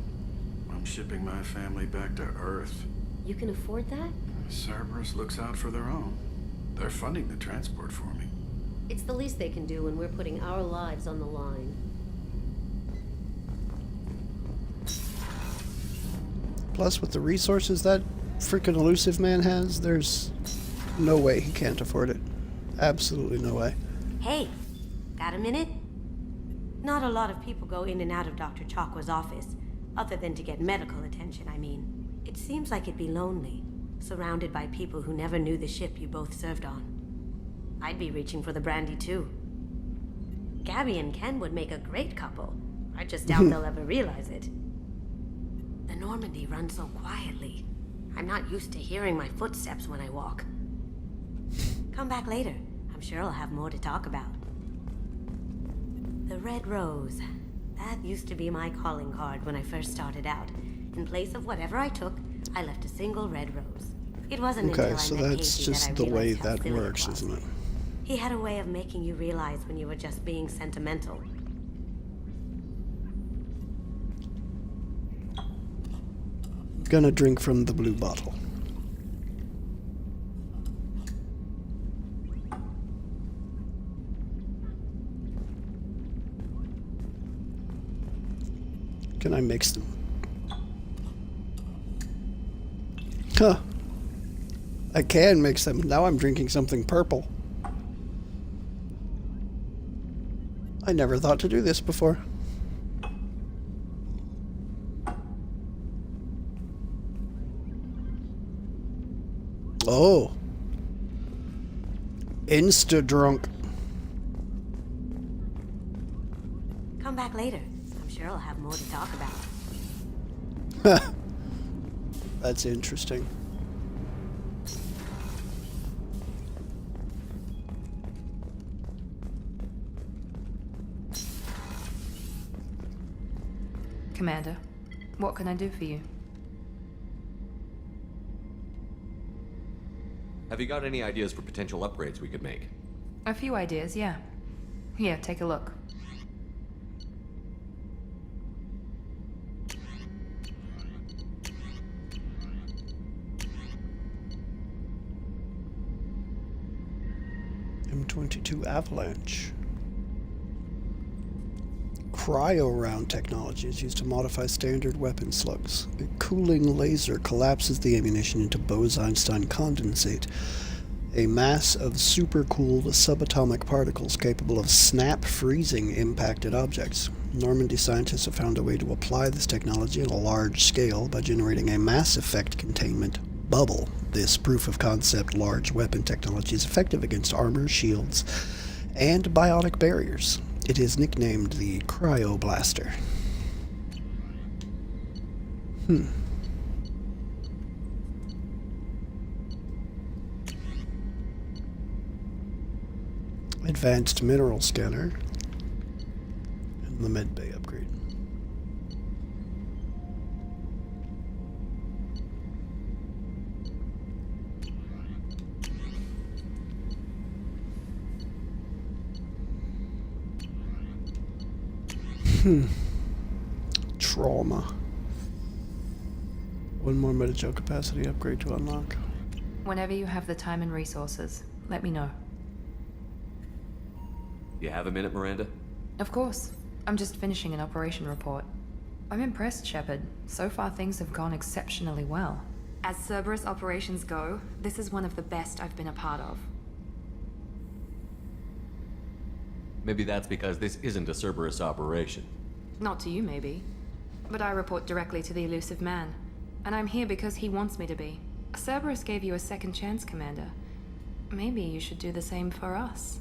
I'm shipping my family back to Earth. You can afford that? Cerberus looks out for their own. They're funding the transport for me. It's the least they can do when we're putting our lives on the line. Plus, with the resources that freaking elusive man has, there's no way he can't afford it. Absolutely no way. Hey, got a minute? Not a lot of people go in and out of Dr. Chakwa's office, other than to get medical attention, I mean. It seems like it'd be lonely, surrounded by people who never knew the ship you both served on. I'd be reaching for the brandy too. Gabby and Ken would make a great couple. I just doubt they'll ever realize it. The Normandy runs so quietly. I'm not used to hearing my footsteps when I walk. Come back later. I'm sure I'll have more to talk about. The Red Rose. That used to be my calling card when I first started out. In place of whatever I took, I left a single red rose. It wasn't until I met Casey that I realized that's just the way that silly it works, was. isn't it? He had a way of making you realize when you were just being sentimental. Gonna drink from the blue bottle. Can I mix them? Huh. I can mix them. Now I'm drinking something purple. I never thought to do this before. Oh. Insta-drunk. Come back later. I'm sure I'll have more to talk about. That's interesting. Commander, what can I do for you? Have you got any ideas for potential upgrades we could make? A few ideas, yeah. Here, take a look. M22 Avalanche. Cryo round technology is used to modify standard weapon slugs. A cooling laser collapses the ammunition into Bose-Einstein condensate, a mass of supercooled subatomic particles capable of snap-freezing impacted objects. Normandy scientists have found a way to apply this technology on a large scale by generating a mass effect containment bubble. This proof-of-concept large weapon technology is effective against armor, shields, and biotic barriers. It is nicknamed the Cryo Blaster. Advanced mineral scanner and the med bay upgrade. Trauma. One more meta-gel capacity upgrade to unlock. Whenever you have the time and resources, let me know. You have a minute, Miranda? Of course. I'm just finishing an operation report. I'm impressed, Shepard. So far things have gone exceptionally well. As Cerberus operations go, this is one of the best I've been a part of. Maybe that's because this isn't a Cerberus operation. Not to you, maybe. But I report directly to the elusive man. And I'm here because he wants me to be. Cerberus gave you a second chance, Commander. Maybe you should do the same for us.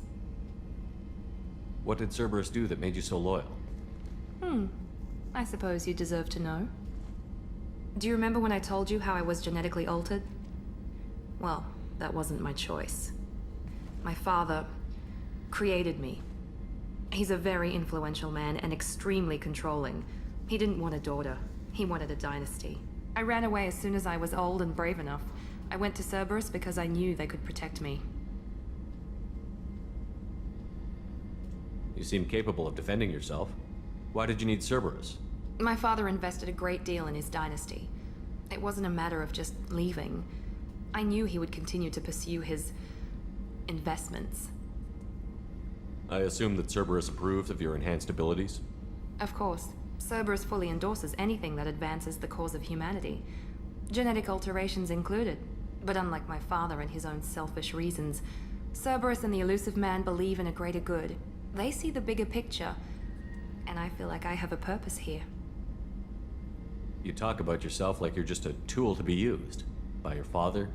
What did Cerberus do that made you so loyal? I suppose you deserve to know. Do you remember when I told you how I was genetically altered? Well, that wasn't my choice. My father created me. He's a very influential man and extremely controlling. He didn't want a daughter. He wanted a dynasty. I ran away as soon as I was old and brave enough. I went to Cerberus because I knew they could protect me. You seem capable of defending yourself. Why did you need Cerberus? My father invested a great deal in his dynasty. It wasn't a matter of just leaving. I knew he would continue to pursue his investments. I assume that Cerberus approves of your enhanced abilities? Of course. Cerberus fully endorses anything that advances the cause of humanity. Genetic alterations included. But unlike my father and his own selfish reasons, Cerberus and the elusive man believe in a greater good. They see the bigger picture, and I feel like I have a purpose here. You talk about yourself like you're just a tool to be used. By your father?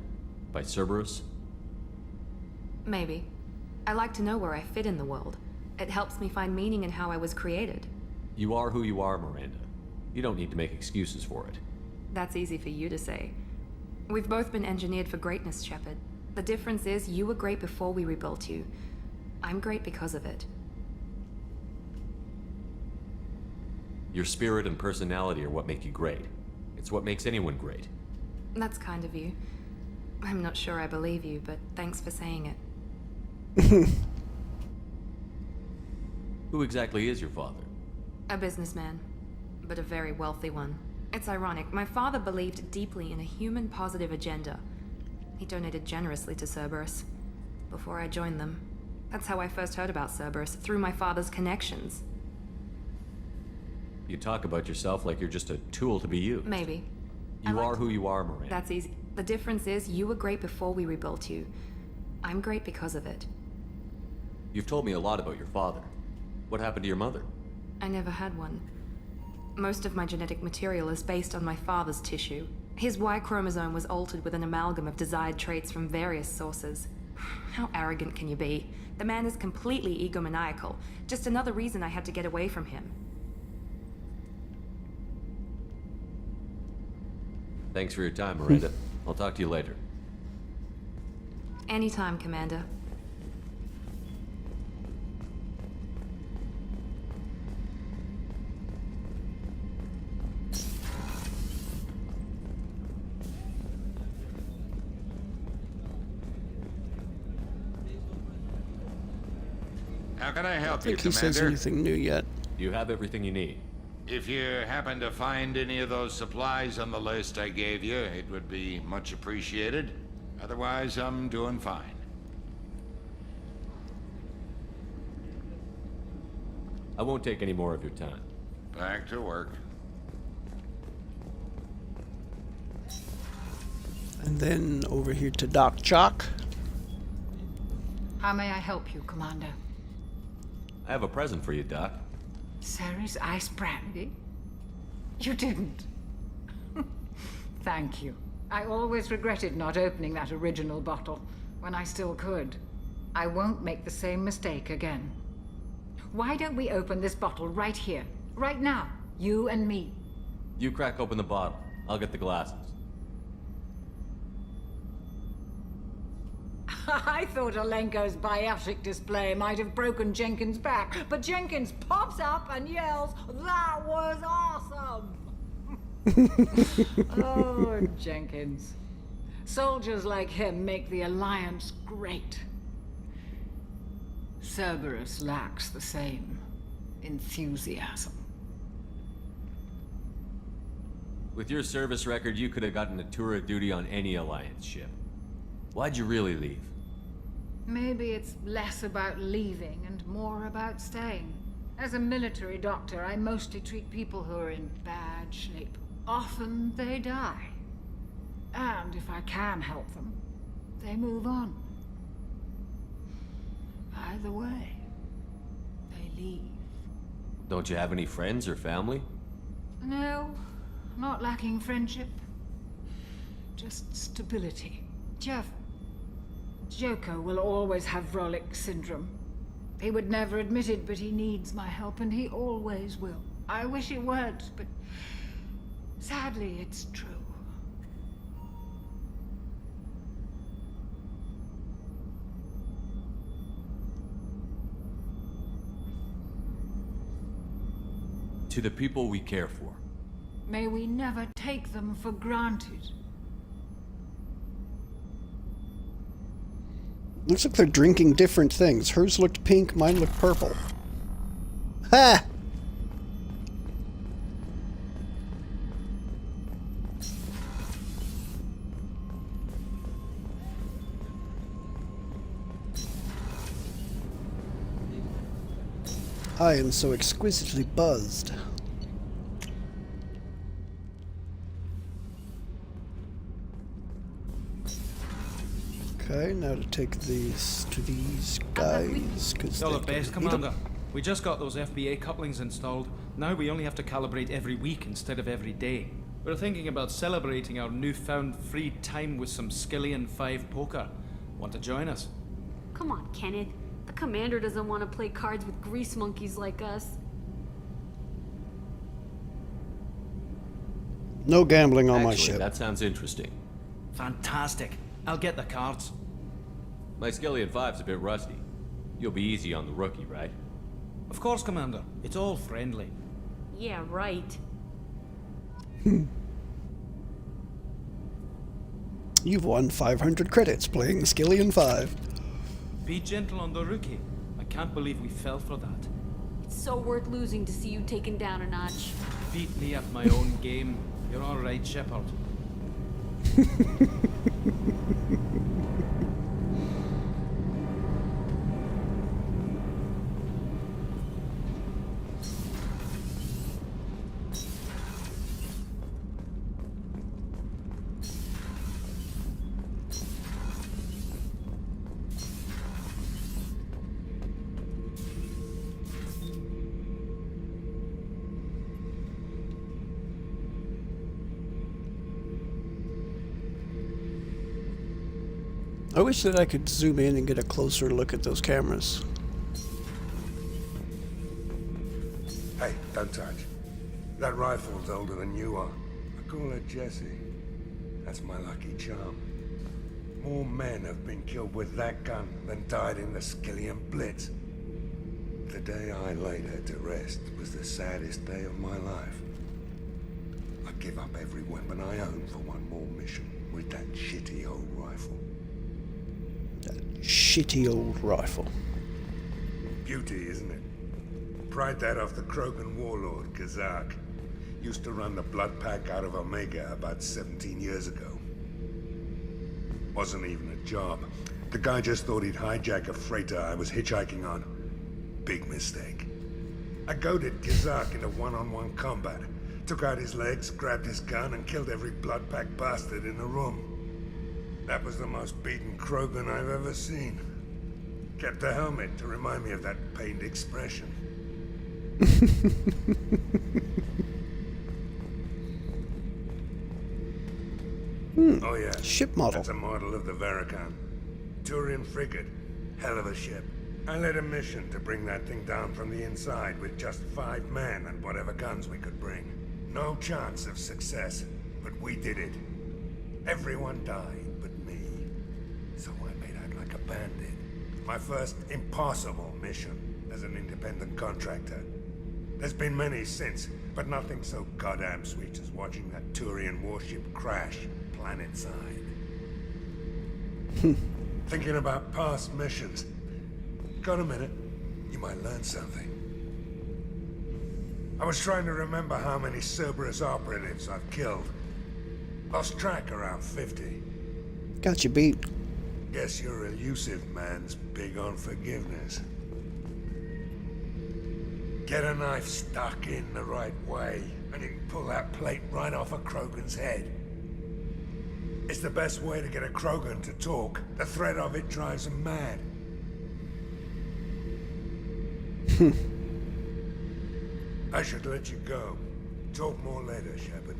By Cerberus? Maybe. I like to know where I fit in the world. It helps me find meaning in how I was created. You are who you are, Miranda. You don't need to make excuses for it. That's easy for you to say. We've both been engineered for greatness, Shepard. The difference is you were great before we rebuilt you. I'm great because of it. Your spirit and personality are what make you great. It's what makes anyone great. That's kind of you. I'm not sure I believe you, but thanks for saying it. Who exactly is your father? A businessman, but a very wealthy one. It's ironic. My father believed deeply in a human-positive agenda. He donated generously to Cerberus before I joined them. That's how I first heard about Cerberus, through my father's connections. You talk about yourself like you're just a tool to be used. Maybe. You are who you are, Miranda. That's easy. The difference is you were great before we rebuilt you. I'm great because of it. You've told me a lot about your father. What happened to your mother? I never had one. Most of my genetic material is based on my father's tissue. His Y chromosome was altered with an amalgam of desired traits from various sources. How arrogant can you be? The man is completely egomaniacal. Just another reason I had to get away from him. Thanks for your time, Miranda. I'll talk to you later. Anytime, Commander. How can I help you, I don't think he says Commander? anything new yet. You have everything you need. If you happen to find any of those supplies on the list I gave you, it would be much appreciated. Otherwise, I'm doing fine. I won't take any more of your time. Back to work. And then over here to Doc Jock. How may I help you, Commander? I have a present for you, Doc. Ceres ice brandy? You didn't. Thank you. I always regretted not opening that original bottle when I still could. I won't make the same mistake again. Why don't we open this bottle right here, right now, you and me? You crack open the bottle. I'll get the glasses. I thought Alenko's biotic display might have broken Jenkins' back, but Jenkins pops up and yells, "That was awesome!" Oh, Jenkins. Soldiers like him make the Alliance great. Cerberus lacks the same enthusiasm. With your service record, you could have gotten a tour of duty on any Alliance ship. Why'd you really leave? Maybe it's less about leaving and more about staying. As a military doctor, I mostly treat people who are in bad shape. Often they die. And if I can help them, they move on. Either way, they leave. Don't you have any friends or family? No, not lacking friendship. Just stability. Jeff, Joko will always have Vrolic syndrome. He would never admit it, but he needs my help, and he always will. I wish it weren't, but sadly, it's true. To the people we care for. May we never take them for granted. Looks like they're drinking different things. Hers looked pink, mine looked purple. Ha! I am so exquisitely buzzed. Okay, now to take these to these guys, because You're the best, Commander. We just got those FBA couplings installed. Now we only have to calibrate every week instead of every day. We're thinking about celebrating our newfound free time with some Skillian 5 poker. Want to join us? Come on, Kenneth. The commander doesn't want to play cards with grease monkeys like us. No gambling on my Actually, ship. that sounds interesting. Fantastic. I'll get the cards. My Skillian 5's a bit rusty. You'll be easy on the rookie, right? Of course, Commander. It's all friendly. Yeah, right. You've won 500 credits playing Skillian 5. Be gentle on the rookie. I can't believe we fell for that. It's so worth losing to see you taken down a notch. Beat me at my own game. You're all right, Shepard. I wish that I could zoom in and get a closer look at those cameras. Hey, don't touch. That rifle's older than you are. I call her Jessie. That's my lucky charm. More men have been killed with that gun than died in the Skillian Blitz. The day I laid her to rest was the saddest day of my life. I give up every weapon I own for one more mission with that shitty old rifle. Shitty old rifle. Beauty, isn't it? Pried that off the Krogan warlord, Kazak. Used to run the blood pack out of Omega about 17 years ago. Wasn't even a job. The guy just thought he'd hijack a freighter I was hitchhiking on. Big mistake. I goaded Kazak into one-on-one combat. Took out his legs, grabbed his gun, and killed every blood pack bastard in the room. That was the most beaten Krogan I've ever seen. Kept a helmet to remind me of that pained expression. Oh yeah. Ship model. That's a model of the Verican. Turian frigate. Hell of a ship. I led a mission to bring that thing down from the inside with just 5 men and whatever guns we could bring. No chance of success, but we did it. Everyone died but me. So I made out like a bandit. My first impossible mission as an independent contractor. There's been many since, but nothing so goddamn sweet as watching that Turian warship crash planet-side. Thinking about past missions. Got a minute? You might learn something. I was trying to remember how many Cerberus operatives I've killed. Lost track around 50. Got you beat. Guess your elusive man's big on forgiveness. Get a knife stuck in the right way, and you can pull that plate right off a Krogan's head. It's the best way to get a Krogan to talk. The threat of it drives them mad. I should let you go. Talk more later, Shepard.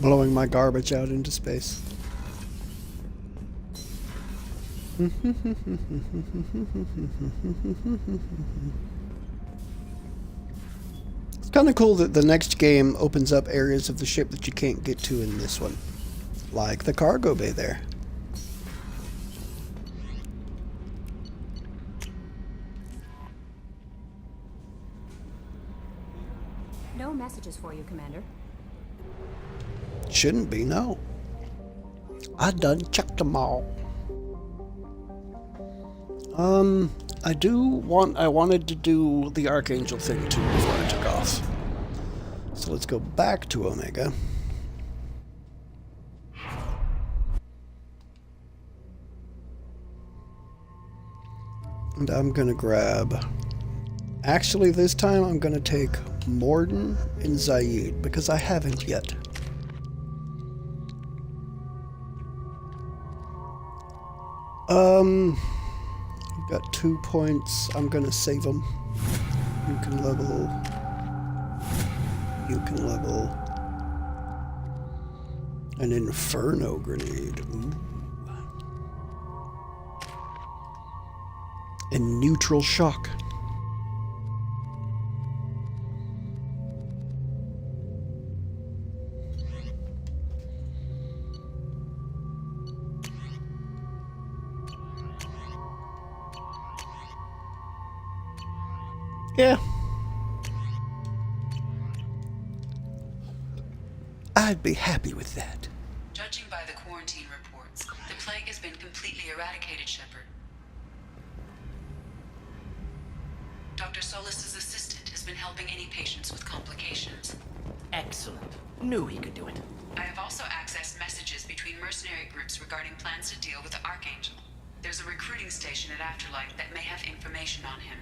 Blowing my garbage out into space. It's kind of cool that the next game opens up areas of the ship that you can't get to in this one. Like the cargo bay there. No messages for you, Commander. Shouldn't be, no. I done checked them all. I wanted to do the Archangel thing too before I took off. So let's go back to Omega. And I'm gonna grab... Actually, this time I'm gonna take Mordin and Zaid, because I haven't yet. I've got 2 points. I'm gonna save them. You can level. You can level. An Inferno Grenade. Ooh. And Neutral Shock. Yeah. I'd be happy with that. Judging by the quarantine reports, the plague has been completely eradicated, Shepard. Dr. Solis's assistant has been helping any patients with complications. Excellent. Knew he could do it. I have also accessed messages between mercenary groups regarding plans to deal with the Archangel. There's a recruiting station at Afterlife that may have information on him.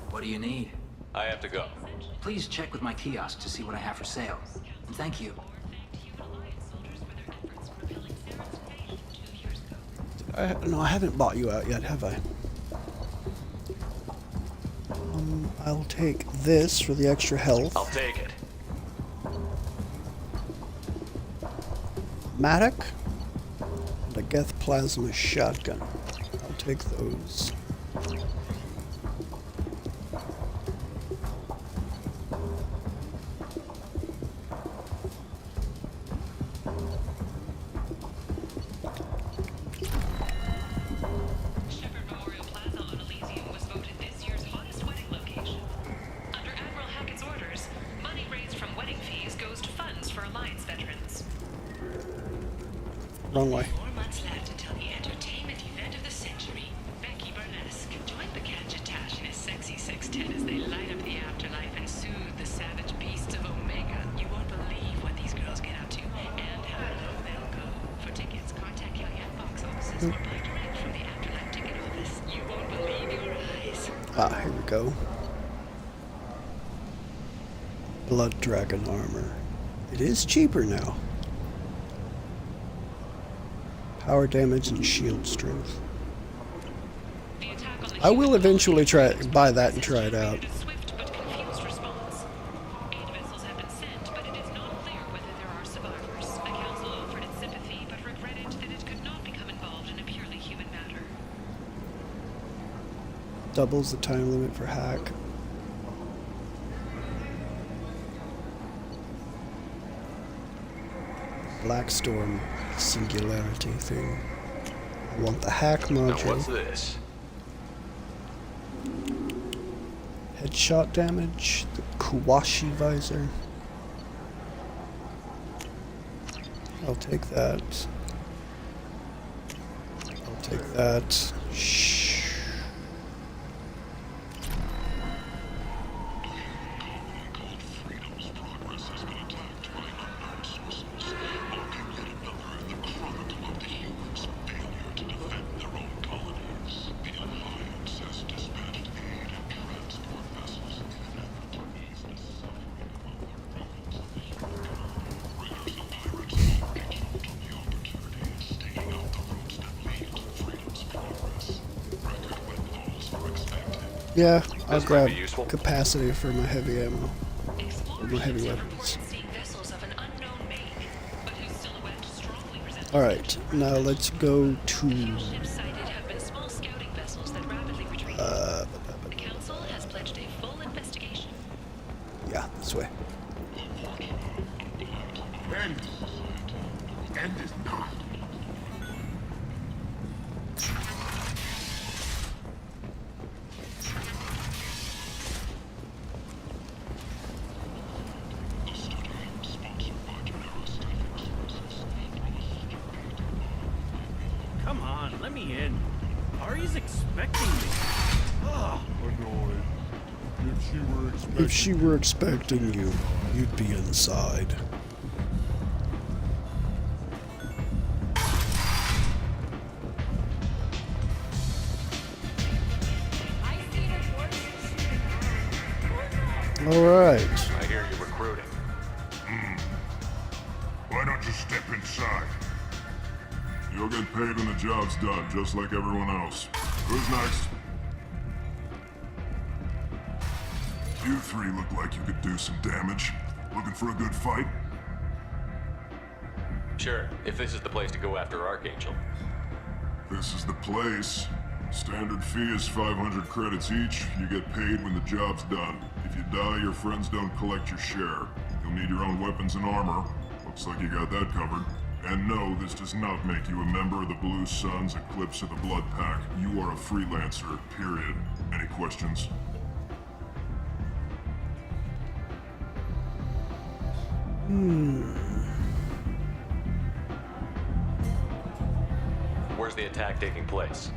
What do you need? I have to go. Please check with my kiosk to see what I have for sale. And thank you. No, I haven't bought you out yet, have I? I'll take this for the extra health. I'll take it. Matic and a Geth Plasma Shotgun. I'll take those. Wrong way. 4 months left until the entertainment event of the century. Becky Burlesque joined the Cagitash in a sexy sextet as they light up the afterlife and soothe the savage beasts of Omega. You won't believe what these girls get up to and how low they'll go. For tickets, contact Caillette box offices or buy direct from the Afterlife ticket office. You won't believe your eyes. Ah, here we go. Blood Dragon armor. It is cheaper now. Power damage and shield strength. I will eventually buy that and try it out. Doubles the time limit for hack. Black Storm singularity thing. I want the hack module. Now what's this? Headshot damage, the Kuwashi visor. I'll take that. I'll take that. Shh. Yeah, I'll grab capacity for my heavy ammo. Or my heavy weapons. Alright, now let's go to... yeah, this way. End is not. Come on, let me in. Ari's expecting me. Ugh. Annoyed. If she were expecting you, you'd be inside. Alright. I hear you're recruiting. Why don't you step inside? You'll get paid when the job's done, just like everyone else. Who's next? You three look like you could do some damage. Looking for a good fight? Sure, if this is the place to go after Archangel. This is the place. Standard fee is 500 credits each. You get paid when the job's done. If you die, your friends don't collect your share. You'll need your own weapons and armor. Looks like you got that covered. And no, this does not make you a member of the Blue Suns, Eclipse, or the Blood Pack. You are a freelancer, period. Any questions? Where's the attack taking place?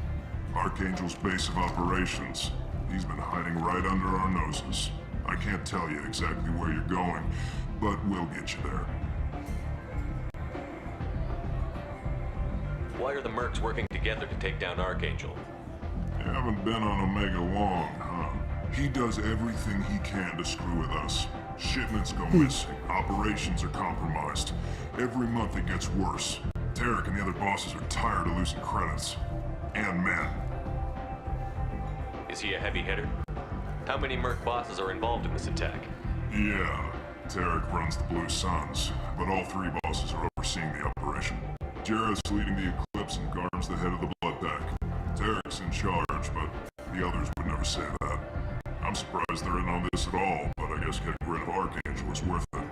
Archangel's base of operations. He's been hiding right under our noses. I can't tell you exactly where you're going, but we'll get you there. Why are the mercs working together to take down Archangel? You haven't been on Omega long, huh? He does everything he can to screw with us. Shipments go missing, operations are compromised. Every month it gets worse. Tarek and the other bosses are tired of losing credits. And men. Is he a heavy hitter? How many merc bosses are involved in this attack? Yeah, Tarek runs the Blue Suns, but all three bosses are overseeing the operation. Jared's leading the Eclipse and Garm's the head of the Blood Pack. Tarek's in charge, but the others would never say that. I'm surprised they're in on this at all, but I guess getting rid of Archangel is worth it.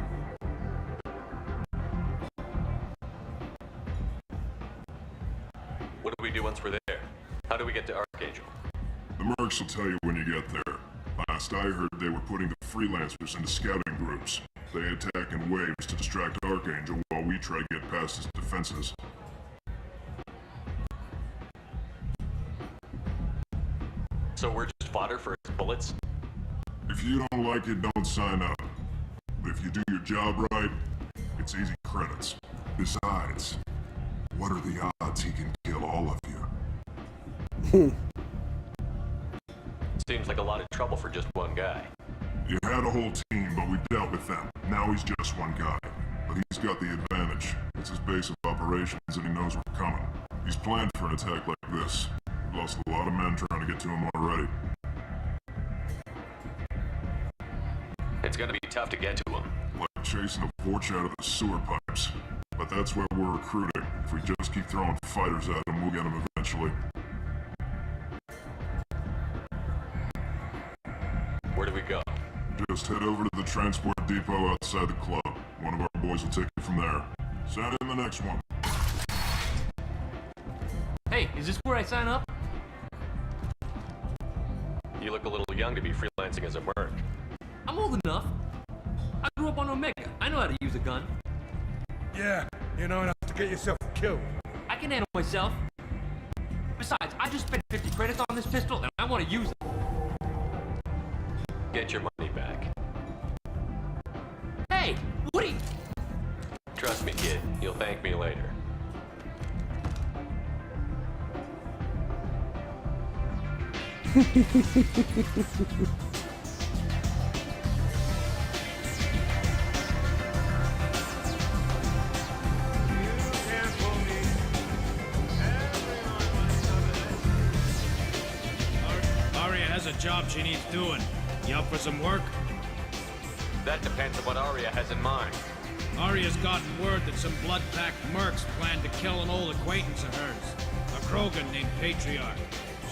What do we do once we're there? How do we get to Archangel? The mercs will tell you when you get there. Last I heard, they were putting the freelancers into scouting groups. They attack in waves to distract Archangel while we try to get past his defenses. So we're just fodder for his bullets? If you don't like it, don't sign up. But if you do your job right, it's easy credits. Besides, what are the odds he can kill all of you? Seems like a lot of trouble for just one guy. You had a whole team, but we dealt with them. Now he's just one guy. But he's got the advantage. It's his base of operations and he knows we're coming. He's planned for an attack like this. Lost a lot of men trying to get to him already. It's gonna be tough to get to him. Like chasing a Vorch out of the sewer pipes. But that's where we're recruiting. If we just keep throwing fighters at him, we'll get him eventually. Where do we go? Just head over to the transport depot outside the club. One of our boys will take it from there. Send in the next one. Hey, is this where I sign up? You look a little young to be freelancing as a merc. I'm old enough. I grew up on Omega. I know how to use a gun. Yeah, you know enough to get yourself killed. I can handle myself. Besides, I just spent 50 credits on this pistol and I want to use it. Get your money back. Hey, what are you... Trust me, kid. You'll thank me later. Arya has a job she needs doing. You up for some work? That depends on what Arya has in mind. Arya's gotten word that some blood-packed mercs plan to kill an old acquaintance of hers, a Krogan named Patriarch.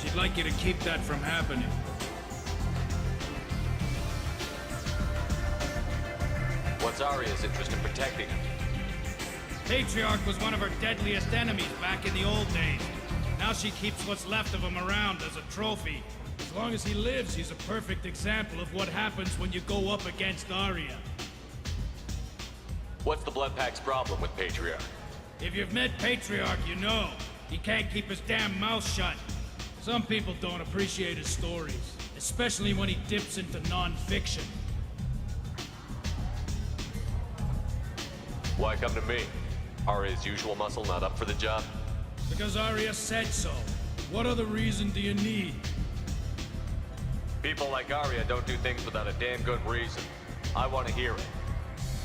She'd like you to keep that from happening. What's Arya's interest in protecting him? Patriarch was one of her deadliest enemies back in the old days. Now she keeps what's left of him around as a trophy. As long as he lives, he's a perfect example of what happens when you go up against Arya. What's the Bloodpack's problem with Patriarch? If you've met Patriarch, you know. He can't keep his damn mouth shut. Some people don't appreciate his stories, especially when he dips into non-fiction. Why come to me? Arya's usual muscle not up for the job? Because Arya said so. What other reason do you need? People like Arya don't do things without a damn good reason. I want to hear it.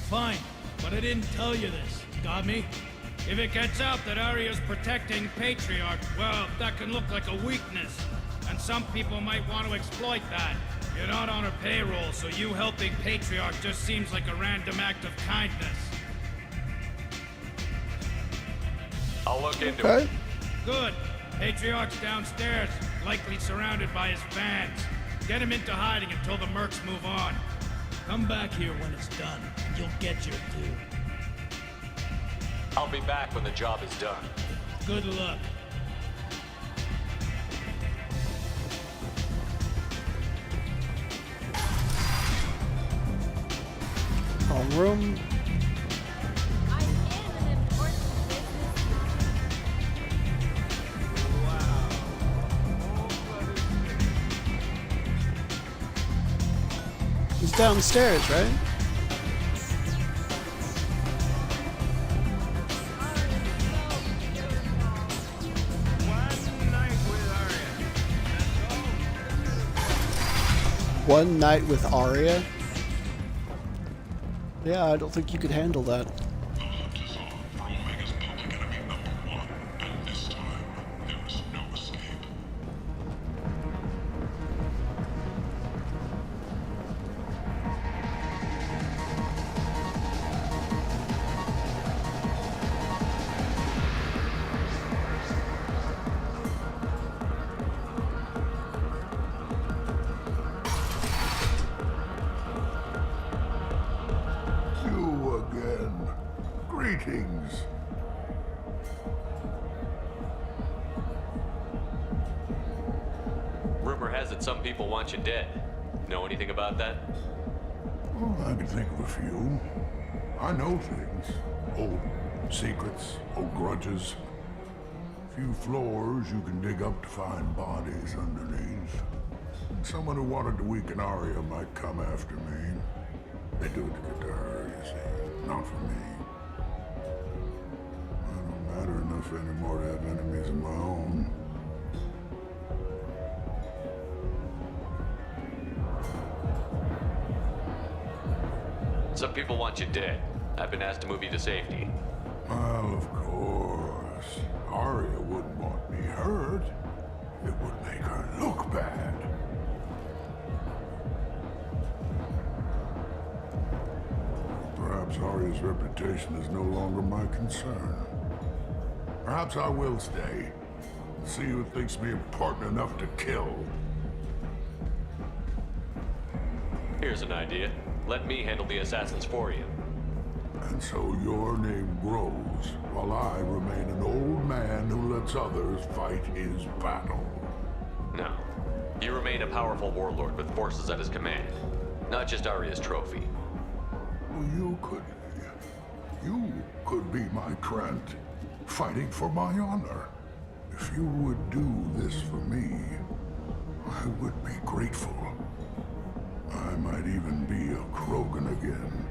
Fine, but I didn't tell you this. Got me? If it gets out that Arya's protecting Patriarch, well, that can look like a weakness. And some people might want to exploit that. You're not on her payroll, so you helping Patriarch just seems like a random act of kindness. I'll look into it. Good. Patriarch's downstairs, likely surrounded by his fans. Get him into hiding until the mercs move on. Come back here when it's done, and you'll get your due. I'll be back when the job is done. Good luck. Wrong room. He's downstairs, right? One night with Arya? Yeah, I don't think you could handle that. Greetings. Rumor has it some people want you dead. Know anything about that? Oh, I can think of a few. I know things. Old secrets, old grudges. Few floors you can dig up to find bodies underneath. Someone who wanted to weaken Arya might come after me. They do it to get to her, you see. Not for me. I don't matter enough anymore to have enemies of my own. Some people want you dead. I've been asked to move you to safety. Well, of course. Arya wouldn't want me hurt. It Aria's reputation is no longer my concern. Perhaps I will stay. See who thinks me important enough to kill. Here's an idea. Let me handle the assassins for you. And so your name grows, while I remain an old man who lets others fight his battle. No. You remain a powerful warlord with forces at his command. Not just Aria's trophy. Well, you could be my Krant, fighting for my honor. If you would do this for me, I would be grateful. I might even be a Krogan again.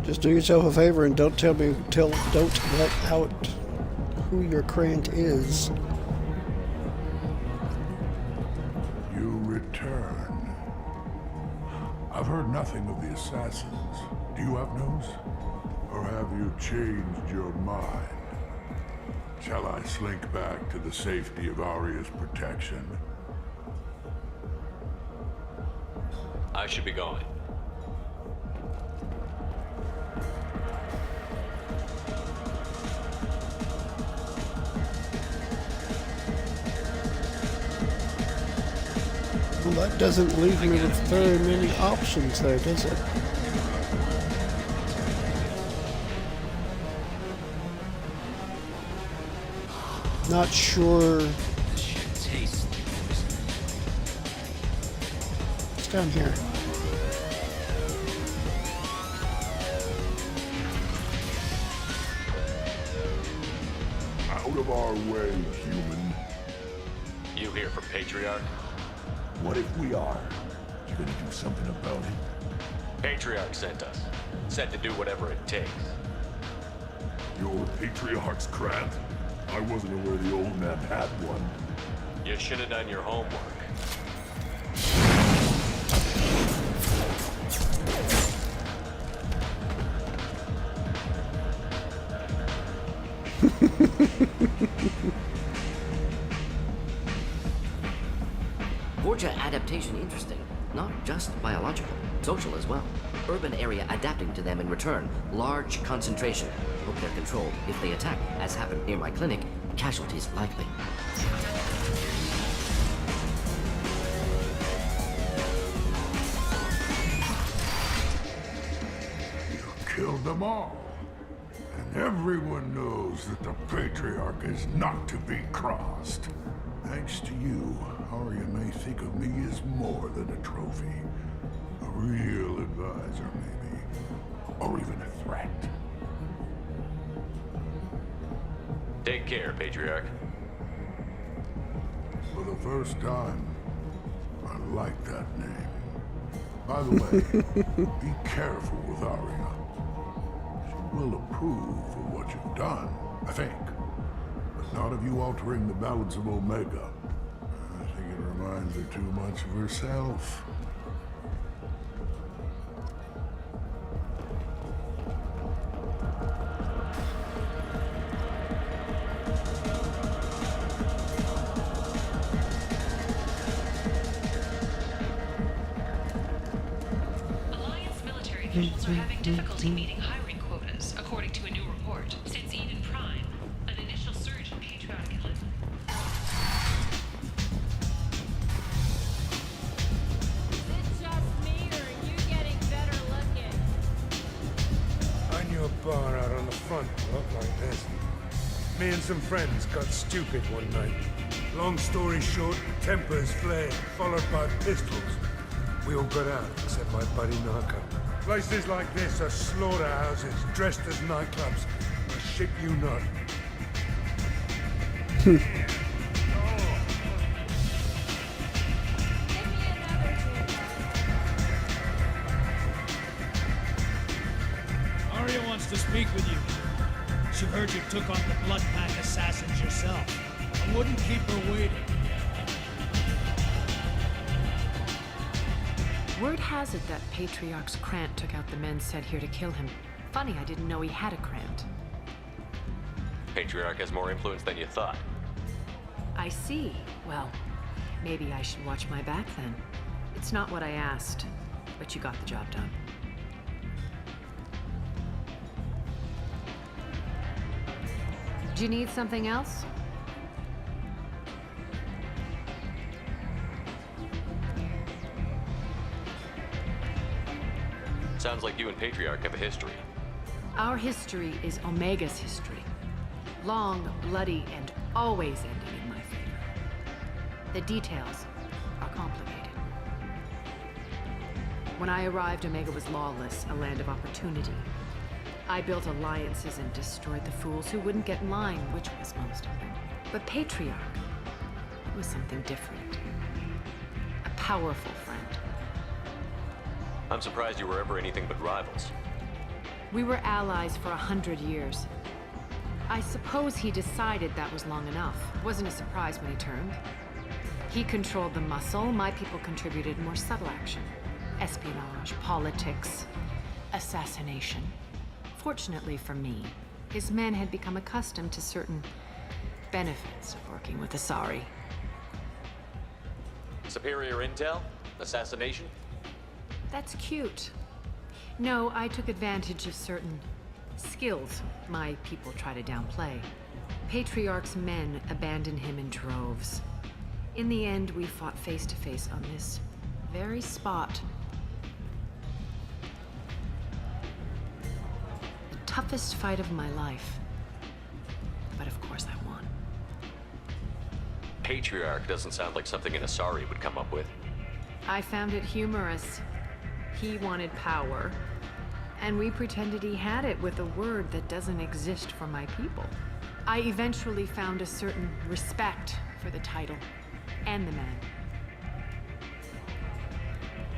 Just do yourself a favor and don't let out who your Krant is. You return. I've heard nothing of the assassins. Do you have news? Or have you changed your mind? Shall I slink back to the safety of Aria's protection? I should be going. Well, that doesn't leave me with very many options there, does it? Not sure. It's down here. Out of our way, human. You here from Patriarch? What if we are? You gonna do something about it? Patriarch sent us. Said to do whatever it takes. You're Patriarch's Krant? I wasn't aware the old man had one. You should have done your homework. Borgia adaptation interesting. Not just biological, social as well. Urban area adapting to them in return. Large concentration. Hope they're controlled. If they attack, as happened near my clinic, casualties likely. You killed them all. And everyone knows that the Patriarch is not to be crossed. Thanks to you, Aria may think of me as more than a trophy. A real advisor, maybe. Or even a threat. Take care, Patriarch. For the first time, I like that name. By the way, be careful with Aria. She will approve of what you've done, I think. But not of you altering the balance of Omega. I think it reminds her too much of herself. Alliance military officials are having difficulty meeting hiring quotas, according to a new report. Since Eden Prime, an initial surge in patriotic enlistment. Is it just me, or are you getting better looking? I knew a bar out on the front looked like this. Me and some friends got stupid one night. Long story short, tempers flared, followed by pistols. We all got out, except my buddy Narco. Places like this are slaughterhouses, dressed as nightclubs. I shit you not. Aria wants to speak with you. She heard you took on the Blood Pack assassins yourself. I wouldn't keep her waiting. Word has it that Patriarch's Krant took out the men sent here to kill him. Funny, I didn't know he had a Krant. Patriarch has more influence than you thought. I see. Well, maybe I should watch my back then. It's not what I asked, but you got the job done. Do you need something else? Sounds like you and Patriarch have a history. Our history is Omega's history. Long, bloody, and always ending in my favor. The details are complicated. When I arrived, Omega was lawless, a land of opportunity. I built alliances and destroyed the fools who wouldn't get in line, which was most of them. But Patriarch was something different. A powerful friend. I'm surprised you were ever anything but rivals. We were allies for 100 years. I suppose he decided that was long enough. It wasn't a surprise when he turned. He controlled the muscle, my people contributed more subtle action. Espionage, politics, assassination. Fortunately for me, his men had become accustomed to certain benefits of working with Asari. Superior intel? Assassination? That's cute. No, I took advantage of certain skills my people try to downplay. Patriarch's men abandoned him in droves. In the end, we fought face to face on this very spot. The toughest fight of my life. But of course I won. Patriarch doesn't sound like something an Asari would come up with. I found it humorous. He wanted power, and we pretended he had it with a word that doesn't exist for my people. I eventually found a certain respect for the title and the man.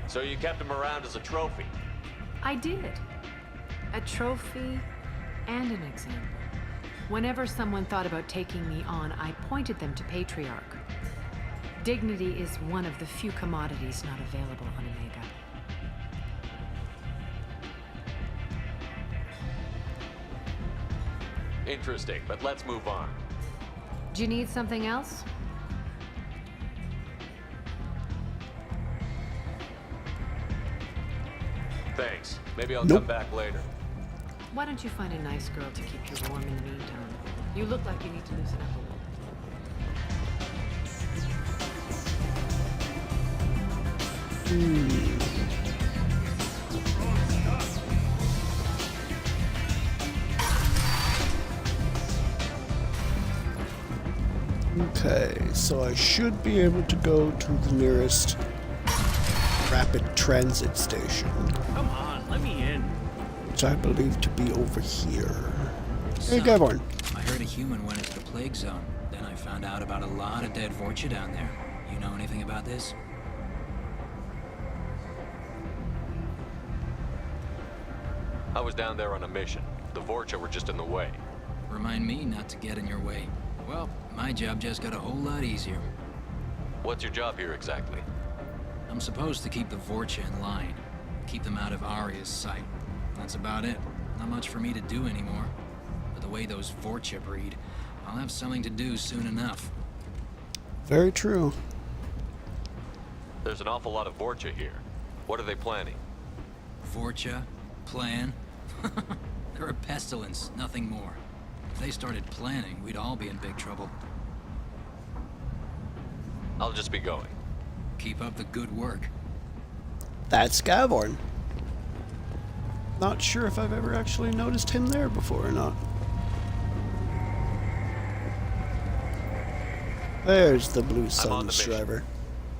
So you kept him around as a trophy? I did. A trophy and an example. Whenever someone thought about taking me on, I pointed them to Patriarch. Dignity is one of the few commodities not available on Omega. Interesting, but let's move on. Do you need something else? Thanks. Maybe I'll come back later. Why don't you find a nice girl to keep you warm in the meantime? You look like you need to loosen up a little. Okay, so I should be able to go to the nearest rapid transit station, Come on, let me in. which I believe to be over here. Hey, So, Gavorn. I heard a human went into the plague zone. Then I found out about a lot of dead Vorcha down there. You know anything about this? I was down there on a mission. The Vorcha were just in the way. Remind me not to get in your way. Well, my job just got a whole lot easier. What's your job here exactly? I'm supposed to keep the Vorcha in line. Keep them out of Arya's sight. That's about it. Not much for me to do anymore. But the way those Vorcha breed, I'll have something to do soon enough. Very true. There's an awful lot of Vorcha here. What are they planning? Vorcha? Plan? They're a pestilence, nothing more. If they started planning, we'd all be in big trouble. I'll just be going. Keep up the good work. That's Gavorn. Not sure if I've ever actually noticed him there before or not. There's the Blue Suns driver.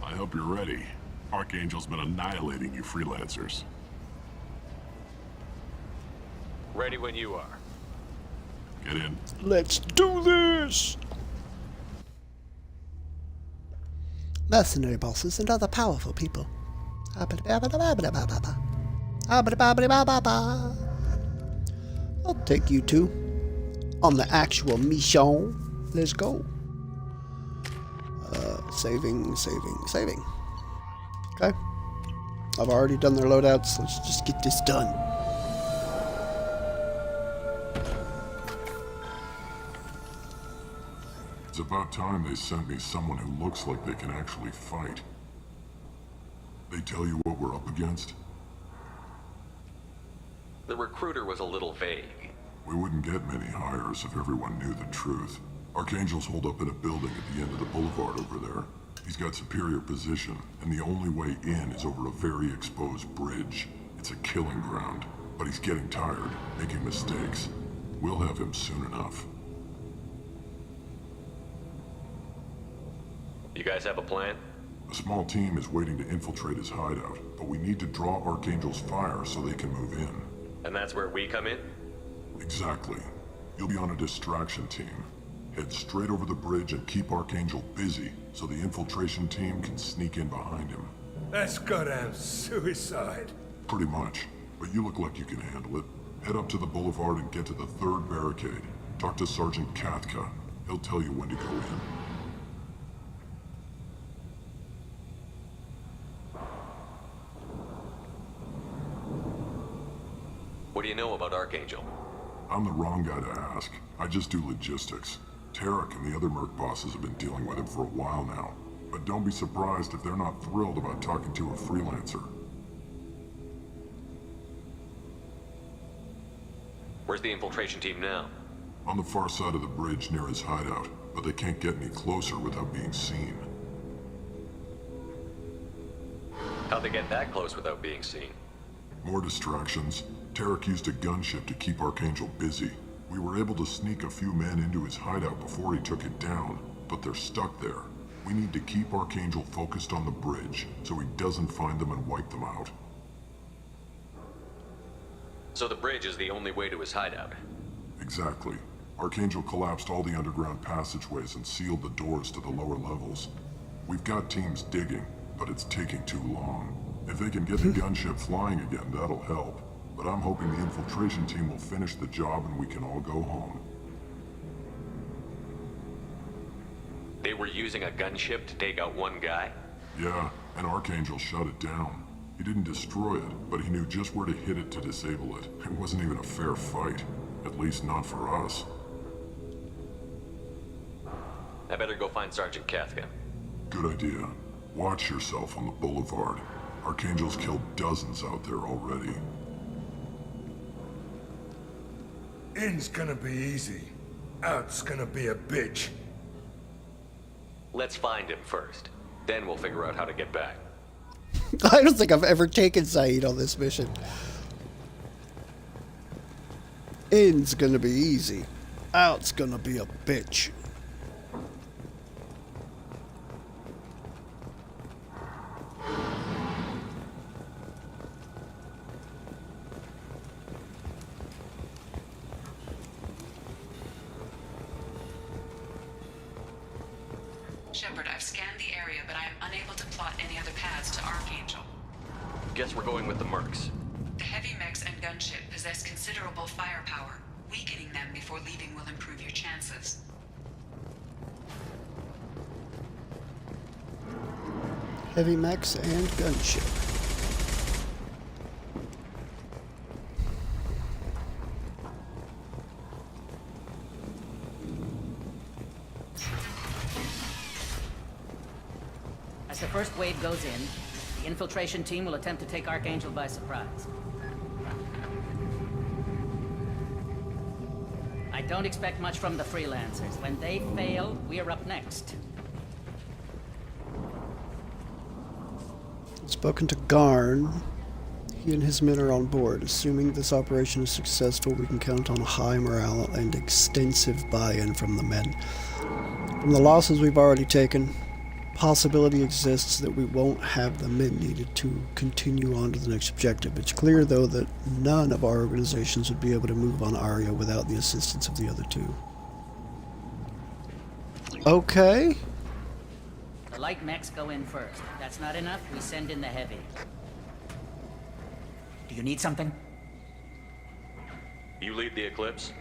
I hope you're ready. Archangel's been annihilating you freelancers. Ready when you are. Get in. Let's do this! Mercenary bosses and other powerful people. I'll take you two on the actual mission. Let's go. Saving. Okay. I've already done their loadouts. Let's just get this done. It's about time they sent me someone who looks like they can actually fight. They tell you what we're up against? The recruiter was a little vague. We wouldn't get many hires if everyone knew the truth. Archangel's holed up in a building at the end of the boulevard over there. He's got superior position, and the only way in is over a very exposed bridge. It's a killing ground, but he's getting tired, making mistakes. We'll have him soon enough. You guys have a plan? A small team is waiting to infiltrate his hideout, but we need to draw Archangel's fire so they can move in. And that's where we come in? Exactly. You'll be on a distraction team. Head straight over the bridge and keep Archangel busy so the infiltration team can sneak in behind him. That's goddamn suicide. Pretty much, but you look like you can handle it. Head up to the boulevard and get to the 3rd barricade. Talk to Sergeant Katka. He'll tell you when to go in. What do you know about Archangel? I'm the wrong guy to ask. I just do logistics. Tarek and the other merc bosses have been dealing with him for a while now. But don't be surprised if they're not thrilled about talking to a freelancer. Where's the infiltration team now? On the far side of the bridge near his hideout, but they can't get any closer without being seen. How'd they get that close without being seen? More distractions. Tarek used a gunship to keep Archangel busy. We were able to sneak a few men into his hideout before he took it down, but they're stuck there. We need to keep Archangel focused on the bridge, so he doesn't find them and wipe them out. So the bridge is the only way to his hideout? Exactly. Archangel collapsed all the underground passageways and sealed the doors to the lower levels. We've got teams digging, but it's taking too long. If they can get the gunship flying again, that'll help. But I'm hoping the infiltration team will finish the job and we can all go home. They were using a gunship to take out one guy? Yeah, and Archangel shut it down. He didn't destroy it, but he knew just where to hit it to disable it. It wasn't even a fair fight. At least not for us. I better go find Sergeant Katka. Good idea. Watch yourself on the boulevard. Archangel's killed dozens out there already. In's gonna be easy. Out's gonna be a bitch. Let's find him first. Then we'll figure out how to get back. I don't think I've ever taken Saeed on this mission. In's gonna be easy. Out's gonna be a bitch. Shepard, I've scanned the area, but I am unable to plot any other paths to Archangel. Guess we're going with the mercs. The heavy mechs and gunship possess considerable firepower. Weakening them before leaving will improve your chances. Heavy mechs and gunship. As the first wave goes in, the infiltration team will attempt to take Archangel by surprise. I don't expect much from the freelancers. When they fail, we are up next. Spoken to Garn. He and his men are on board. Assuming this operation is successful, we can count on high morale and extensive buy-in from the men. From the losses we've already taken, possibility exists that we won't have the men needed to continue on to the next objective. It's clear, though, that none of our organizations would be able to move on Aria without the assistance of the other two. Okay. The light mechs go in first. If that's not enough, we send in the heavy. Do you need something? You lead the Eclipse?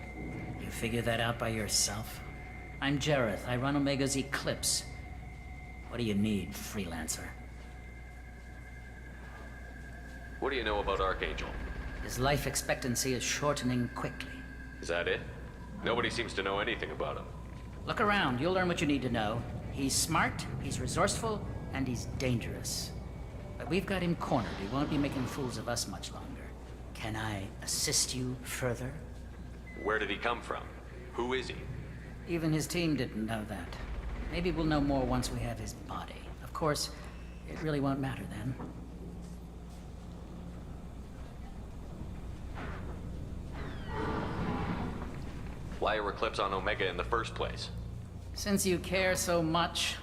You figure that out by yourself? I'm Jareth. I run Omega's Eclipse. What do you need, freelancer? What do you know about Archangel? His life expectancy is shortening quickly. Is that it? Nobody seems to know anything about him. Look around. You'll learn what you need to know. He's smart, he's resourceful, and he's dangerous. But we've got him cornered. He won't be making fools of us much longer. Can I assist you further? Where did he come from? Who is he? Even his team didn't know that. Maybe we'll know more once we have his body. Of course, it really won't matter then. Why are Eclipse on Omega in the first place? Since you care so much,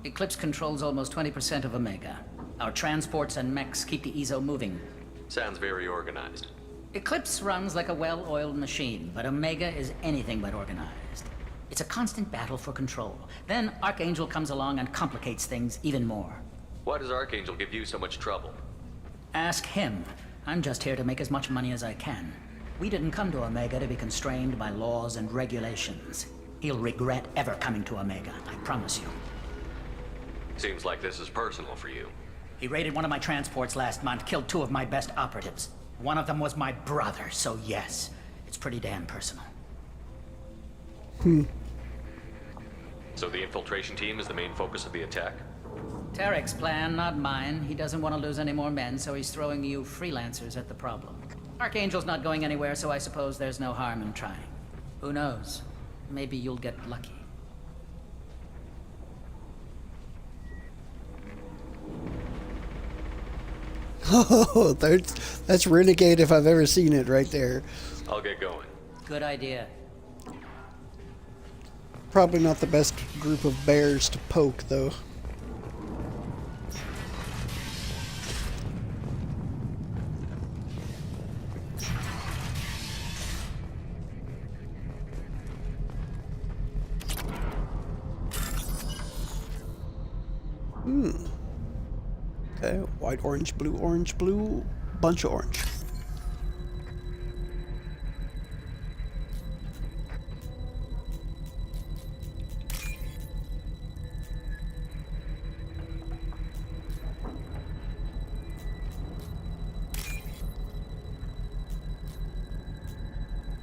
Eclipse controls almost 20% of Omega. Our transports and mechs keep the EZO moving. Sounds very organized. Eclipse runs like a well-oiled machine, but Omega is anything but organized. It's a constant battle for control. Then Archangel comes along and complicates things even more. Why does Archangel give you so much trouble? Ask him. I'm just here to make as much money as I can. We didn't come to Omega to be constrained by laws and regulations. He'll regret ever coming to Omega, I promise you. Seems like this is personal for you. He raided one of my transports last month, killed 2 of my best operatives. One of them was my brother, so yes, it's pretty damn personal. So the infiltration team is the main focus of the attack? Tarek's plan, not mine. He doesn't want to lose any more men, so he's throwing you freelancers at the problem. Archangel's not going anywhere, so I suppose there's no harm in trying. Who knows? Maybe you'll get lucky. Oh, that's Renegade if I've ever seen it right there. I'll get going. Good idea. Probably not the best group of bears to poke, though. Okay, white, orange, blue, bunch of orange.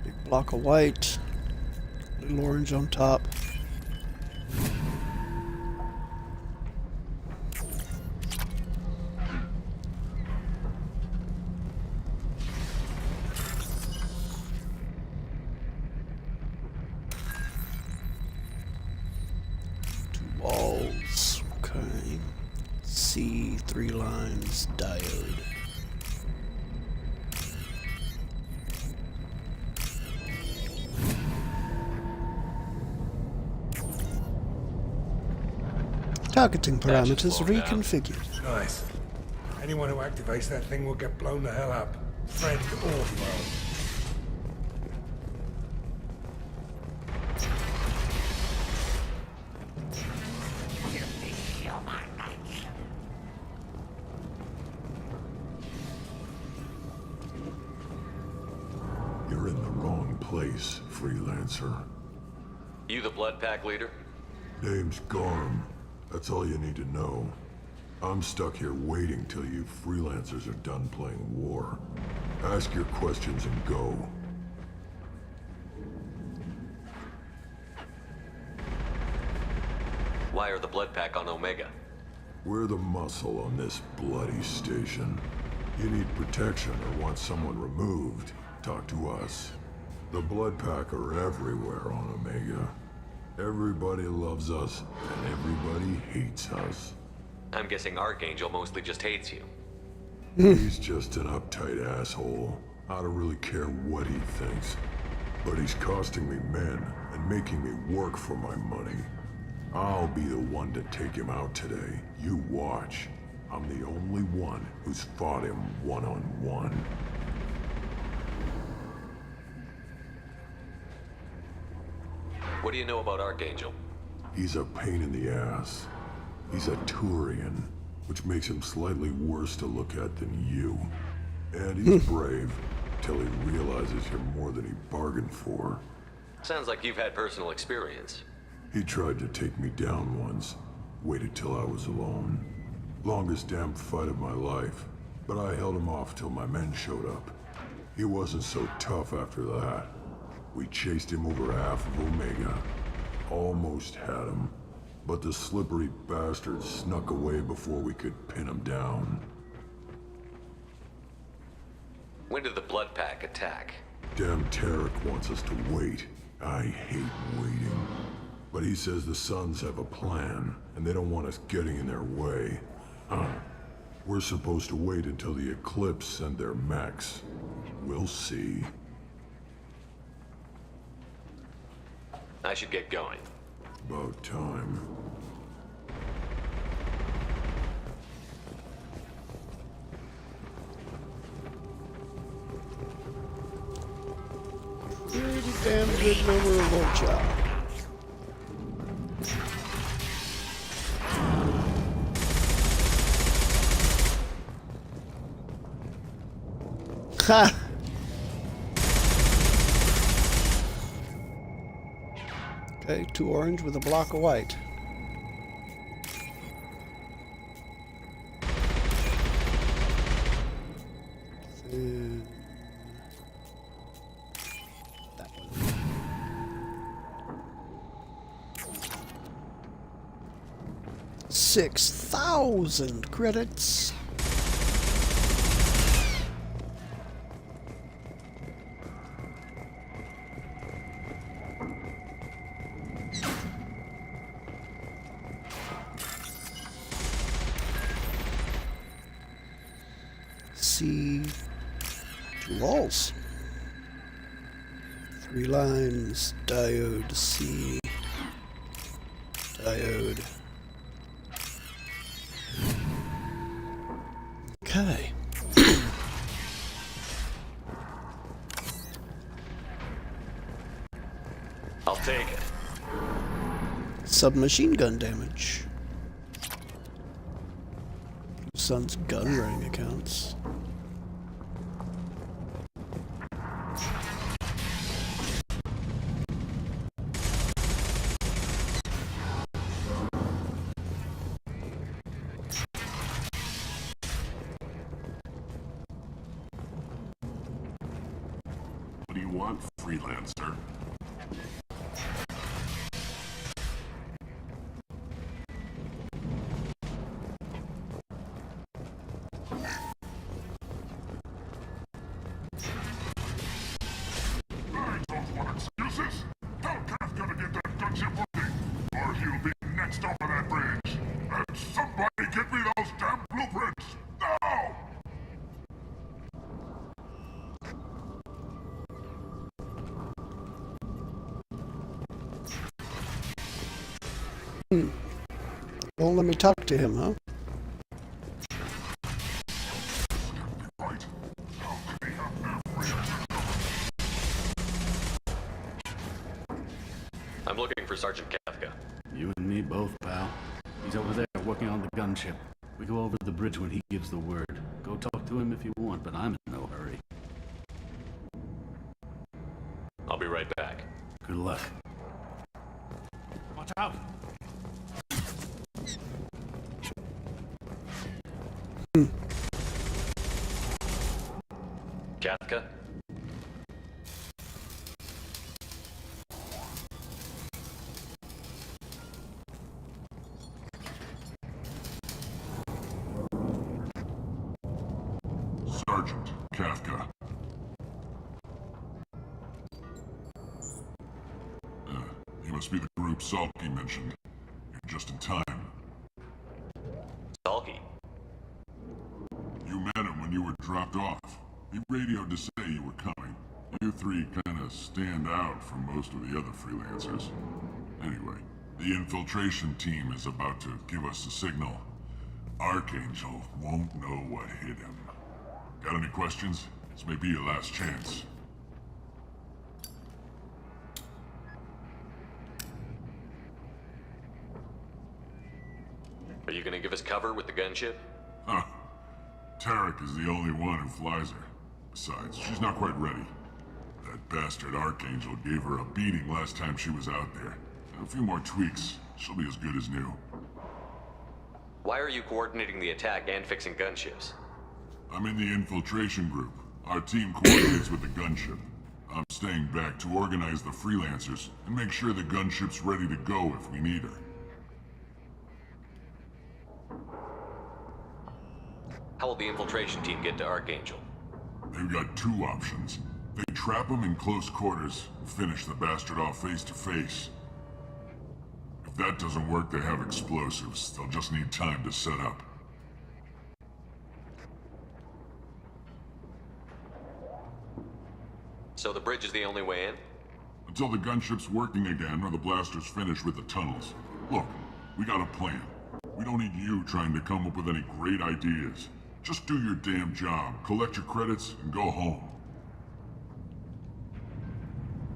Big block of white, little orange on top. Walls, okay. C, 3 lines, diode. Targeting parameters reconfigured. Nice. Anyone who activates that thing will get blown the hell up. Friend or foe. You're in the wrong place, freelancer. You the Blood Pack leader? Name's Garm. That's all you need to know. I'm stuck here waiting till you freelancers are done playing war. Ask your questions and go. Why are the Blood Pack on Omega? We're the muscle on this bloody station. You need protection or want someone removed, talk to us. The Blood Pack are everywhere on Omega. Everybody loves us, and everybody hates us. I'm guessing Archangel mostly just hates you. He's just an uptight asshole. I don't really care what he thinks. But he's costing me men and making me work for my money. I'll be the one to take him out today. You watch. I'm the only one who's fought him one-on-one. What do you know about Archangel? He's a pain in the ass. He's a Turian, which makes him slightly worse to look at than you. And he's brave, till he realizes you're more than he bargained for. Sounds like you've had personal experience. He tried to take me down once. Waited till I was alone. Longest damn fight of my life. But I held him off till my men showed up. He wasn't so tough after that. We chased him over half of Omega. Almost had him. But the slippery bastard snuck away before we could pin him down. When did the Blood Pack attack? Damn Tarek wants us to wait. I hate waiting. But he says the Suns have a plan, and they don't want us getting in their way. We're supposed to wait until the Eclipse send their mechs. We'll see. I should get going. About time. Pretty damn good number of Vulture. Ha! Okay, 2 orange with a block of white. Then that one. 6,000 credits. C, 2 walls, 3 lines, diode C, diode. Okay. I'll take it. Submachine gun damage. Son's gun running accounts. What do you want, freelancer? Excuses? Tell Kafka to get that gunship working, or he'll be next over that bridge. And somebody get me those damn blueprints, now! Well, let me talk to him, huh? I'm looking for Sergeant Kafka. You and me both, pal. He's over there working on the gunship. We go over the bridge when he gives the word. Go talk to him if you want, but I'm in no hurry. I'll be right back. Good luck. Watch out! Kafka? Sergeant Kafka. He must be the group Salky mentioned. You're just in time. Salky? You met him when you were dropped off. He radioed to say you were coming. You three kinda stand out from most of the other freelancers. Anyway, the infiltration team is about to give us a signal. Archangel won't know what hit him. Got any questions? This may be your last chance. Are you gonna give us cover with the gunship? Huh. Tarek is the only one who flies her. Besides, she's not quite ready. That bastard Archangel gave her a beating last time she was out there. A few more tweaks, she'll be as good as new. Why are you coordinating the attack and fixing gunships? I'm in the infiltration group. Our team coordinates with the gunship. I'm staying back to organize the freelancers and make sure the gunship's ready to go if we need her. How will the infiltration team get to Archangel? they've got two options. They trap him in close quarters, finish the bastard off face to face. If that doesn't work, they have explosives. They'll just need time to set up. So the bridge is the only way in? Until the gunship's working again or the blasters finish with the tunnels. Look, we got a plan. We don't need you trying to come up with any great ideas. Just do your damn job, collect your credits, and go home.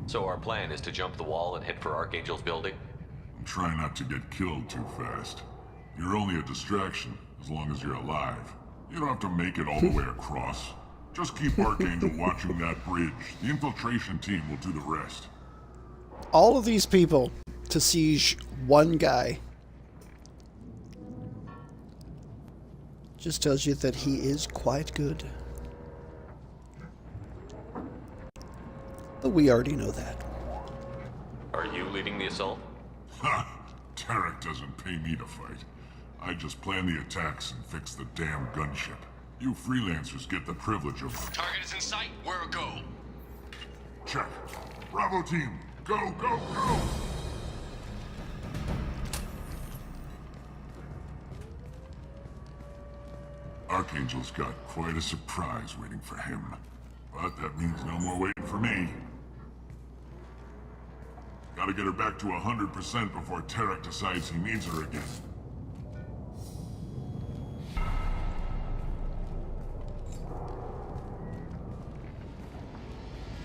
So our plan is to jump the wall and head for Archangel's building? And try not to get killed too fast. You're only a distraction, as long as you're alive. You don't have to make it all the way across. Just keep Archangel watching that bridge. The infiltration team will do the rest. All of these people to siege one guy. Just tells you that he is quite good. But we already know that. Are you leading the assault? Ha! Tarek doesn't pay me to fight. I just plan the attacks and fix the damn gunship. You freelancers get the privilege of... Target is in sight. Where a go? Check. Bravo team, go, go, go! Archangel's got quite a surprise waiting for him. But that means no more waiting for me. Gotta get her back to 100% before Tarek decides he needs her again.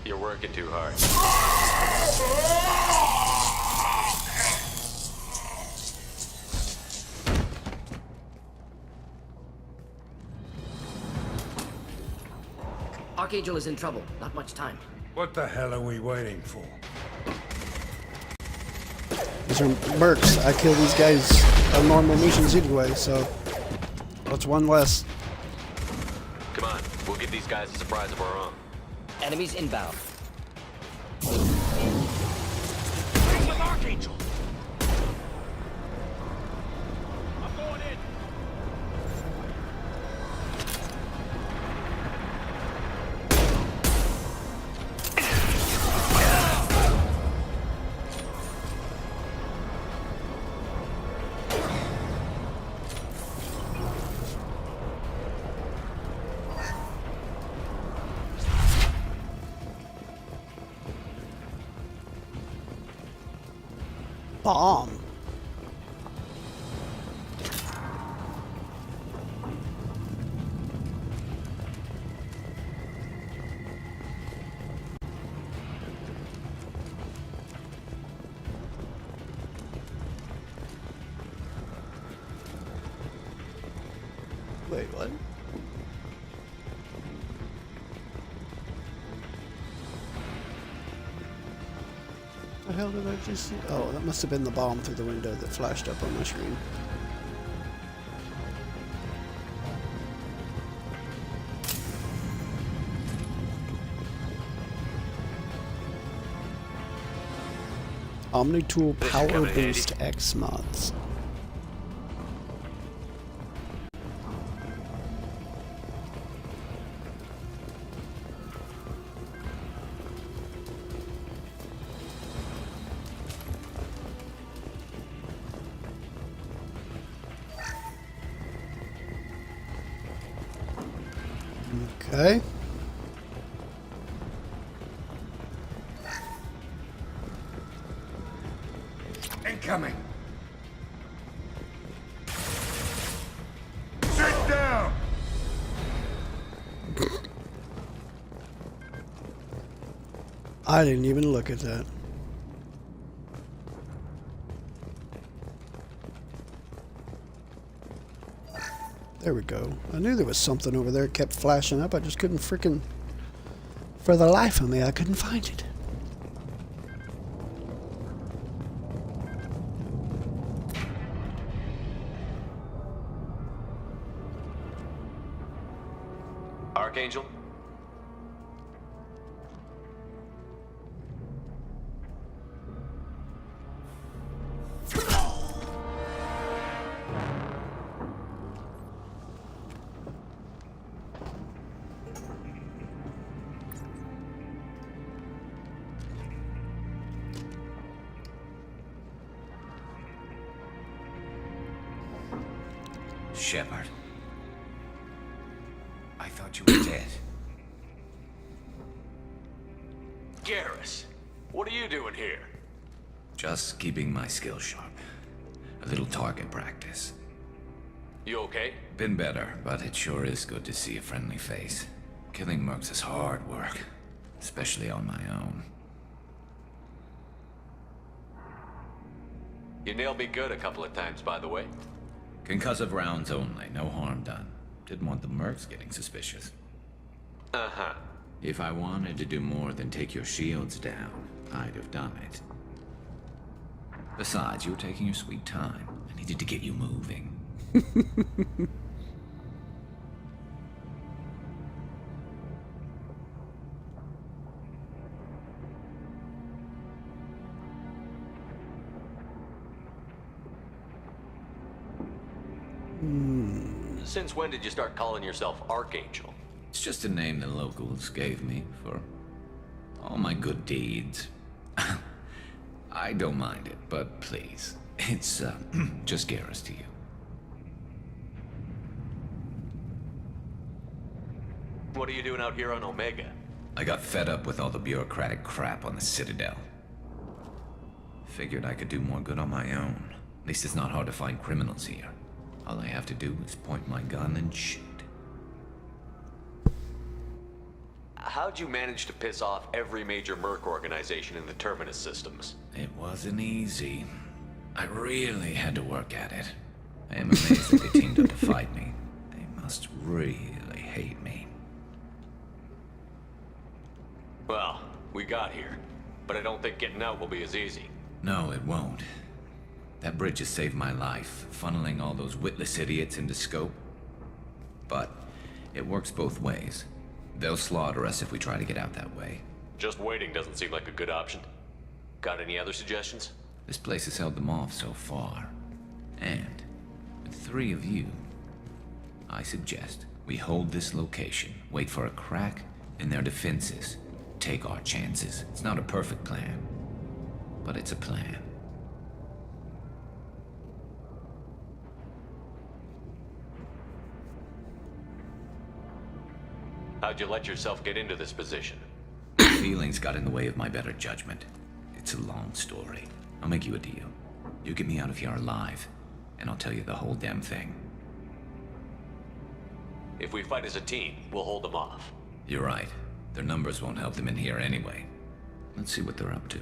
You're working too hard. Archangel is in trouble. Not much time. What the hell are we waiting for? These are mercs. I kill these guys on normal missions anyway, so what's one less? Come on, we'll give these guys a surprise of our own. Enemies inbound. Bring with Archangel. I'm going in. Bomb. Wait, what? The hell did I just see? Oh, that must have been the bomb through the window that flashed up on my screen. Omni-Tool Power Boost X mods. Okay. Incoming. Sit down. I didn't even look at that. There we go. I knew there was something over there. It kept flashing up. I just couldn't freaking... For the life of me, I couldn't find it. Archangel? Shepard. I thought you were dead. Garrus, what are you doing here? Just keeping my skills sharp. A little target practice. You okay? Been better, but it sure is good to see a friendly face. Killing mercs is hard work, especially on my own. You nailed me good a couple of times, by the way. Concussive rounds only, no harm done. Didn't want the mercs getting suspicious. Uh-huh. If I wanted to do more than take your shields down, I'd have done it. Besides, you were taking your sweet time. I needed to get you moving. Since when did you start calling yourself Archangel? It's just a name the locals gave me for all my good deeds. I don't mind it, but please, it's just Garrus to you. What are you doing out here on Omega? I got fed up with all the bureaucratic crap on the Citadel. Figured I could do more good on my own. At least it's not hard to find criminals here. All I have to do is point my gun and shoot. How'd you manage to piss off every major merc organization in the Terminus systems? It wasn't easy. I really had to work at it. I am amazed that they teamed up to fight me. They must really hate me. Well, we got here, but I don't think getting out will be as easy. No, it won't. That bridge has saved my life, funneling all those witless idiots into scope. But it works both ways. They'll slaughter us if we try to get out that way. Just waiting doesn't seem like a good option. Got any other suggestions? This place has held them off so far. And with 3 of you, I suggest we hold this location, wait for a crack in their defenses, take our chances. It's not a perfect plan, but it's a plan. How'd you let yourself get into this position? Feelings got in the way of my better judgment. It's a long story. I'll make you a deal. You get me out of here alive, and I'll tell you the whole damn thing. If we fight as a team, we'll hold them off. You're right. Their numbers won't help them in here anyway. Let's see what they're up to.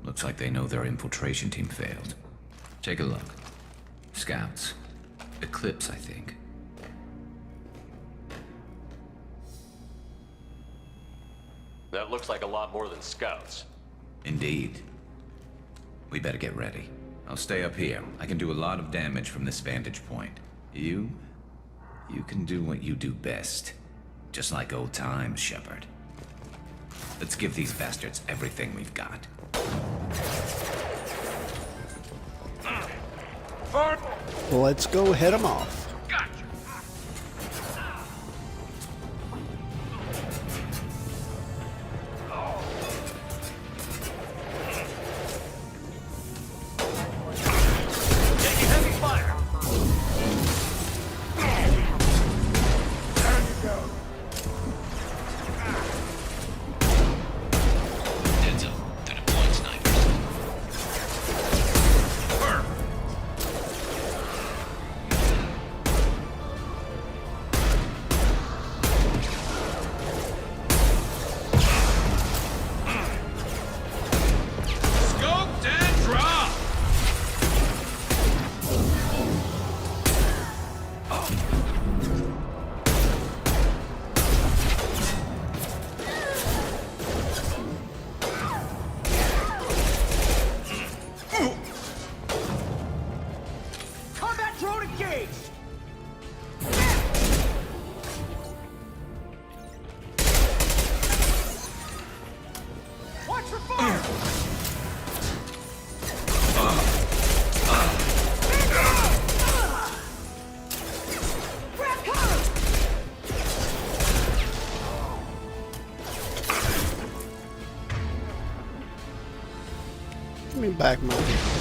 Looks like they know their infiltration team failed. Take a look. Scouts. Eclipse, I think. That looks like a lot more than scouts. Indeed. We better get ready. I'll stay up here. I can do a lot of damage from this vantage point. You can do what you do best. Just like old times, Shepard. Let's give these bastards everything we've got. Let's go head them off. me back my vehicles.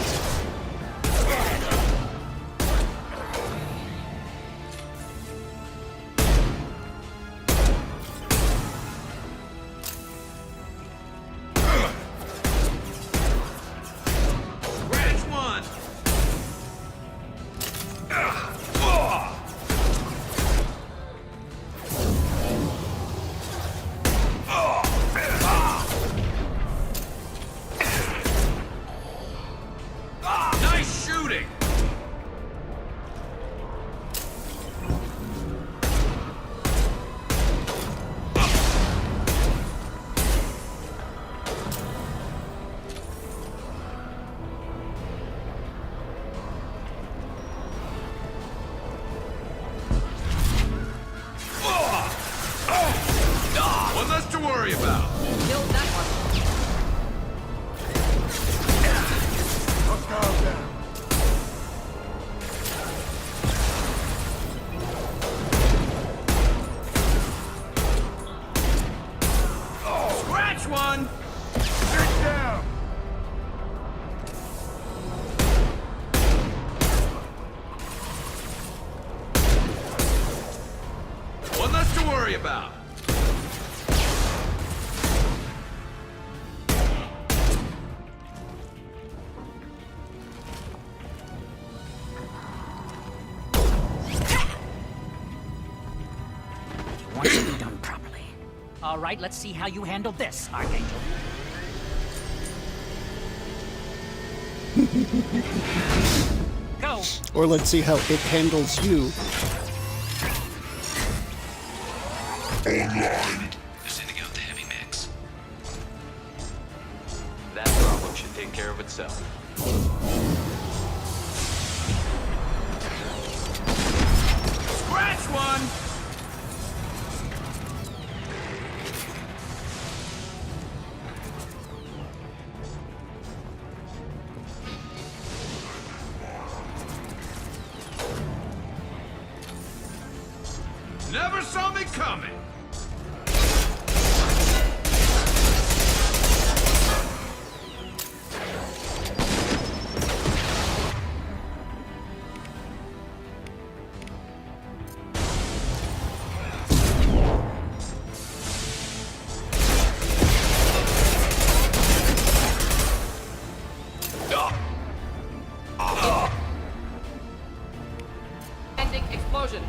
All right, let's see how you handle this, Archangel. Go! Or let's see how it handles you. Online. They're sending out the heavy mix. That problem should take care of itself. Scratch one! Never saw me coming! Ending explosion.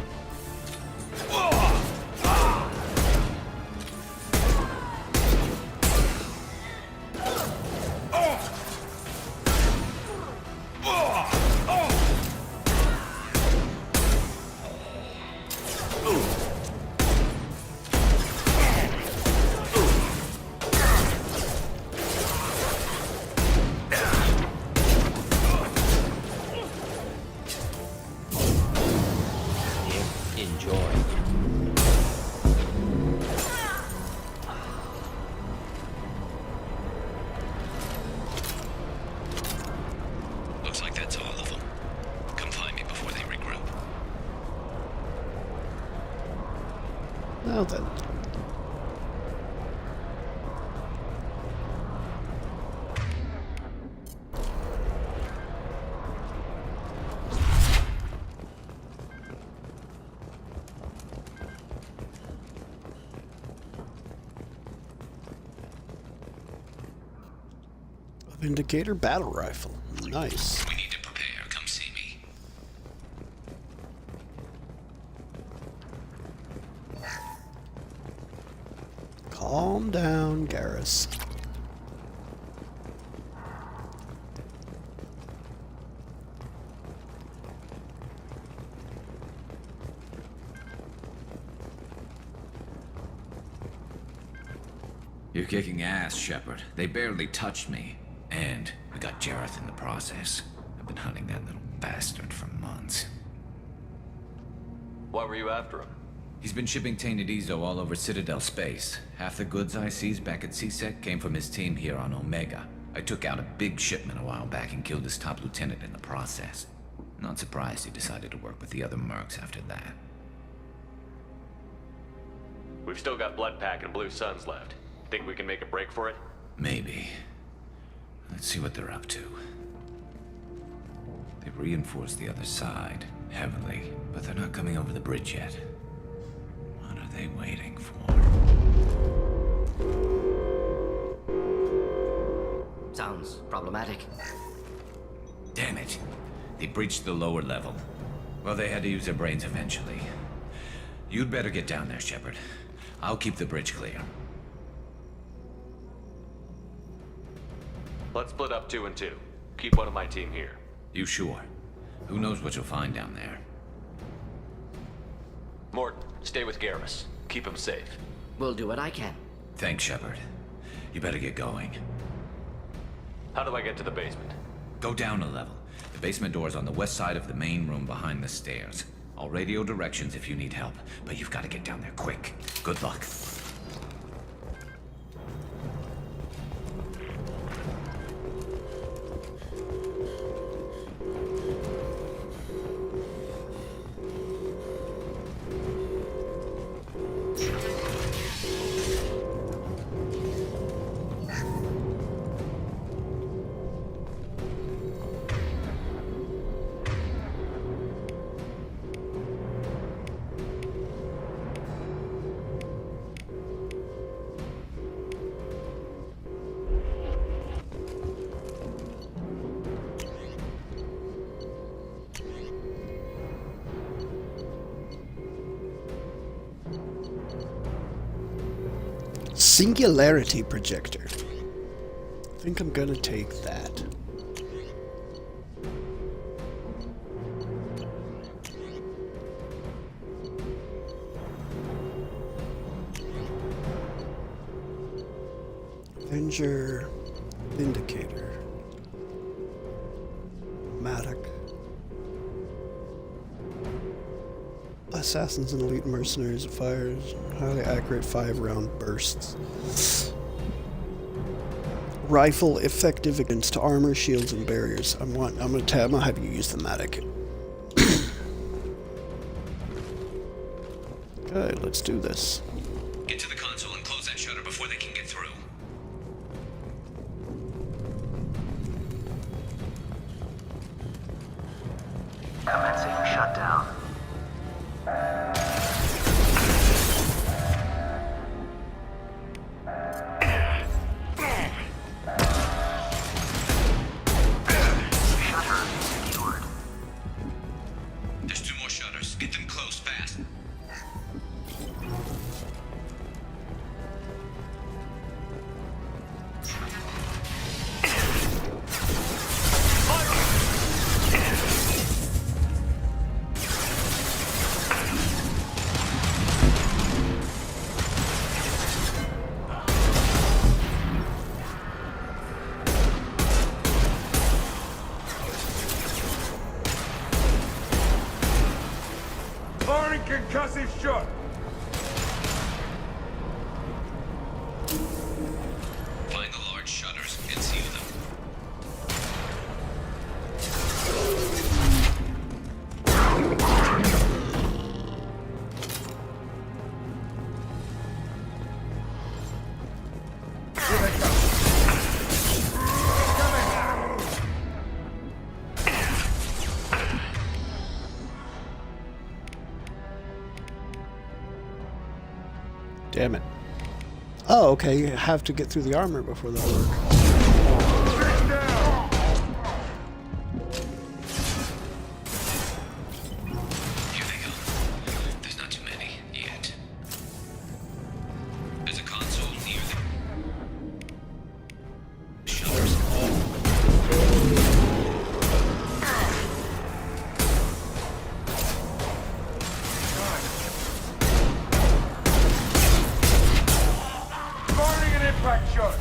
Looks like that's all of them. Come find me before they regroup. Now then. Vindicator battle rifle. Nice. We need to prepare. Come see me. Calm down, Garrus. You're kicking ass, Shepard. They barely touched me. And we got Jareth in the process. I've been hunting that little bastard for months. Why were you after him? He's been shipping tainted Ezo all over Citadel space. Half the goods I seized back at CSEC came from his team here on Omega. I took out a big shipment a while back and killed his top lieutenant in the process. Not surprised he decided to work with the other mercs after that. We've still got Bloodpack and Blue Suns left. Think we can make a break for it? Maybe. Let's see what they're up to. They've reinforced the other side heavily, but they're not coming over the bridge yet. What are they waiting for? Sounds problematic. Damn it. They breached the lower level. Well, they had to use their brains eventually. You'd better get down there, Shepard. I'll keep the bridge clear. Let's split up 2 and 2. Keep one of my team here. You sure? Who knows what you'll find down there? Mordin, stay with Garrus. Keep him safe. We'll do what I can. Thanks, Shepard. You better get going. How do I get to the basement? Go down a level. The basement door's on the west side of the main room behind the stairs. I'll radio directions if you need help, but you've got to get down there quick. Good luck. Singularity projector. I think I'm gonna take that. Avenger, Vindicator, Matic. Assassins and elite mercenaries fires highly accurate 5-round bursts. Rifle effective against armor, shields, and barriers. I'm gonna have you use the Matic. Okay, let's do this. Get to the console and close that shutter before they can get through. Commencing shutdown. There's 2 more shutters. Get them closed fast. Firing concussive shot. Find the large shutters and seal them. Damn it. Oh, okay, you have to get through the armor before that'll work. Here they go. There's not too many yet. There's a console near them. Shutters. Firing an impact shot.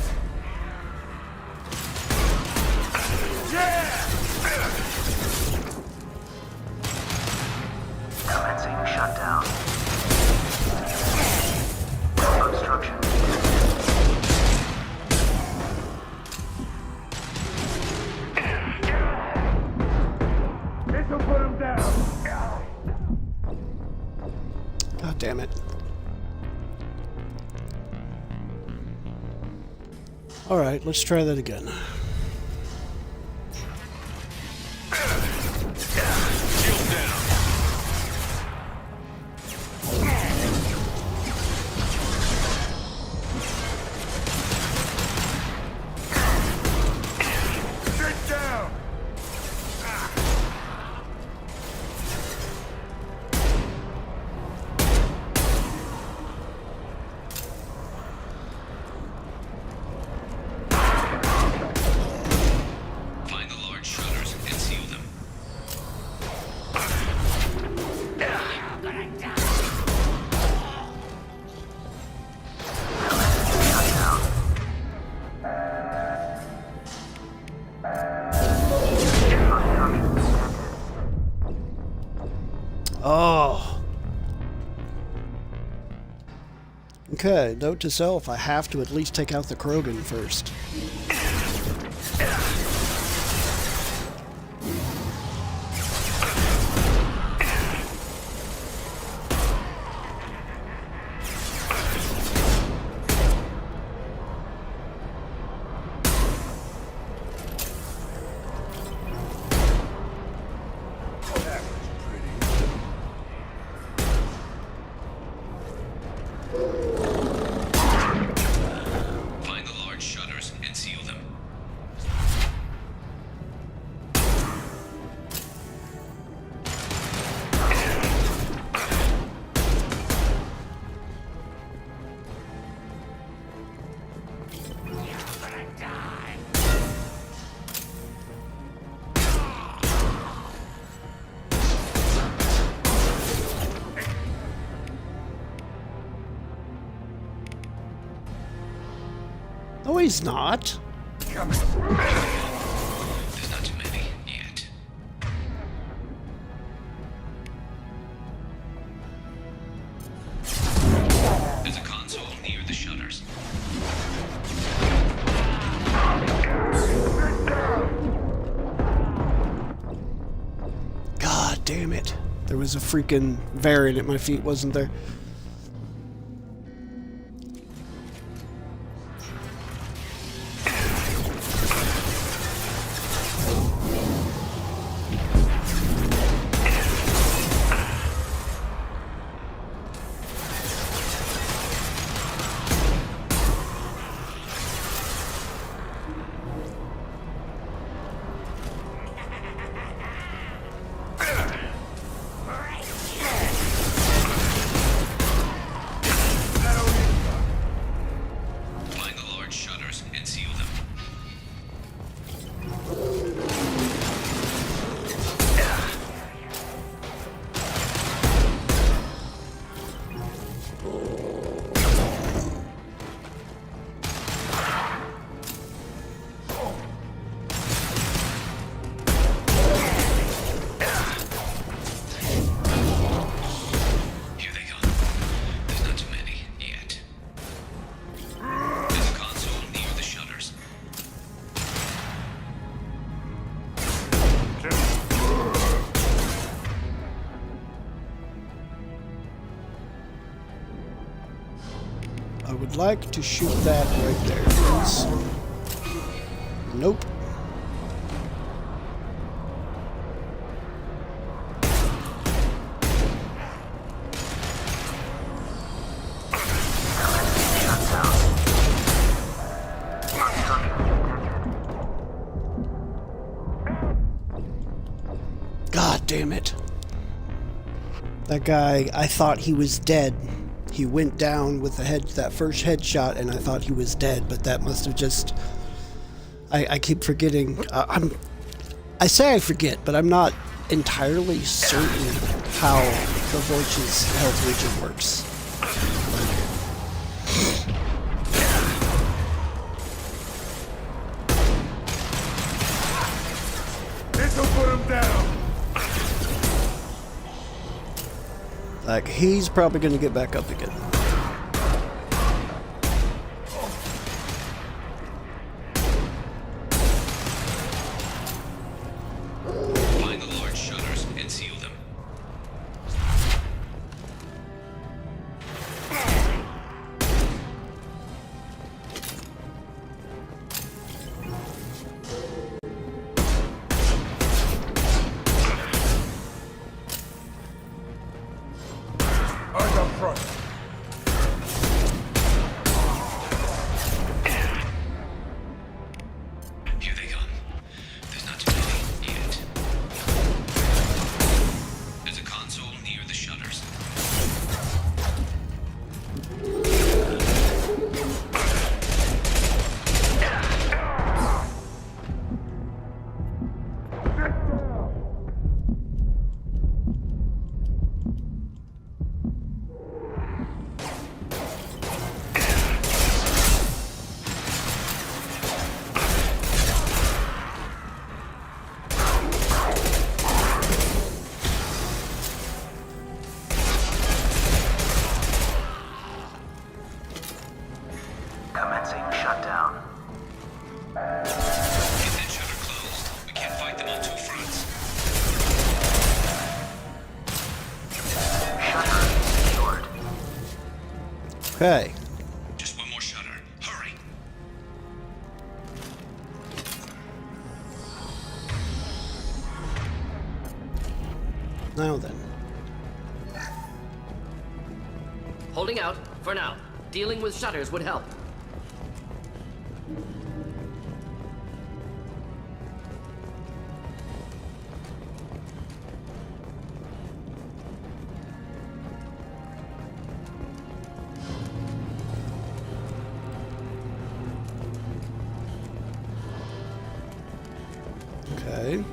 Yeah! Commencing shutdown. Obstruction. This'll put him down. God damn it. Alright, let's try that again. Okay, note to self, I have to at least take out the Krogan first. Find the large shutters and seal them. No, he's not. There's not too many yet. There's a console near the shutters. God damn it. There was a freaking variant at my feet, wasn't there? Find the large shutters and seal them. Here they come. There's not too many yet. There's a console near the shutters. I would like to shoot that right there, please. Nope. God damn it. That guy, I thought he was dead. He went down with that first headshot, and I thought he was dead, but that must have just... I keep forgetting. I say I forget, but I'm not entirely certain how the Voice's health region works. This'll put him down. Like, he's probably going to get back up again. Find the large shutters and seal them. Eyes up front. Okay. Just one more shutter. Hurry! Now then. Holding out, for now. Dealing with shutters would help. Okay.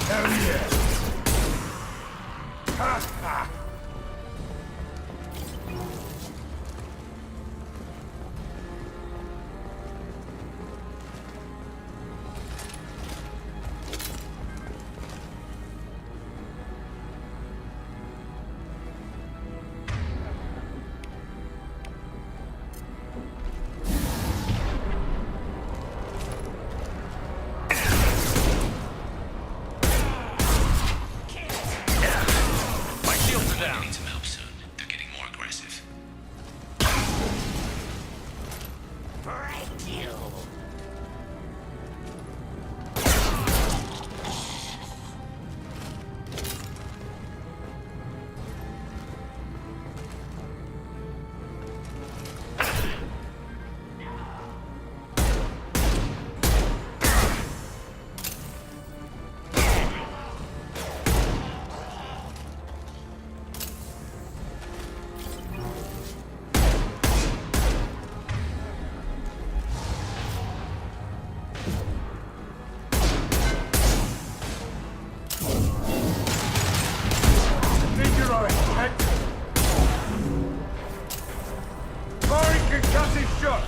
Hell yeah! Ha ha! My shields are down. I need some help soon. They're getting more aggressive. Break you! Think you're alright, Firing concussive shot!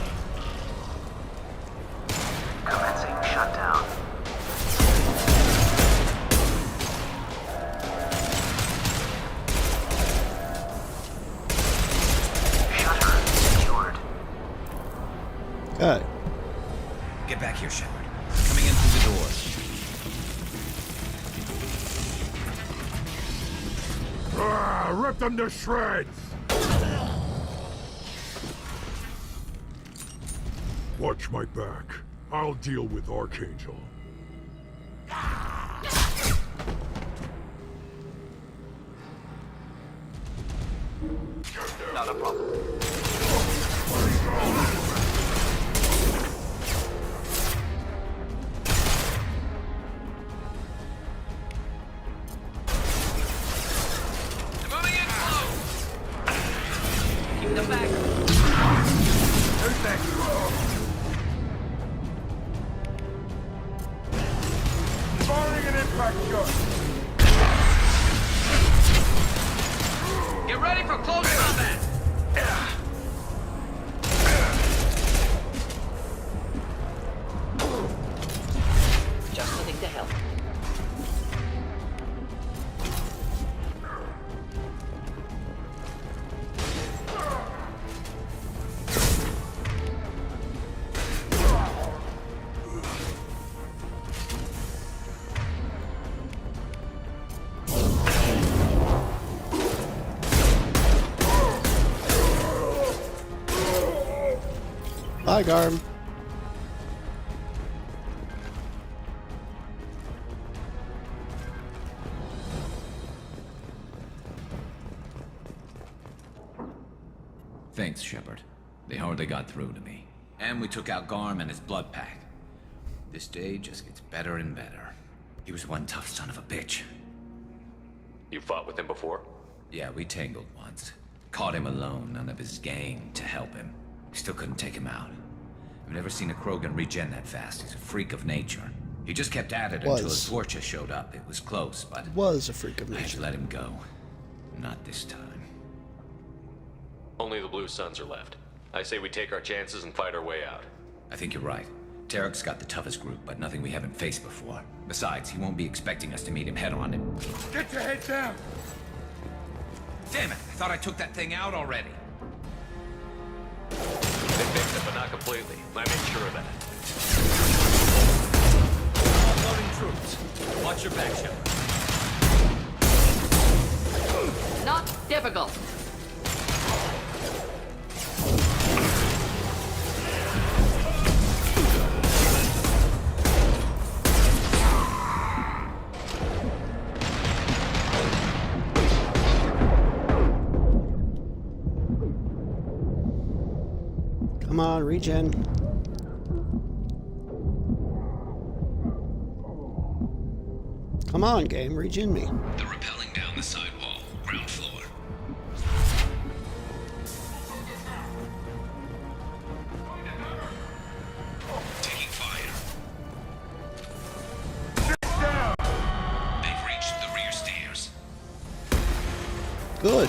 Commencing shutdown. Shutter secured. Okay. Get back here, Shepard. Coming in through the doors. Rip them to shreds! Watch my back. I'll deal with Archangel. Not a problem. They're moving in close. Keep them back. Who's next? Firing an impact shot! Get ready for close combat. Just the thing to help. Bye, Garm. Thanks, Shepard. They hardly got through to me. And we took out Garm and his blood pack. This day just gets better and better. He was one tough son of a bitch. You fought with him before? Yeah, we tangled once. Caught him alone, none of his gang to help him. Still couldn't take him out. I've never seen a Krogan regen that fast. He's a freak of nature. He just kept at it until his Vorcha showed up. It was close, but... Was a freak of I had nature. to let him go. Not this time. Only the Blue Suns are left. I say we take our chances and fight our way out. I think you're right. Tarek's got the toughest group, but nothing we haven't faced before. Besides, he won't be expecting us to meet him head-on and... Get your head down! Damn it! I thought I took that thing out already. They picked us but not completely. I made sure of that. Offloading troops. Watch your back, Shepard. Not difficult. Come on, regen. Come on, game, regen me. They're rappelling down the side wall, ground floor. Taking fire. They've reached the rear stairs. Good.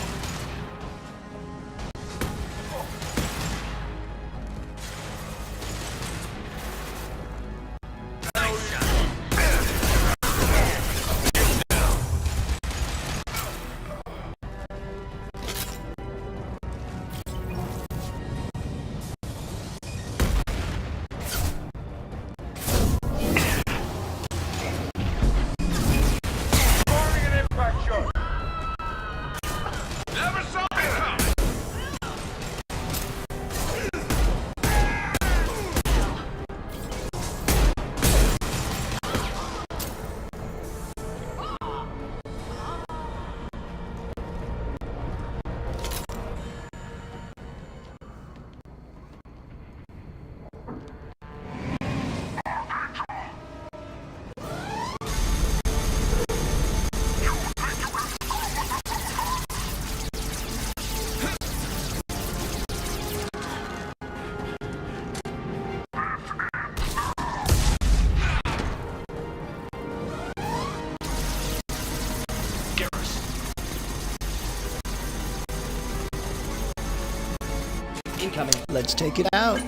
Incoming. Let's take it out.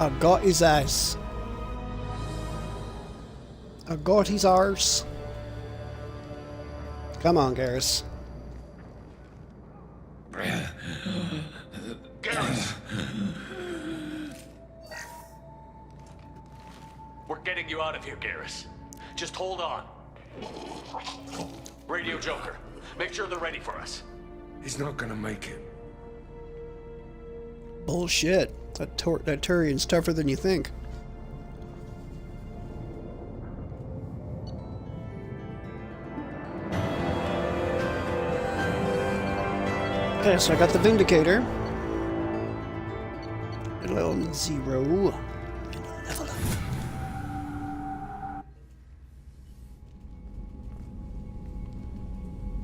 I got his ass. I got his arse. Come on, Garrus. Garrus! We're getting you out of here, Garrus. Just hold on. Radio Joker, make sure they're ready for us. He's not gonna make it. Bullshit. That Turian's tougher than you think. Okay, so I got the Vindicator. A little 0. And level up.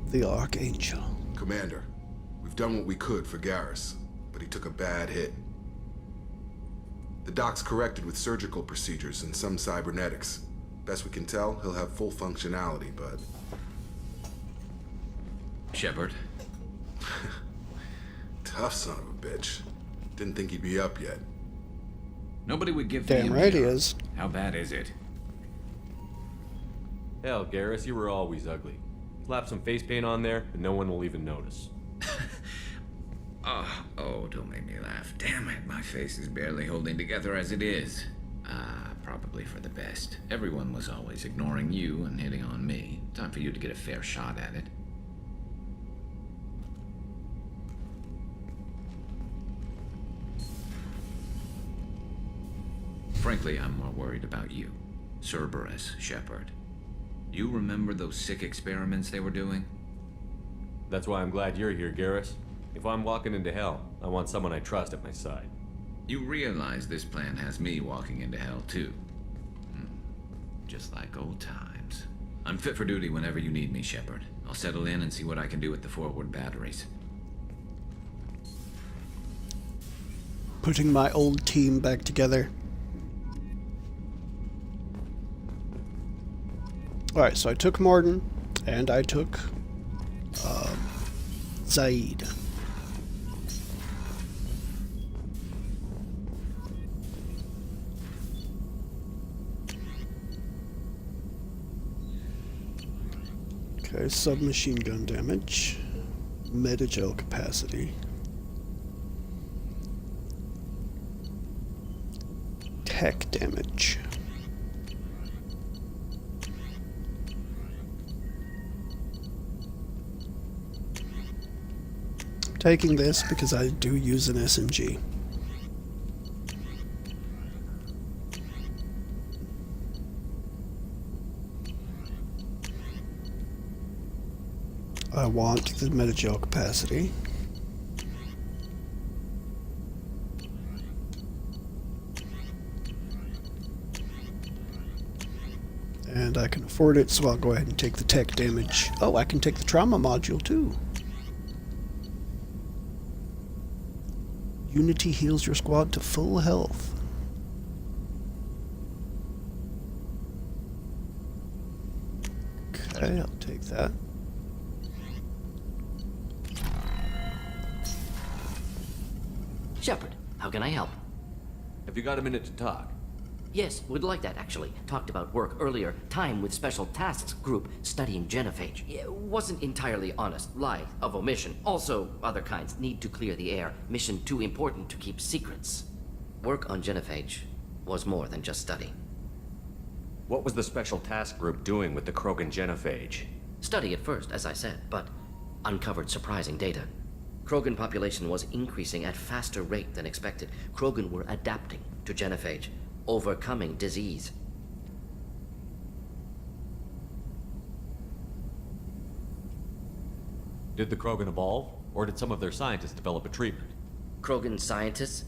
The Archangel. Commander, we've done what we could for Garrus, but he took a bad hit. The doc's corrected with surgical procedures and some cybernetics. Best we can tell, he'll have full functionality, but... Shepard? Tough son of a bitch. Didn't think he'd be up yet. Nobody would give Damn him right he the- is. How bad is it? Hell, Garrus, you were always ugly. Clap some face paint on there, and no one will even notice. Oh, don't make me laugh. Damn it, my face is barely holding together as it is. Probably for the best. Everyone was always ignoring you and hitting on me. Time for you to get a fair shot at it. Frankly, I'm more worried about you. Cerberus, Shepard. You remember those sick experiments they were doing? That's why I'm glad you're here, Garrus. If I'm walking into hell, I want someone I trust at my side. You realize this plan has me walking into hell, too. Just like old times. I'm fit for duty whenever you need me, Shepard. I'll settle in and see what I can do with the forward batteries. Putting my old team back together. Alright, so I took Mordin, and I took Zaid. Okay, submachine gun damage, metagel capacity, tech damage. I'm taking this because I do use an SMG. I want the metagel capacity. And I can afford it, so I'll go ahead and take the tech damage. Oh, I can take the trauma module too. Unity heals your squad to full health. Okay, I'll take that. Shepard, how can I help? Have you got a minute to talk? Yes, would like that, actually. Talked about work earlier. Time with Special Tasks Group studying genophage. It wasn't entirely honest. Lie of omission. Also, other kinds. Need to clear the air. Mission too important to keep secrets. Work on genophage was more than just study. What was the Special Task Group doing with the Krogan genophage? Study at first, as I said, but uncovered surprising data. Krogan population was increasing at faster rate than expected. Krogan were adapting to genophage, overcoming disease. Did the Krogan evolve, or did some of their scientists develop a treatment? Krogan scientists?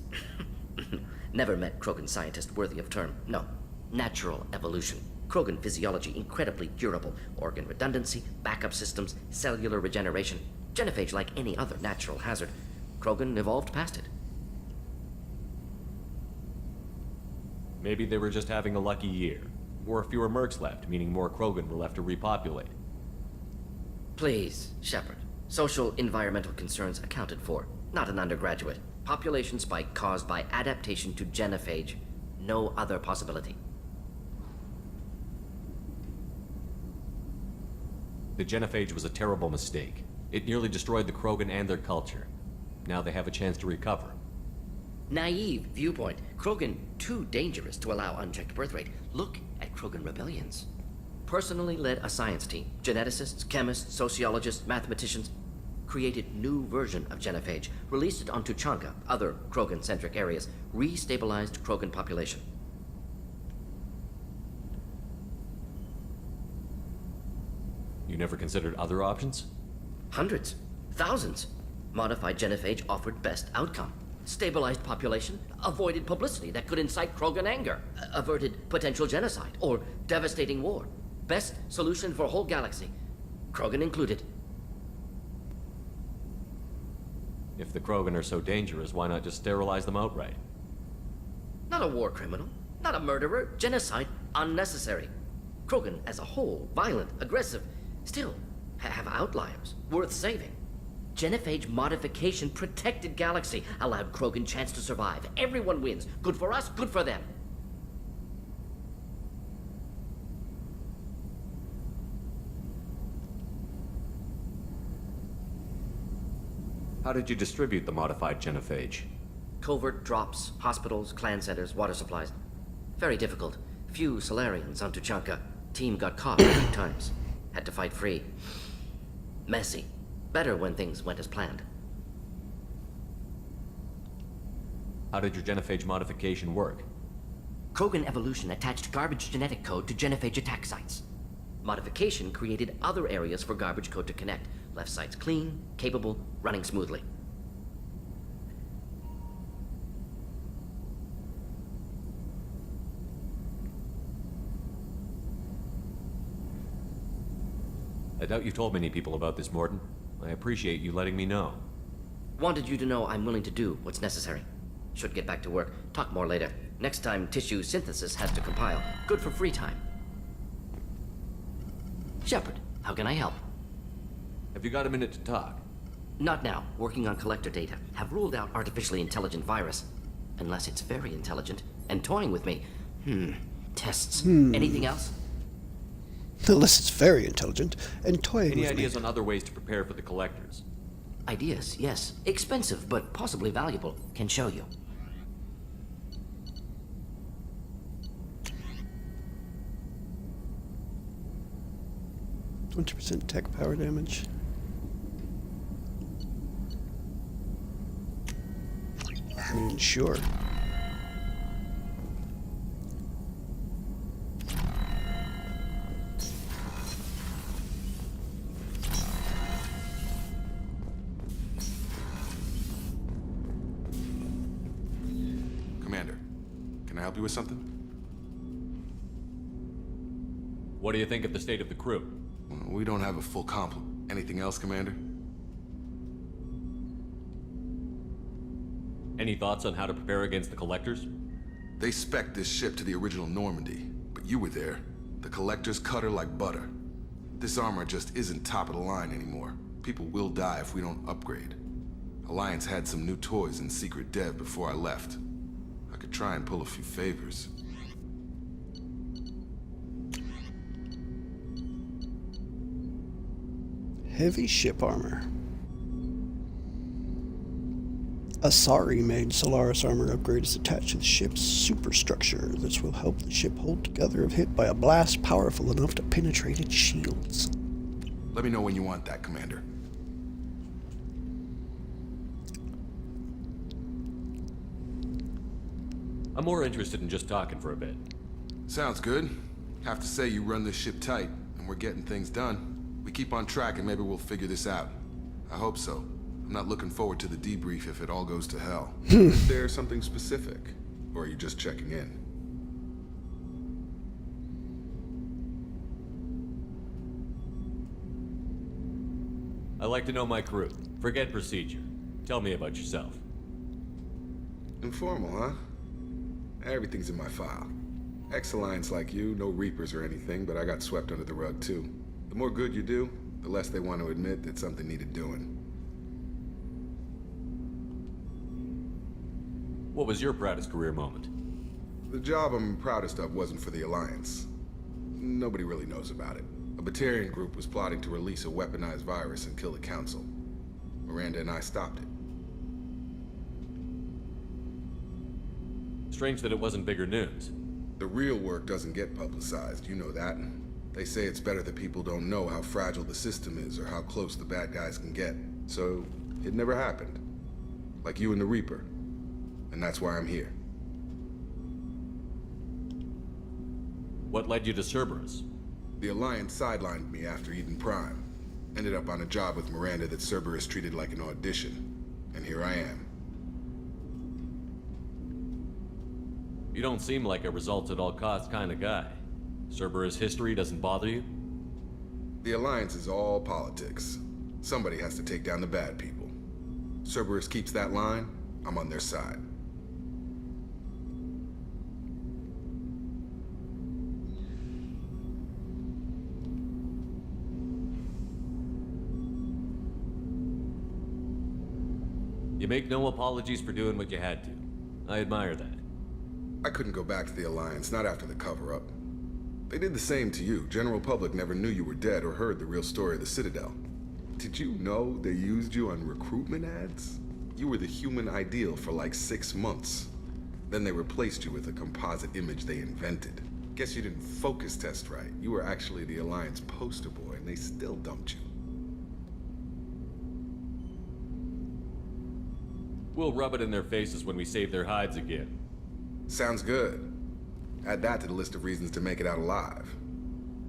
Never met Krogan scientist worthy of term. No. Natural evolution. Krogan physiology incredibly durable. Organ redundancy, backup systems, cellular regeneration. Genophage like any other natural hazard. Krogan evolved past it. Maybe they were just having a lucky year. Or fewer mercs left, meaning more Krogan were left to repopulate. Please, Shepard. Social environmental concerns accounted for. Not an undergraduate. Population spike caused by adaptation to genophage. No other possibility. The genophage was a terrible mistake. It nearly destroyed the Krogan and their culture. Now they have a chance to recover. Naive viewpoint. Krogan too dangerous to allow unchecked birth rate. Look at Krogan rebellions. Personally led a science team. Geneticists, chemists, sociologists, mathematicians. Created new version of genophage. Released it on Tuchanka, other Krogan-centric areas. Restabilized Krogan population. You never considered other options? Hundreds. Thousands. Modified genophage offered best outcome. Stabilized population, avoided publicity that could incite Krogan anger, averted potential genocide, or devastating war. Best solution for whole galaxy. Krogan included. If the Krogan are so dangerous, why not just sterilize them outright? Not a war criminal, not a murderer. Genocide, unnecessary. Krogan as a whole, violent, aggressive, still have outliers, worth saving. Genophage modification protected galaxy, allowed Krogan chance to survive. Everyone wins. Good for us, good for them. How did you distribute the modified genophage? Covert drops, hospitals, clan centers, water supplies. Very difficult. Few Solarians on Tuchanka. Team got caught 3 times. Had to fight free. Messy. Better when things went as planned. How did your genophage modification work? Krogan evolution attached garbage genetic code to genophage attack sites. Modification created other areas for garbage code to connect. Left sites clean, capable, running smoothly. I doubt you told many people about this, Mordin. I appreciate you letting me know. Wanted you to know I'm willing to do what's necessary. Should get back to work. Talk more later. Next time tissue synthesis has to compile. Good for free time. Shepard, how can I help? Have you got a minute to talk? Not now. Working on collector data. Have ruled out artificially intelligent virus. Unless it's very intelligent and toying with me. Tests. Anything else? Unless it's very intelligent and toying with me. Any ideas on other ways to prepare for the collectors? Ideas, yes. Expensive, but possibly valuable. Can show you. %, tech power damage. I mean, sure. Commander, can I help you with something? What do you think of the state of the crew? We don't have a full complement. Anything else, Commander? Any thoughts on how to prepare against the collectors? They spec'd this ship to the original Normandy, but you were there. The collectors cut her like butter. This armor just isn't top of the line anymore. People will die if we don't upgrade. Alliance had some new toys in secret dev before I left. I could try and pull a few favors. Heavy ship armor. Asari-made Solaris armor upgrade is attached to the ship's superstructure. This will help the ship hold together if hit by a blast powerful enough to penetrate its shields. Let me know when you want that, Commander. I'm more interested in just talking for a bit. Sounds good. Have to say you run this ship tight, and we're getting things done. We keep on track and maybe we'll figure this out. I hope so. I'm not looking forward to the debrief if it all goes to hell. Is there something specific? Or are you just checking in? I like to know my crew. Forget procedure. Tell me about yourself. Informal, huh? Everything's in my file. Ex-Alliance like you, no Reapers or anything, but I got swept under the rug too. The more good you do, the less they want to admit that something needed doing. What was your proudest career moment? The job I'm proudest of wasn't for the Alliance. Nobody really knows about it. A Batarian group was plotting to release a weaponized virus and kill the Council. Miranda and I stopped it. Strange that it wasn't bigger news. The real work doesn't get publicized, you know that. They say it's better that people don't know how fragile the system is or how close the bad guys can get. So, it never happened. Like you and the Reaper. And that's why I'm here. What led you to Cerberus? The Alliance sidelined me after Eden Prime. Ended up on a job with Miranda that Cerberus treated like an audition. And here I am. You don't seem like a results-at-all-costs kind of guy. Cerberus history doesn't bother you? The Alliance is all politics. Somebody has to take down the bad people. Cerberus keeps that line, I'm on their side. You make no apologies for doing what you had to. I admire that. I couldn't go back to the Alliance, not after the cover-up. They did the same to you. General public never knew you were dead or heard the real story of the Citadel. Did you know they used you on recruitment ads? You were the human ideal for like 6 months. Then they replaced you with a composite image they invented. Guess you didn't focus test right. You were actually the Alliance poster boy, and they still dumped you. We'll rub it in their faces when we save their hides again. Sounds good. Add that to the list of reasons to make it out alive.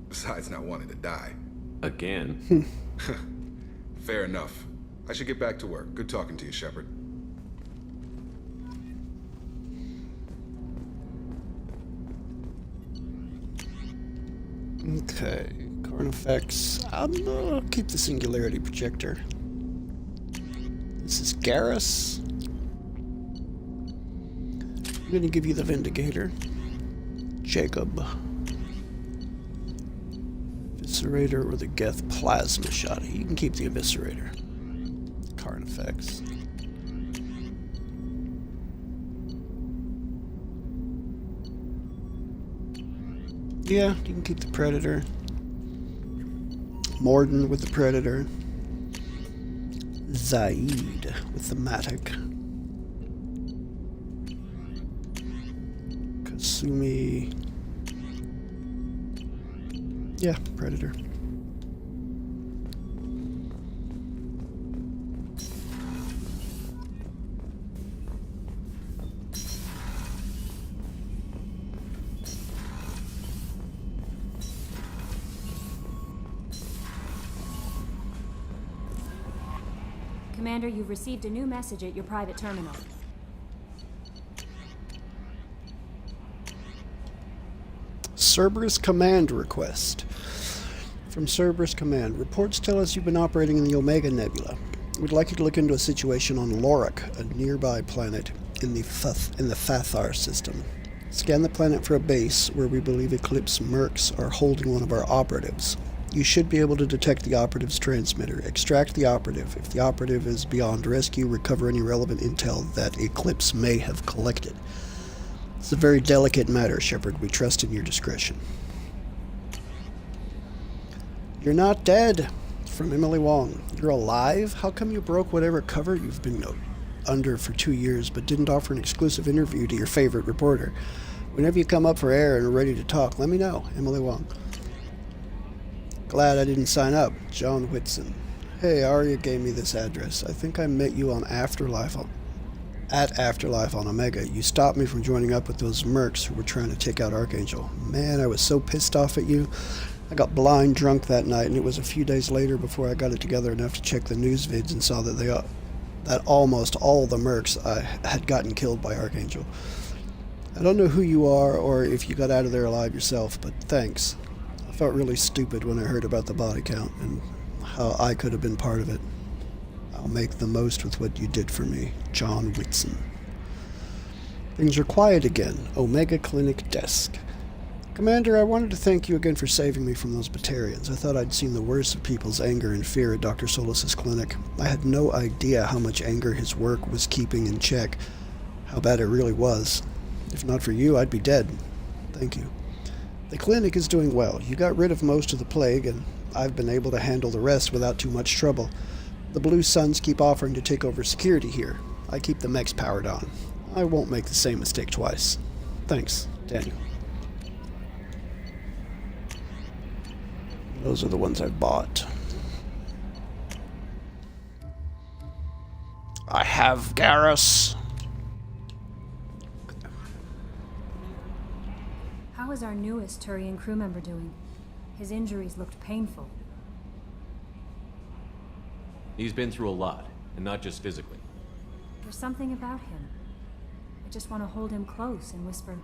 Besides not wanting to die. Again? Fair enough. I should get back to work. Good talking to you, Shepard. Okay, current effects. I'll keep the singularity projector. This is Garrus. I'm gonna give you the Vindicator. Jacob. Eviscerator or the Geth Plasma Shot. You can keep the Eviscerator. Current effects. Yeah, you can keep the Predator. Mordin with the Predator. Zaid with the Matic. Kasumi. Yeah, Predator. Commander, you've received a new message at your private terminal. Cerberus Command request. From Cerberus Command. Reports tell us you've been operating in the Omega Nebula. We'd like you to look into a situation on Lorik, a nearby planet in the Fathar system. Scan the planet for a base where we believe Eclipse mercs are holding one of our operatives. You should be able to detect the operative's transmitter. Extract the operative. If the operative is beyond rescue, recover any relevant intel that Eclipse may have collected. It's a very delicate matter, Shepard. We trust in your discretion. You're not dead. From Emily Wong. You're alive? How come you broke whatever cover you've been under for 2 years, but didn't offer an exclusive interview to your favorite reporter? Whenever you come up for air and are ready to talk, let me know. Emily Wong. Glad I didn't sign up. John Whitson. Hey, Arya gave me this address. I think I met you on Afterlife at Afterlife on Omega. You stopped me from joining up with those mercs who were trying to take out Archangel. Man, I was so pissed off at you. I got blind drunk that night, and it was a few days later before I got it together enough to check the news vids and saw that that almost all the mercs had gotten killed by Archangel. I don't know who you are or if you got out of there alive yourself, but thanks. I felt really stupid when I heard about the body count and how I could have been part of it. I'll make the most with what you did for me, John Whitson. Things are quiet again. Omega Clinic desk. Commander, I wanted to thank you again for saving me from those Batarians. I thought I'd seen the worst of people's anger and fear at Dr. Solus's clinic. I had no idea how much anger his work was keeping in check, how bad it really was. If not for you, I'd be dead. Thank you. The clinic is doing well. You got rid of most of the plague, and I've been able to handle the rest without too much trouble. The Blue Suns keep offering to take over security here. I keep the mechs powered on. I won't make the same mistake twice. Thanks, Daniel. Those are the ones I bought. I have Garrus. How is our newest Turian crew member doing? His injuries looked painful. He's been through a lot, and not just physically. There's something about him. I just want to hold him close and whisper,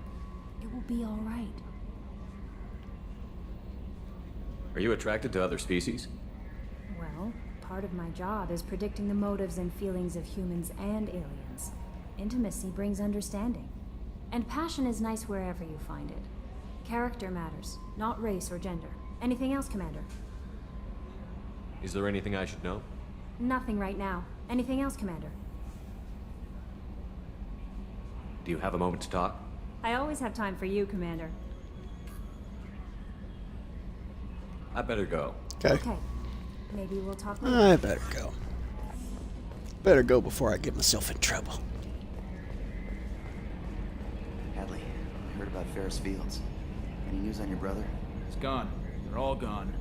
"It will be all right." Are you attracted to other species? Well, part of my job is predicting the motives and feelings of humans and aliens. Intimacy brings understanding. And passion is nice wherever you find it. Character matters, not race or gender. Anything else, Commander? Is there anything I should know? Nothing right now. Anything else, Commander? Do you have a moment to talk? I always have time for you, Commander. I better go. Okay. Maybe we'll talk later. I better go. Better go before I get myself in trouble. Hadley, I heard about Ferris Fields. Any news on your brother? He's gone. They're all gone.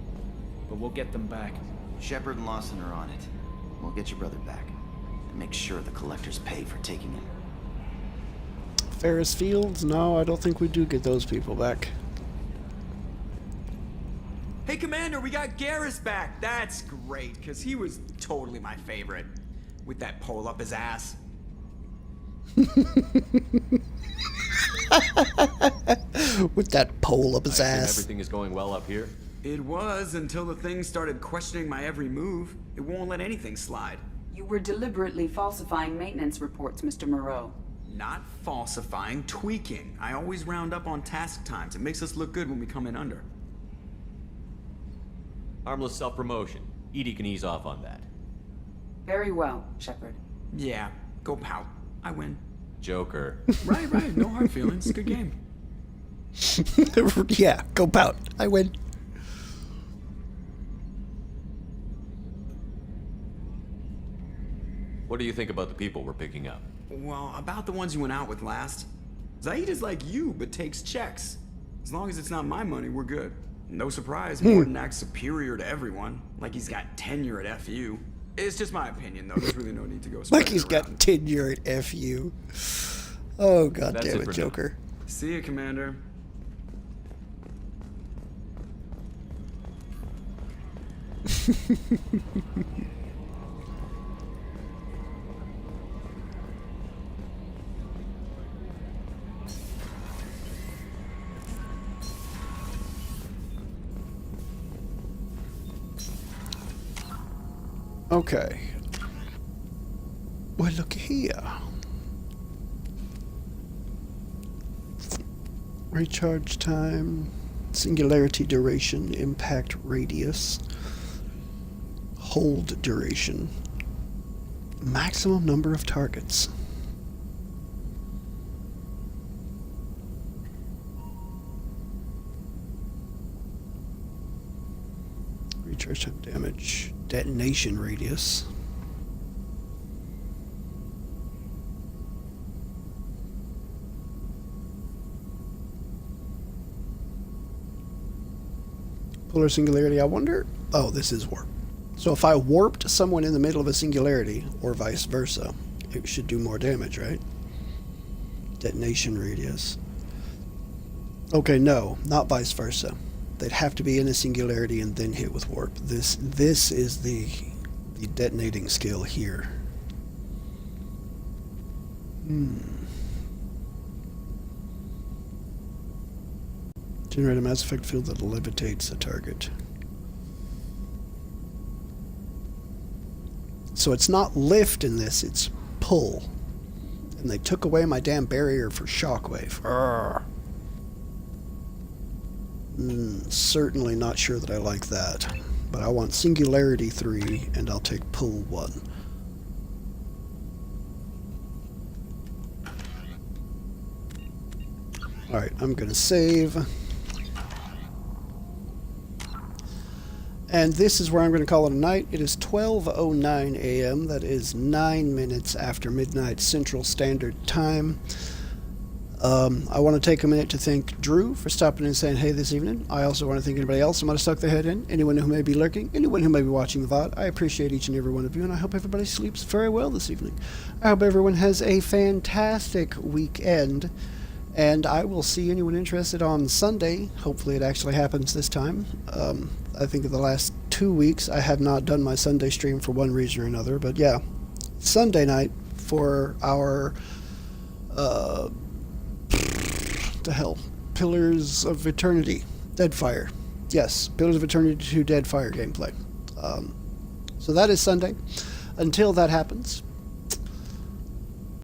But we'll get them back. Shepard and Lawson are on it. We'll get your brother back. And make sure the collectors pay for taking him. Ferris Fields? No, I don't think we do get those people back. Hey, Commander, we got Garrus back. That's great, because he was totally my favorite. With that pole up his ass. With that pole up his I assume ass. everything is going well up here? It was until the thing started questioning my every move. It won't let anything slide. You were deliberately falsifying maintenance reports, Mr. Moreau. Not falsifying, tweaking. I always round up on task times. It makes us look good when we come in under. Harmless self-promotion. Edie can ease off on that. Very well, Shepard. Yeah, go pout. I win. Joker. Right, no hard feelings. Good game. Yeah, go pout. I win. What do you think about the people we're picking up? Well, about the ones you went out with last. Zaid is like you, but takes checks. As long as it's not my money, we're good. No surprise, Mordin acts superior to everyone. Like he's got tenure at FU. It's just my opinion, though. There's really no need to go spread Like he's it around. got tenure at FU. Oh, god That's damn it it, for Joker. See ya, Commander. Okay. Well, look here. Recharge time, singularity duration, impact radius, hold duration, maximum number of targets. Recharge time damage, detonation radius. Polar singularity, I wonder... Oh, this is warp. So if I warped someone in the middle of a singularity, or vice versa, it should do more damage, right? Detonation radius. Okay, no, not vice versa. They'd have to be in a singularity and then hit with warp. This is the detonating skill here. Generate a mass effect field that levitates a target. So it's not lift in this, it's pull. And they took away my damn barrier for shockwave. Certainly not sure that I like that. But I want singularity 3 and I'll take pull 1. Alright, I'm gonna save. And this is where I'm going to call it a night. It is 12:09 a.m. That is 9 minutes after midnight Central Standard Time. I want to take a minute to thank Drew for stopping in and saying hey this evening. I also want to thank anybody else who might have stuck their head in, anyone who may be lurking, anyone who may be watching the VOD. I appreciate each and every one of you, and I hope everybody sleeps very well this evening. I hope everyone has a fantastic weekend, and I will see anyone interested on Sunday. Hopefully it actually happens this time. I think in the last 2 weeks I have not done my Sunday stream for one reason or another, but yeah, Sunday night for our the hell, Pillars of Eternity, Deadfire. Yes, Pillars of Eternity 2 Deadfire gameplay. So that is Sunday. Until that happens,